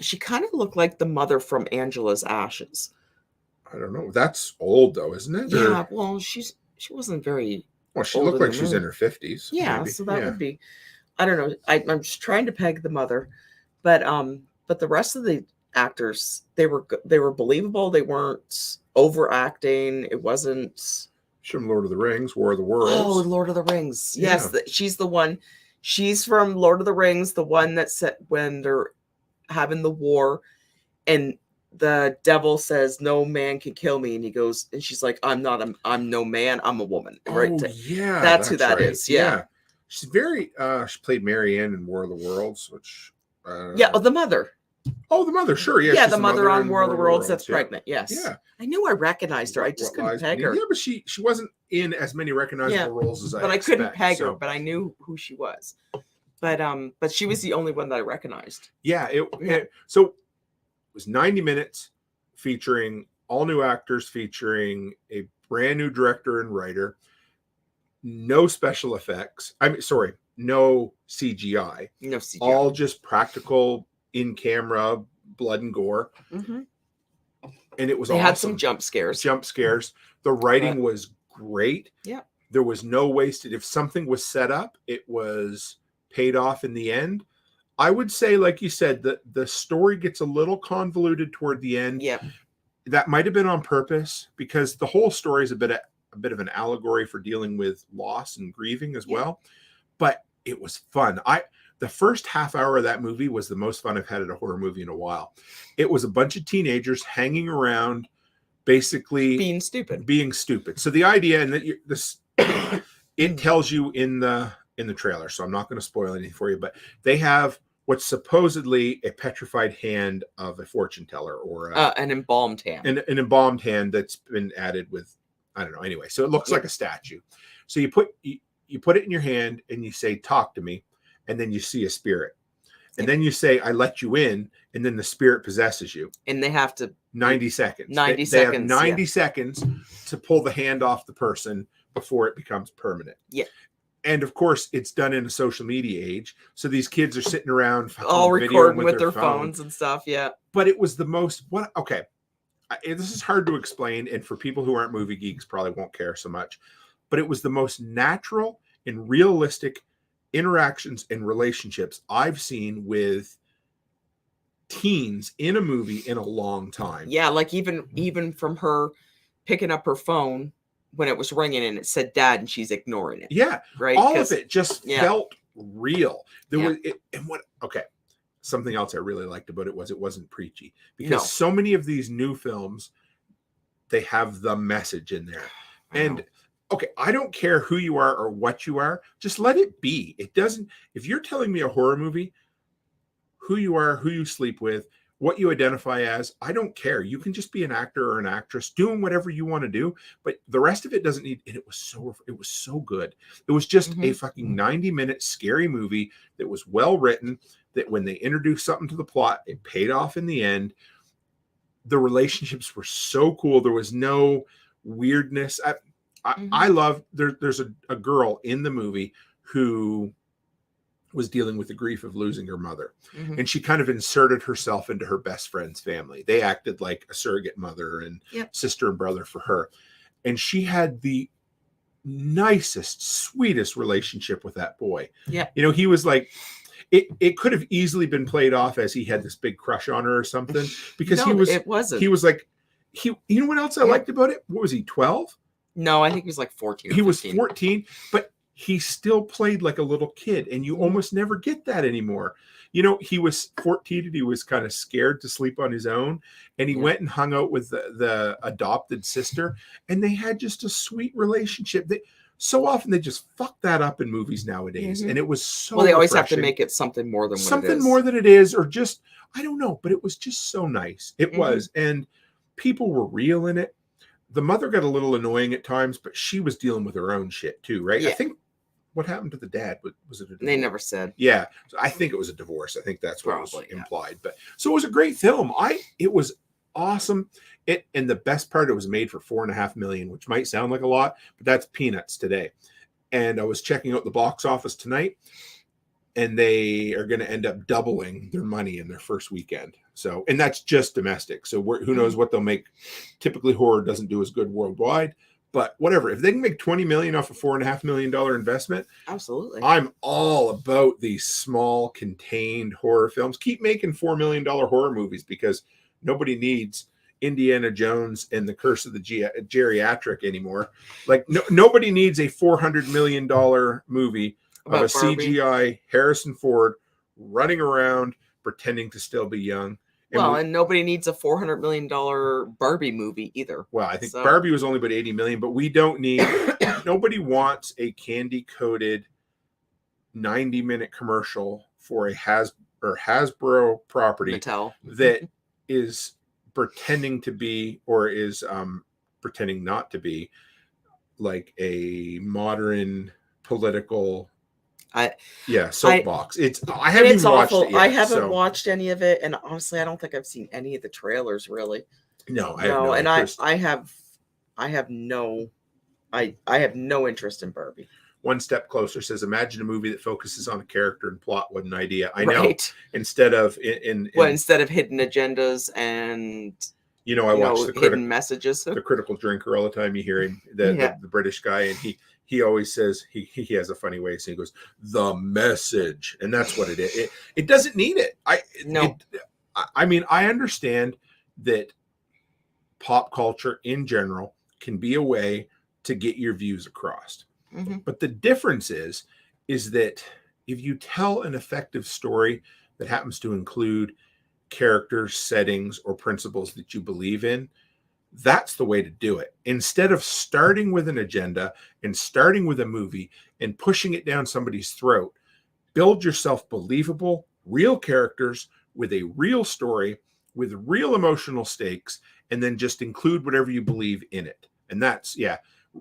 She kind of looked like the mother from Angela's Ashes. I don't know. That's old though, isn't it? Yeah. Well, she wasn't very. Well, she looked like she's in her 50s. Yeah. Maybe. So that would be. I don't know. I'm just trying to peg the mother, but the rest of the actors, they were believable. They weren't overacting. It wasn't. She's from Lord of the Rings, War of the Worlds. Oh, Lord of the Rings. Yes, she's the one. She's from Lord of the Rings, the one that said when they're having the war, and the devil says, "No man can kill me," and he goes, and she's like, "I'm no man. I'm a woman." Right? Oh, yeah, that's who that is. Yeah. She's very. She played Marianne in War of the Worlds, which. The mother. Oh, the mother, sure, yeah. Yeah, the mother on War of the Worlds that's pregnant. Yes. Yeah. I knew I recognized her. I just couldn't peg her. Yeah, but she wasn't in as many recognizable roles as I Expect. I couldn't peg her, but I knew who she was. But she was the only one that I recognized. Yeah, so it was 90 minutes featuring all new actors, featuring a brand new director and writer, no special effects. No CGI. No CGI. All just practical in camera blood and gore. Mm-hmm. And it was They had some jump scares. The writing was great. Yeah. There was no wasted. If something was set up, it was paid off in the end. I would say, like you said, the story gets a little convoluted toward the end. Yeah. That might have been on purpose, because the whole story is a bit of an allegory for dealing with loss and grieving as well. But it was fun. The first half hour of that movie was the most fun I've had at a horror movie in a while. It was a bunch of teenagers hanging around, basically being stupid. So the idea, and that it tells you in the trailer, so I'm not going to spoil anything for you, but they have what's supposedly a petrified hand of a fortune teller, or an embalmed hand. An embalmed hand that's been added with, I don't know. Anyway, so it looks like a statue. So you put it in your hand and you say, "Talk to me." And then you see a spirit. And then you say, "I let you in." And then the spirit possesses you. And they have to 90 seconds. 90 they seconds. Have 90 seconds to pull the hand off the person before it becomes permanent. Yeah. And of course, it's done in a social media age. So these kids are sitting around all recording with their phones and stuff. Yeah. But it was the most this is hard to explain. And for people who aren't movie geeks, probably won't care so much. But it was the most natural and realistic interactions and relationships I've seen with teens in a movie in a long time. Yeah, like even from her picking up her phone when it was ringing and it said "Dad" and she's ignoring it. Yeah, right. All of it just felt real. There was something else I really liked about it wasn't preachy, because so many of these new films, they have the message in there. And okay, I don't care who you are or what you are. Just let it be. It doesn't. If you're telling me a horror movie, who you are, who you sleep with, what you identify as, I don't care. You can just be an actor or an actress doing whatever you want to do. But the rest of it doesn't need. And it was so good. It was just a fucking 90-minute scary movie that was well written. That when they introduced something to the plot, it paid off in the end. The relationships were so cool. There was no weirdness. I love there's a girl in the movie who was dealing with the grief of losing her mother. And she kind of inserted herself into her best friend's family. They acted like a surrogate mother and sister and brother for her. And she had the nicest, sweetest relationship with that boy. Yeah. He was like, it could have easily been played off as he had this big crush on her or something, because it wasn't. He was like, you know what else I liked about it? What was he, 12? No, I think he was like 14 or He was 15. 14, but he still played like a little kid, and you almost never get that anymore. You know, he was 14 and he was kind of scared to sleep on his own, and he went and hung out with the adopted sister, and they had just a sweet relationship. So often they just fuck that up in movies nowadays, and it was so Well, they always have to refreshing. make it something more than what it Something is. more than it is, or just, I don't know, but it was just so nice. It was, and people were real in it. The mother got a little annoying at times, but she was dealing with her own shit too, right? Yeah. I think what happened to the dad was it a divorce? They never said. Yeah, so I think it was a divorce. I think that's what was Probably, implied. But so it was a great film. It was awesome. And the best part, it was made for $4.5 million, which might sound like a lot, but that's peanuts today. And I was checking out the box office tonight, and they are going to end up doubling their money in their first weekend. So, and that's just domestic. So who knows what they'll make. Typically horror doesn't do as good worldwide, but whatever. If they can make $20 million off a $4.5 million investment, absolutely. I'm all about these small contained horror films. Keep making $4 million horror movies, because nobody needs Indiana Jones and the Curse of the Geriatric anymore. Like nobody needs a $400 million movie of a Barbie. CGI Harrison Ford running around pretending to still be young. And nobody needs a $400 million Barbie movie either. Well, I think Barbie was only about 80 million, but we don't need, nobody wants a candy coated 90-minute commercial for a Hasbro property Mattel. that is pretending to be, or is pretending not to be, like a modern political soapbox. I haven't even watched it yet. I haven't watched any of it, and honestly, I don't think I've seen any of the trailers really. No, I have no interest in Barbie. One Step Closer says, imagine a movie that focuses on a character and plot. What an idea. I know. Instead of instead of hidden agendas and I watch the hidden messages. The Critical Drinker all the time. You hear him, the British guy, and he always says he has a funny way of saying, he goes, the message, and that's what it is. It doesn't need it. I mean, I understand that pop culture in general can be a way to get your views across. But the difference is that if you tell an effective story that happens to include characters, settings, or principles that you believe in, that's the way to do it. Instead of starting with an agenda and starting with a movie and pushing it down somebody's throat, build yourself believable, real characters with a real story, with real emotional stakes, and then just include whatever you believe in it. And that's,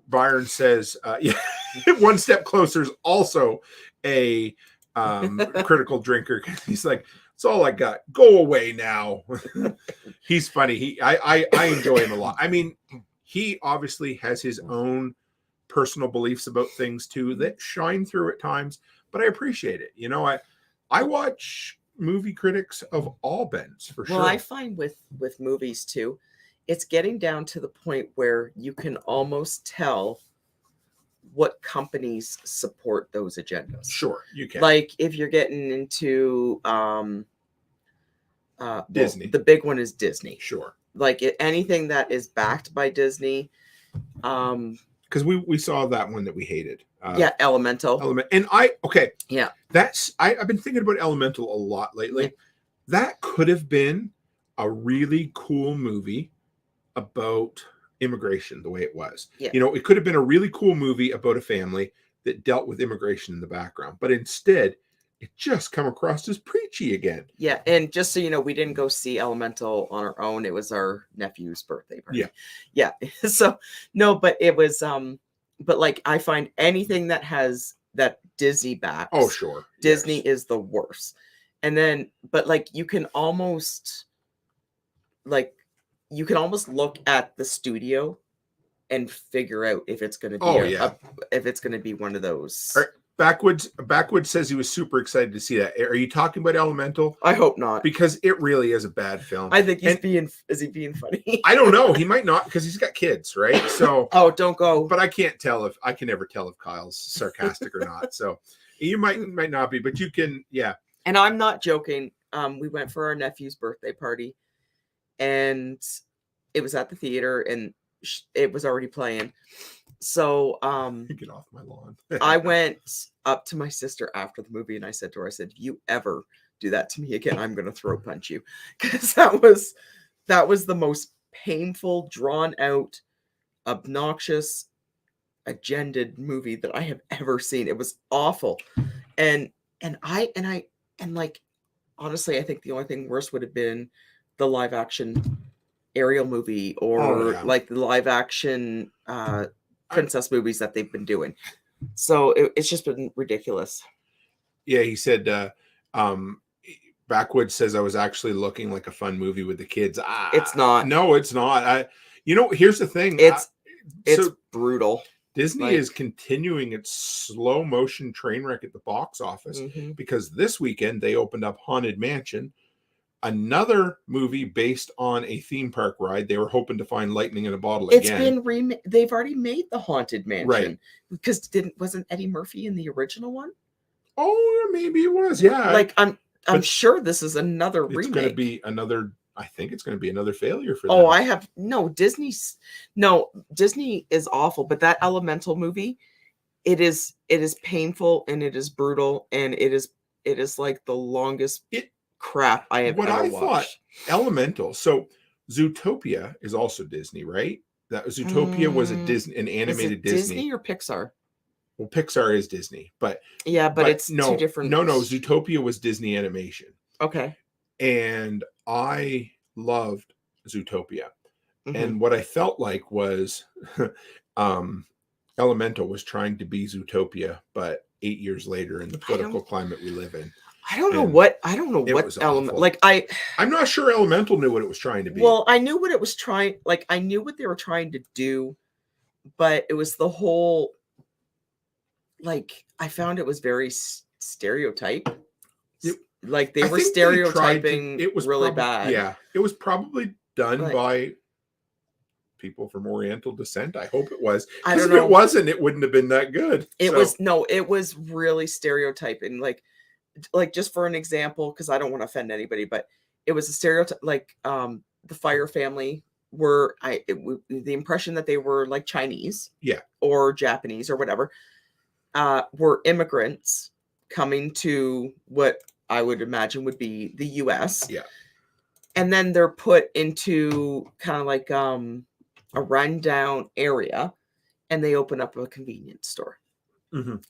Byron says, One Step Closer is also a critical drinker. He's like, it's all I got. Go away now. He's funny. I enjoy him a lot. I mean, he obviously has his own personal beliefs about things too that shine through at times, but I appreciate it. I watch movie critics of all bends for sure. Well, I find with movies too, it's getting down to the point where you can almost tell what companies support those agendas. Sure, you can. Like if you're getting into Disney. The big one is Disney. Sure. Like anything that is backed by Disney. Because we saw that one that we hated. Elemental. And Yeah. I've been thinking about Elemental a lot lately. Yeah. That could have been a really cool movie about immigration the way it was. Yeah. It could have been a really cool movie about a family that dealt with immigration in the background, but instead it just come across as preachy again. Yeah, and just so you know, we didn't go see Elemental on our own. It was our nephew's birthday party. Yeah. So no, but it was but like I find anything that has that Disney backs. Oh, sure. Disney is the worst. And then but like you can almost look at the studio and figure out if it's going to be if it's going to be one of those. Backwoods says he was super excited to see that. Are you talking about Elemental? I hope not, because it really is a bad film. I think is he being funny? I don't know. He might not, because he's got kids, right? So don't go. But I can never tell if Kyle's sarcastic or not. So you might not be, but you can. Yeah. And I'm not joking. We went for our nephew's birthday party, and it was at the theater, and it was already playing. So Get off my lawn. I went up to my sister after the movie and I said to her, I said, if you ever do that to me again, I'm going to throat punch you. Because that was the most painful, drawn out, obnoxious, agendaed movie that I have ever seen. It was awful. And like, honestly, I think the only thing worse would have been the live action Ariel movie or like the live action princess movies that they've been doing. So it's just been ridiculous. Yeah, he said, Backwoods says I was actually looking like a fun movie with the kids. It's not. No, it's not. Here's the thing. It's brutal. Disney is continuing its slow motion train wreck at the box office because this weekend they opened up Haunted Mansion, another movie based on a theme park ride. They were hoping to find lightning in a bottle again. They've already made the Haunted Mansion, right? Because wasn't Eddie Murphy in the original one? Oh, maybe it was. Yeah, like I'm sure this is another remake. It's going to be another. I think it's going to be another failure for them. Oh, Disney is awful, but that Elemental movie, it is painful and it is brutal and it is like the longest crap I have ever watched. Elemental. So Zootopia is also Disney, right? That Zootopia was an animated Disney or Pixar? Well, Pixar is Disney, but it's two different. No, Zootopia was Disney animation. Okay. And I loved Zootopia. And what I felt like was Elemental was trying to be Zootopia, but 8 years later in the political climate we live in. I don't know what I'm not sure Elemental knew what it was trying to be. Well, I knew what it was trying, like I knew what they were trying to do, but it was the whole, like, I found it was very stereotype. Like they were stereotyping. It was really bad. Yeah, it was probably done by people from Oriental descent. I hope it was. Because if it wasn't, it wouldn't have been that good. It was really stereotyping. Like just for an example, because I don't want to offend anybody, but it was a stereotype. Like the Fire family were the impression that they were like Chinese, or Japanese or whatever, were immigrants coming to what I would imagine would be the U.S. Yeah. And then they're put into kind of like a rundown area and they open up a convenience store.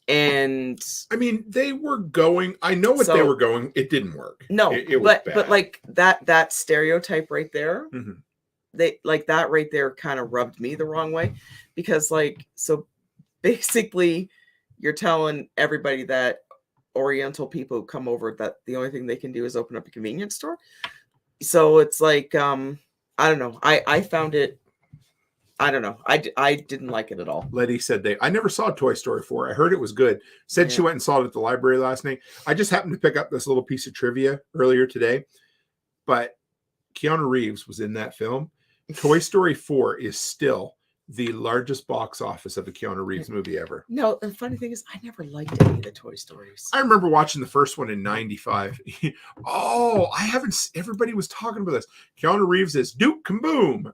And I mean, they were going, I know what they were going. It didn't work. No, it was bad. But like that stereotype right there, they like that right there kind of rubbed me the wrong way, because like, so basically you're telling everybody that Oriental people come over that the only thing they can do is open up a convenience store. So it's like I don't know. I found it, I don't know. I didn't like it at all. Letty said I never saw Toy Story 4. I heard it was good. Said she went and saw it at the library last night. I just happened to pick up this little piece of trivia earlier today. But Keanu Reeves was in that film. Toy Story 4 is still the largest box office of a Keanu Reeves movie ever. No, the funny thing is, I never liked any of the Toy Stories. I remember watching the first one in '95. Everybody was talking about this. Keanu Reeves is Duke Kaboom,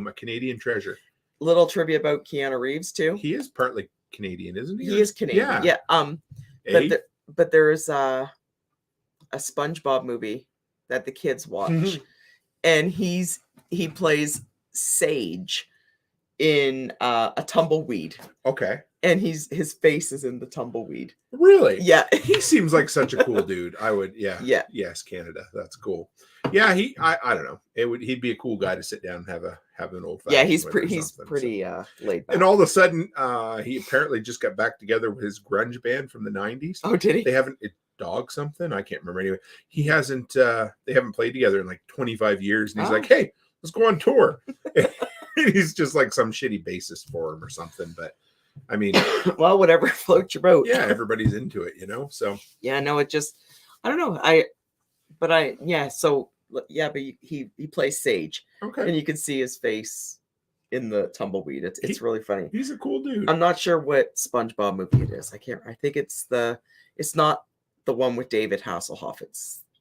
a Canadian treasure. Little trivia about Keanu Reeves too. He is partly Canadian, isn't he? He is Canadian. Yeah. But there is a SpongeBob movie that the kids watch, and he plays Sage in a tumbleweed. Okay. And his face is in the tumbleweed. Really? Yeah. He seems like such a cool dude. I would, yeah. Yes, Canada. That's cool. Yeah, I don't know. He'd be a cool guy to sit down and have an old fashioned. Yeah, he's pretty laid back. And all of a sudden, he apparently just got back together with his grunge band from the 90s. Oh, did he? They haven't Dog something? I can't remember anyway. He hasn't they haven't played together in like 25 years, and he's like, "Hey, let's go on tour." He's just like some shitty bassist for him or something. But I mean, well, whatever floats your boat. Yeah, everybody's into it, you know. So yeah, no, it just, I don't know. But he plays Sage. Okay, and you can see his face in the tumbleweed. It's really funny. He's a cool dude. I'm not sure what SpongeBob movie it is. I think it's not the one with David Hasselhoff.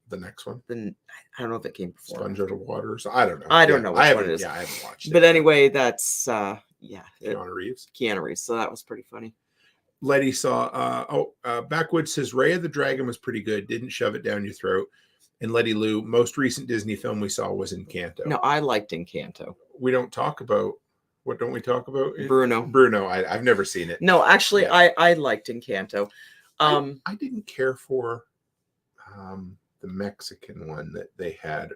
The next one. Then I don't know if it came before. Sponge Out of Water. So I don't know. I don't know which I one haven't. it is. Yeah, I haven't watched it. But anyway, that's Keanu Reeves. Keanu Reeves. So that was pretty funny. Letty saw. Backwoods says Ray of the Dragon was pretty good. Didn't shove it down your throat. And Letty Lou, most recent Disney film we saw was Encanto. No, I liked Encanto. We don't talk about. What don't we talk about? Bruno. I've never seen it. No, actually, yeah. I liked Encanto. I didn't care for the Mexican one that they had.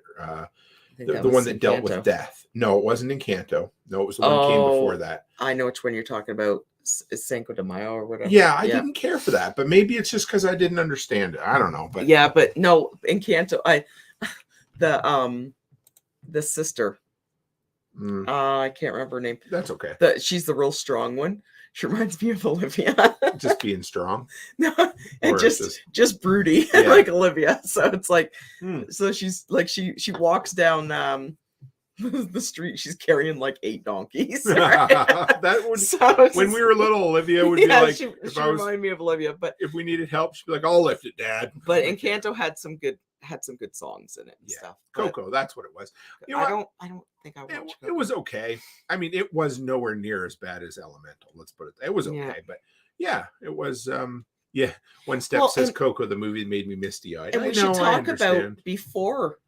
The one that dealt with death. No, it wasn't Encanto. No, it was the one that came before that. I know which one you're talking about. Is Cinco de Mayo or whatever. Yeah, I didn't care for that, but maybe it's just because I didn't understand it. I don't know, but yeah, but no, Encanto. The sister. I can't remember her name. That's okay. She's the real strong one. She reminds me of Olivia. Just being strong. No, and just broody, like Olivia. So it's like, so she's like she walks down the street. She's carrying like 8 donkeys. That would when we were little, Olivia would be like, she reminded me of Olivia. But if we needed help, she'd be like, "I'll lift it, Dad." But Encanto had some good songs in it and stuff. Coco, that's what it was. You know, I don't think I watched it. It was okay. I mean, it was nowhere near as bad as Elemental. Let's put it. It was okay, but yeah, it was. One step says Coco, the movie made me misty-eyed. And we should talk about before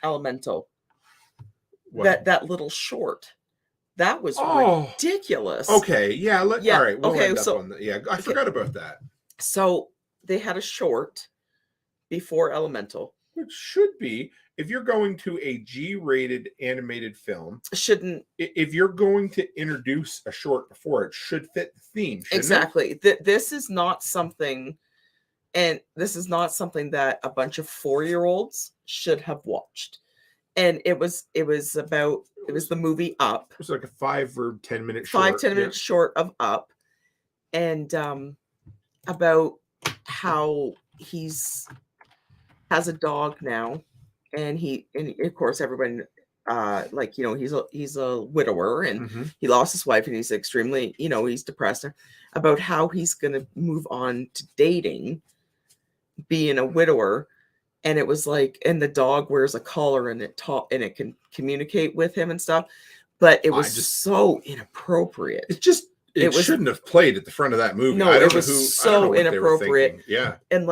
Elemental. That little short. That was ridiculous. Okay, yeah. All right. We'll okay, I forgot about that. So they had a short before Elemental. Which should be, if you're going to a G-rated animated film, if you're going to introduce a short before it, should fit the theme. Exactly. This is not something, and this is not something that a bunch of 4-year-olds should have watched. And it was the movie Up. It was like a 5 or 10 minute short. 5-10 minutes short of Up, and about how he's has a dog now, and of course everybody he's a widower, and he lost his wife, and he's extremely he's depressed about how he's gonna move on to dating, being a widower. And it was like, and the dog wears a collar, and it can communicate with him and stuff. But it was so inappropriate. It shouldn't have played at the front of that movie. No, it was so inappropriate. Yeah. And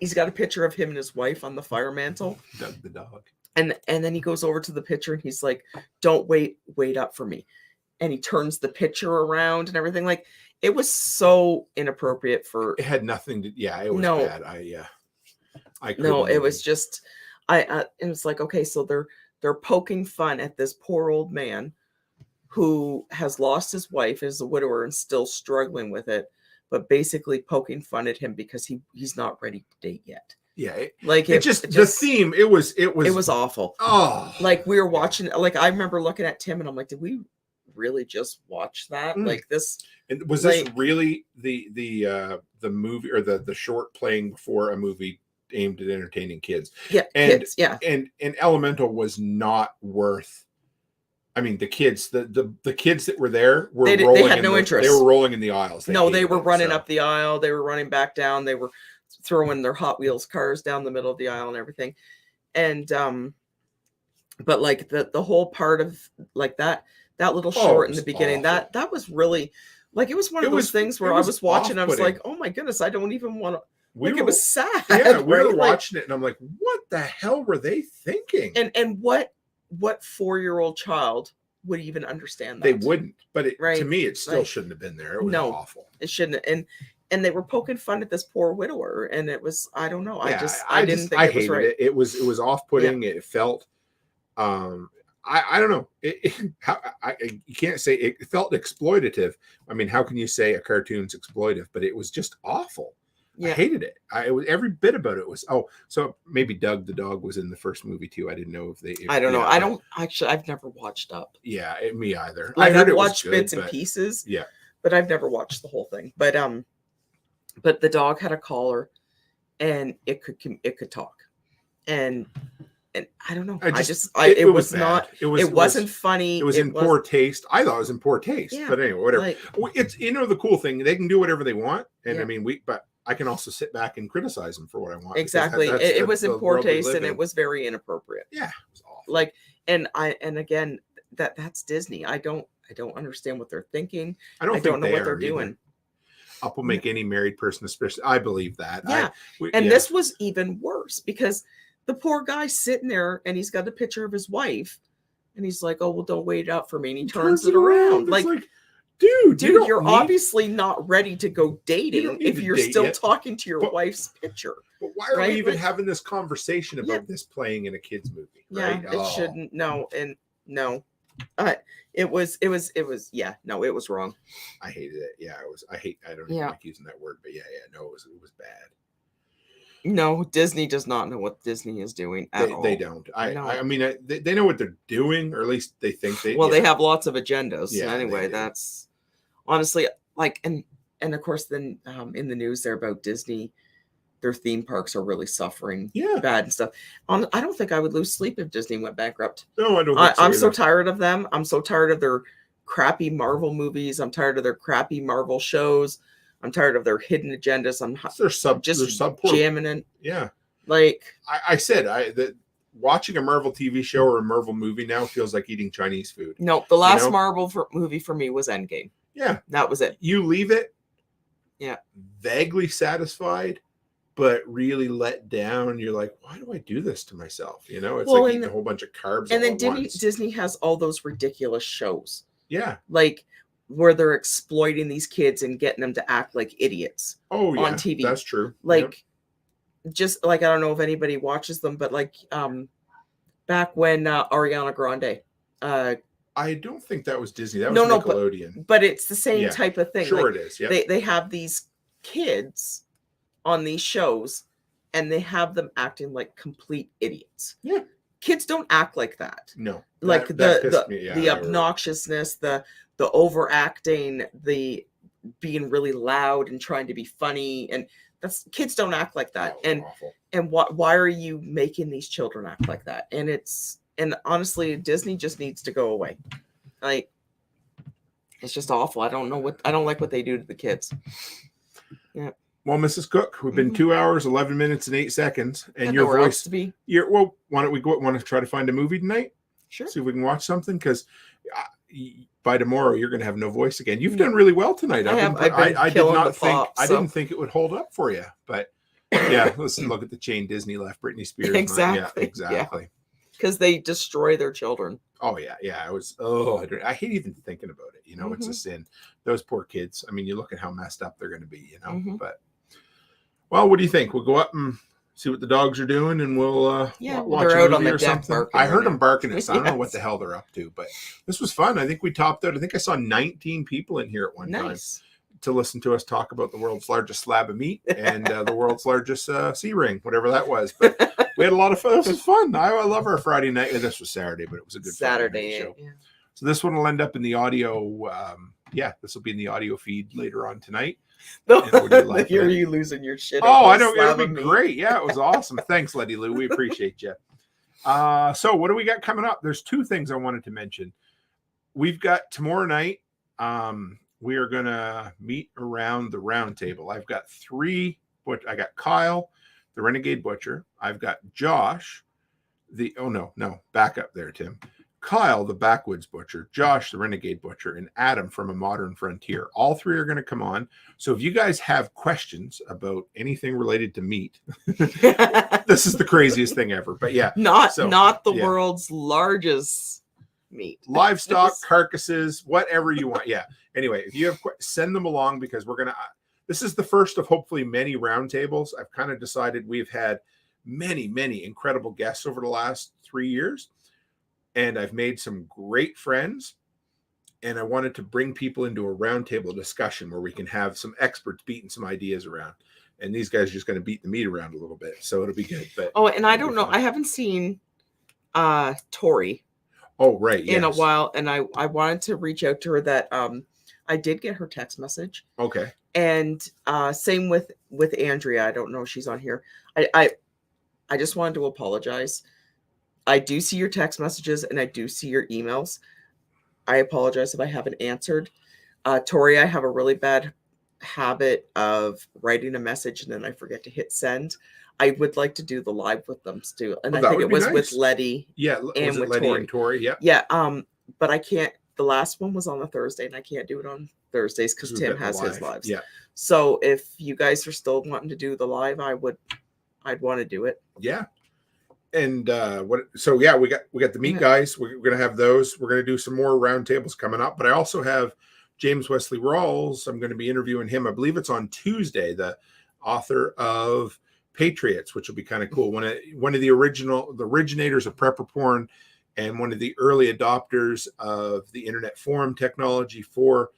he's got a picture of him and his wife on the fire mantle. Doug the dog. And then he goes over to the picture, and he's like, "Don't wait up for me." And he turns the picture around and everything. Like, it was so inappropriate for. It had nothing to. Yeah, it was bad. It was just. It was like, okay, so they're poking fun at this poor old man who has lost his wife, is a widower, and still struggling with it, but basically poking fun at him because he's not ready to date yet. Yeah, the theme. It was awful. Oh, like we were watching. Like I remember looking at Tim, and I'm like, did we really just watch that? Like this. And was this really the movie or the short playing before a movie aimed at entertaining kids? Yeah, and kids, yeah. And Elemental was not worth. I mean, the kids that were there were they had no interest. They were rolling in the aisles. They were running up the aisle. They were running back down. They were throwing their Hot Wheels cars down the middle of the aisle and everything. And but like the whole part of like that little short in the beginning, awful. that was really like, it was one of those things where I was watching, I was like, oh my goodness, I don't even want to. It was sad. Yeah, we were watching it, and I'm like, what the hell were they thinking? And what 4-year-old child would even understand that? They wouldn't. But to me, it still shouldn't have been there. It was awful. It shouldn't. And they were poking fun at this poor widower, and it was, I don't know. Yeah, I didn't think it was right. It was off-putting. Yeah. It felt. I don't know. You can't say it felt exploitative. I mean, how can you say a cartoon's exploitive? But it was just awful. Yeah. I hated it. It was every bit about it was. Oh, so maybe Doug the dog was in the first movie too. I didn't know if I don't know. I don't actually. I've never watched Up. Yeah, me either. Like, I've watched bits and pieces. Yeah, but I've never watched the whole thing. But the dog had a collar, and it could talk, and I don't know. It wasn't funny. It was in poor taste. I thought it was in poor taste. Yeah, but anyway, whatever. It's the cool thing. They can do whatever they want. And I mean, I can also sit back and criticize them for what I want. Exactly. It was in poor taste, and it was very inappropriate. Yeah, it was awful. Like, and again, that's Disney. I don't understand what they're thinking. I don't know what they're doing. Up will make any married person, especially. I believe that. Yeah. This was even worse because the poor guy's sitting there and he's got a picture of his wife, and he's like, "Oh well, don't wait out for me." And he turns it around. Like, dude, you're obviously not ready to go dating if you're still talking to your wife's picture. But why are we even having this conversation about this playing in a kids movie? Right? Yeah, it shouldn't. No, and no. It was wrong. I hated it. Yeah, I don't even like using that word, but no, it was bad. No, Disney does not know what Disney is doing at all. They don't. I mean, they know what they're doing, or at least they think they. Well, they have lots of agendas. Yeah, anyway, that's honestly like, and of course, then in the news there about Disney. Their theme parks are really suffering bad and stuff. I don't think I would lose sleep if Disney went bankrupt. No, I don't. I'm so tired of them. I'm so tired of their crappy Marvel movies. I'm tired of their crappy Marvel shows. I'm tired of their hidden agendas. They're jamming in. Yeah, like I said, that watching a Marvel TV show or a Marvel movie now feels like eating Chinese food. No, the last Marvel movie for me was Endgame. Yeah, that was it. You leave it. Yeah, vaguely satisfied. But really let down. You're like, why do I do this to myself? It's like eating a whole bunch of carbs. And then Disney has all those ridiculous shows. Yeah. Like where they're exploiting these kids and getting them to act like idiots. Oh, yeah. On TV. That's true. Like, just like, I don't know if anybody watches them, but like back when Ariana Grande. I don't think that was Disney. That was Nickelodeon. But it's the same type of thing. Sure, like, it is. Yeah. They have these kids on these shows and they have them acting like complete idiots. Yeah. Kids don't act like that. No. Like the obnoxiousness, the overacting, the being really loud and trying to be funny, and kids don't act like that. And awful. And why are you making these children act like that? And honestly, Disney just needs to go away. Like, it's just awful. I don't like what they do to the kids. Yeah. Well, Mrs. Cook, we've been 2 hours, 11 minutes, and 8 seconds, and your voice. To be. Why don't we go? Want to try to find a movie tonight? Sure. See if we can watch something, because by tomorrow you're going to have no voice again. You've done really well tonight. I didn't think it would hold up for you, but yeah. Listen, look at the chain Disney left Britney Spears. Exactly. Yeah, exactly. Because they destroy their children. Oh yeah. I hate even thinking about it. It's a sin. Those poor kids. I mean, you look at how messed up they're going to be. But. Well, what do you think? We'll go up and see what the dogs are doing, and we'll watch a movie or something. I heard them barking at us. I don't know what the hell they're up to, but this was fun. I think we topped out. I think I saw 19 people in here at one time to listen to us talk about the world's largest slab of meat and the world's largest sea ring, whatever that was. But we had a lot of fun. This was fun. I love our Friday night. This was Saturday, but it was a good Saturday show. Yeah. So this one will end up in the audio. This will be in the audio feed later on tonight. Hear you losing your shit. Oh, I know. It'll be great. Yeah, it was awesome. Thanks, Letty Lou. We appreciate you. So what do we got coming up? There's two things I wanted to mention. We've got tomorrow night. We are going to meet around the round table. I've got three. I got Kyle, the Renegade Butcher. I've got Josh, back up there, Tim. Kyle, the Backwoods Butcher, Josh, the Renegade Butcher, and Adam from A Modern Frontier. All three are going to come on. So if you guys have questions about anything related to meat, this is the craziest thing ever. But yeah, not the world's largest meat. Livestock, carcasses, whatever you want. Yeah. Anyway, if you have send them along, because we're going to. This is the first of hopefully many roundtables. I've kind of decided we've had many, many incredible guests over the last 3 years. And I've made some great friends, and I wanted to bring people into a roundtable discussion where we can have some experts beating some ideas around. And these guys are just going to beat the meat around a little bit, so it'll be good. But and I don't know, I haven't seen Tori. Oh, right, in a while, and I wanted to reach out to her. That I did get her text message. Okay. And same with Andrea. I don't know if she's on here. I just wanted to apologize. I do see your text messages and I do see your emails. I apologize if I haven't answered. Tori, I have a really bad habit of writing a message and then I forget to hit send. I would like to do the live with them too. And I think it was with Letty. Yeah, and was it with Letty Tori. and Tori? Yeah. Yeah. But I can't. The last one was on a Thursday, and I can't do it on Thursdays because Do a Tim bit has his live. lives. Yeah. So if you guys are still wanting to do the live, I'd want to do it. Yeah. And so yeah, we got the meet guys. We're gonna have those. We're gonna do some more roundtables coming up. But I also have James Wesley Rawls. I'm going to be interviewing him. I believe it's on Tuesday, the author of Patriots, which will be kind of cool. One of the originators of prepper porn, and one of the early adopters of the internet forum technology for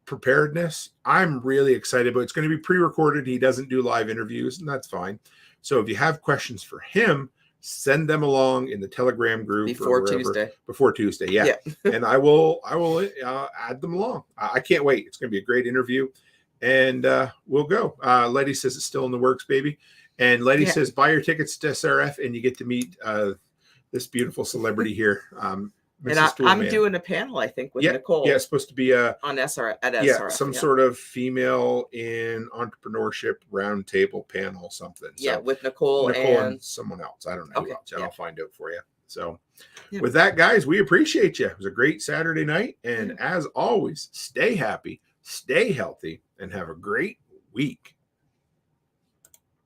preparedness. I'm really excited, but it's going to be pre-recorded. He doesn't do live interviews, and that's fine. So if you have questions for him, send them along in the Telegram group before Tuesday. Before Tuesday, yeah. And I will add them along. I can't wait. It's going to be a great interview, and we'll go. Letty says it's still in the works, baby. And Letty says buy your tickets to SRF, and you get to meet this beautiful celebrity here. And I'm doing a panel, I think, with Nicole. Yeah, it's supposed to be on SRF at SRF. Yeah, some sort of female in entrepreneurship roundtable panel, something. Yeah, so, with Nicole and someone else. I don't know. Okay, I'll find out for you. So with that, guys, we appreciate you. It was a great Saturday night. And as always, stay happy, stay healthy, and have a great week.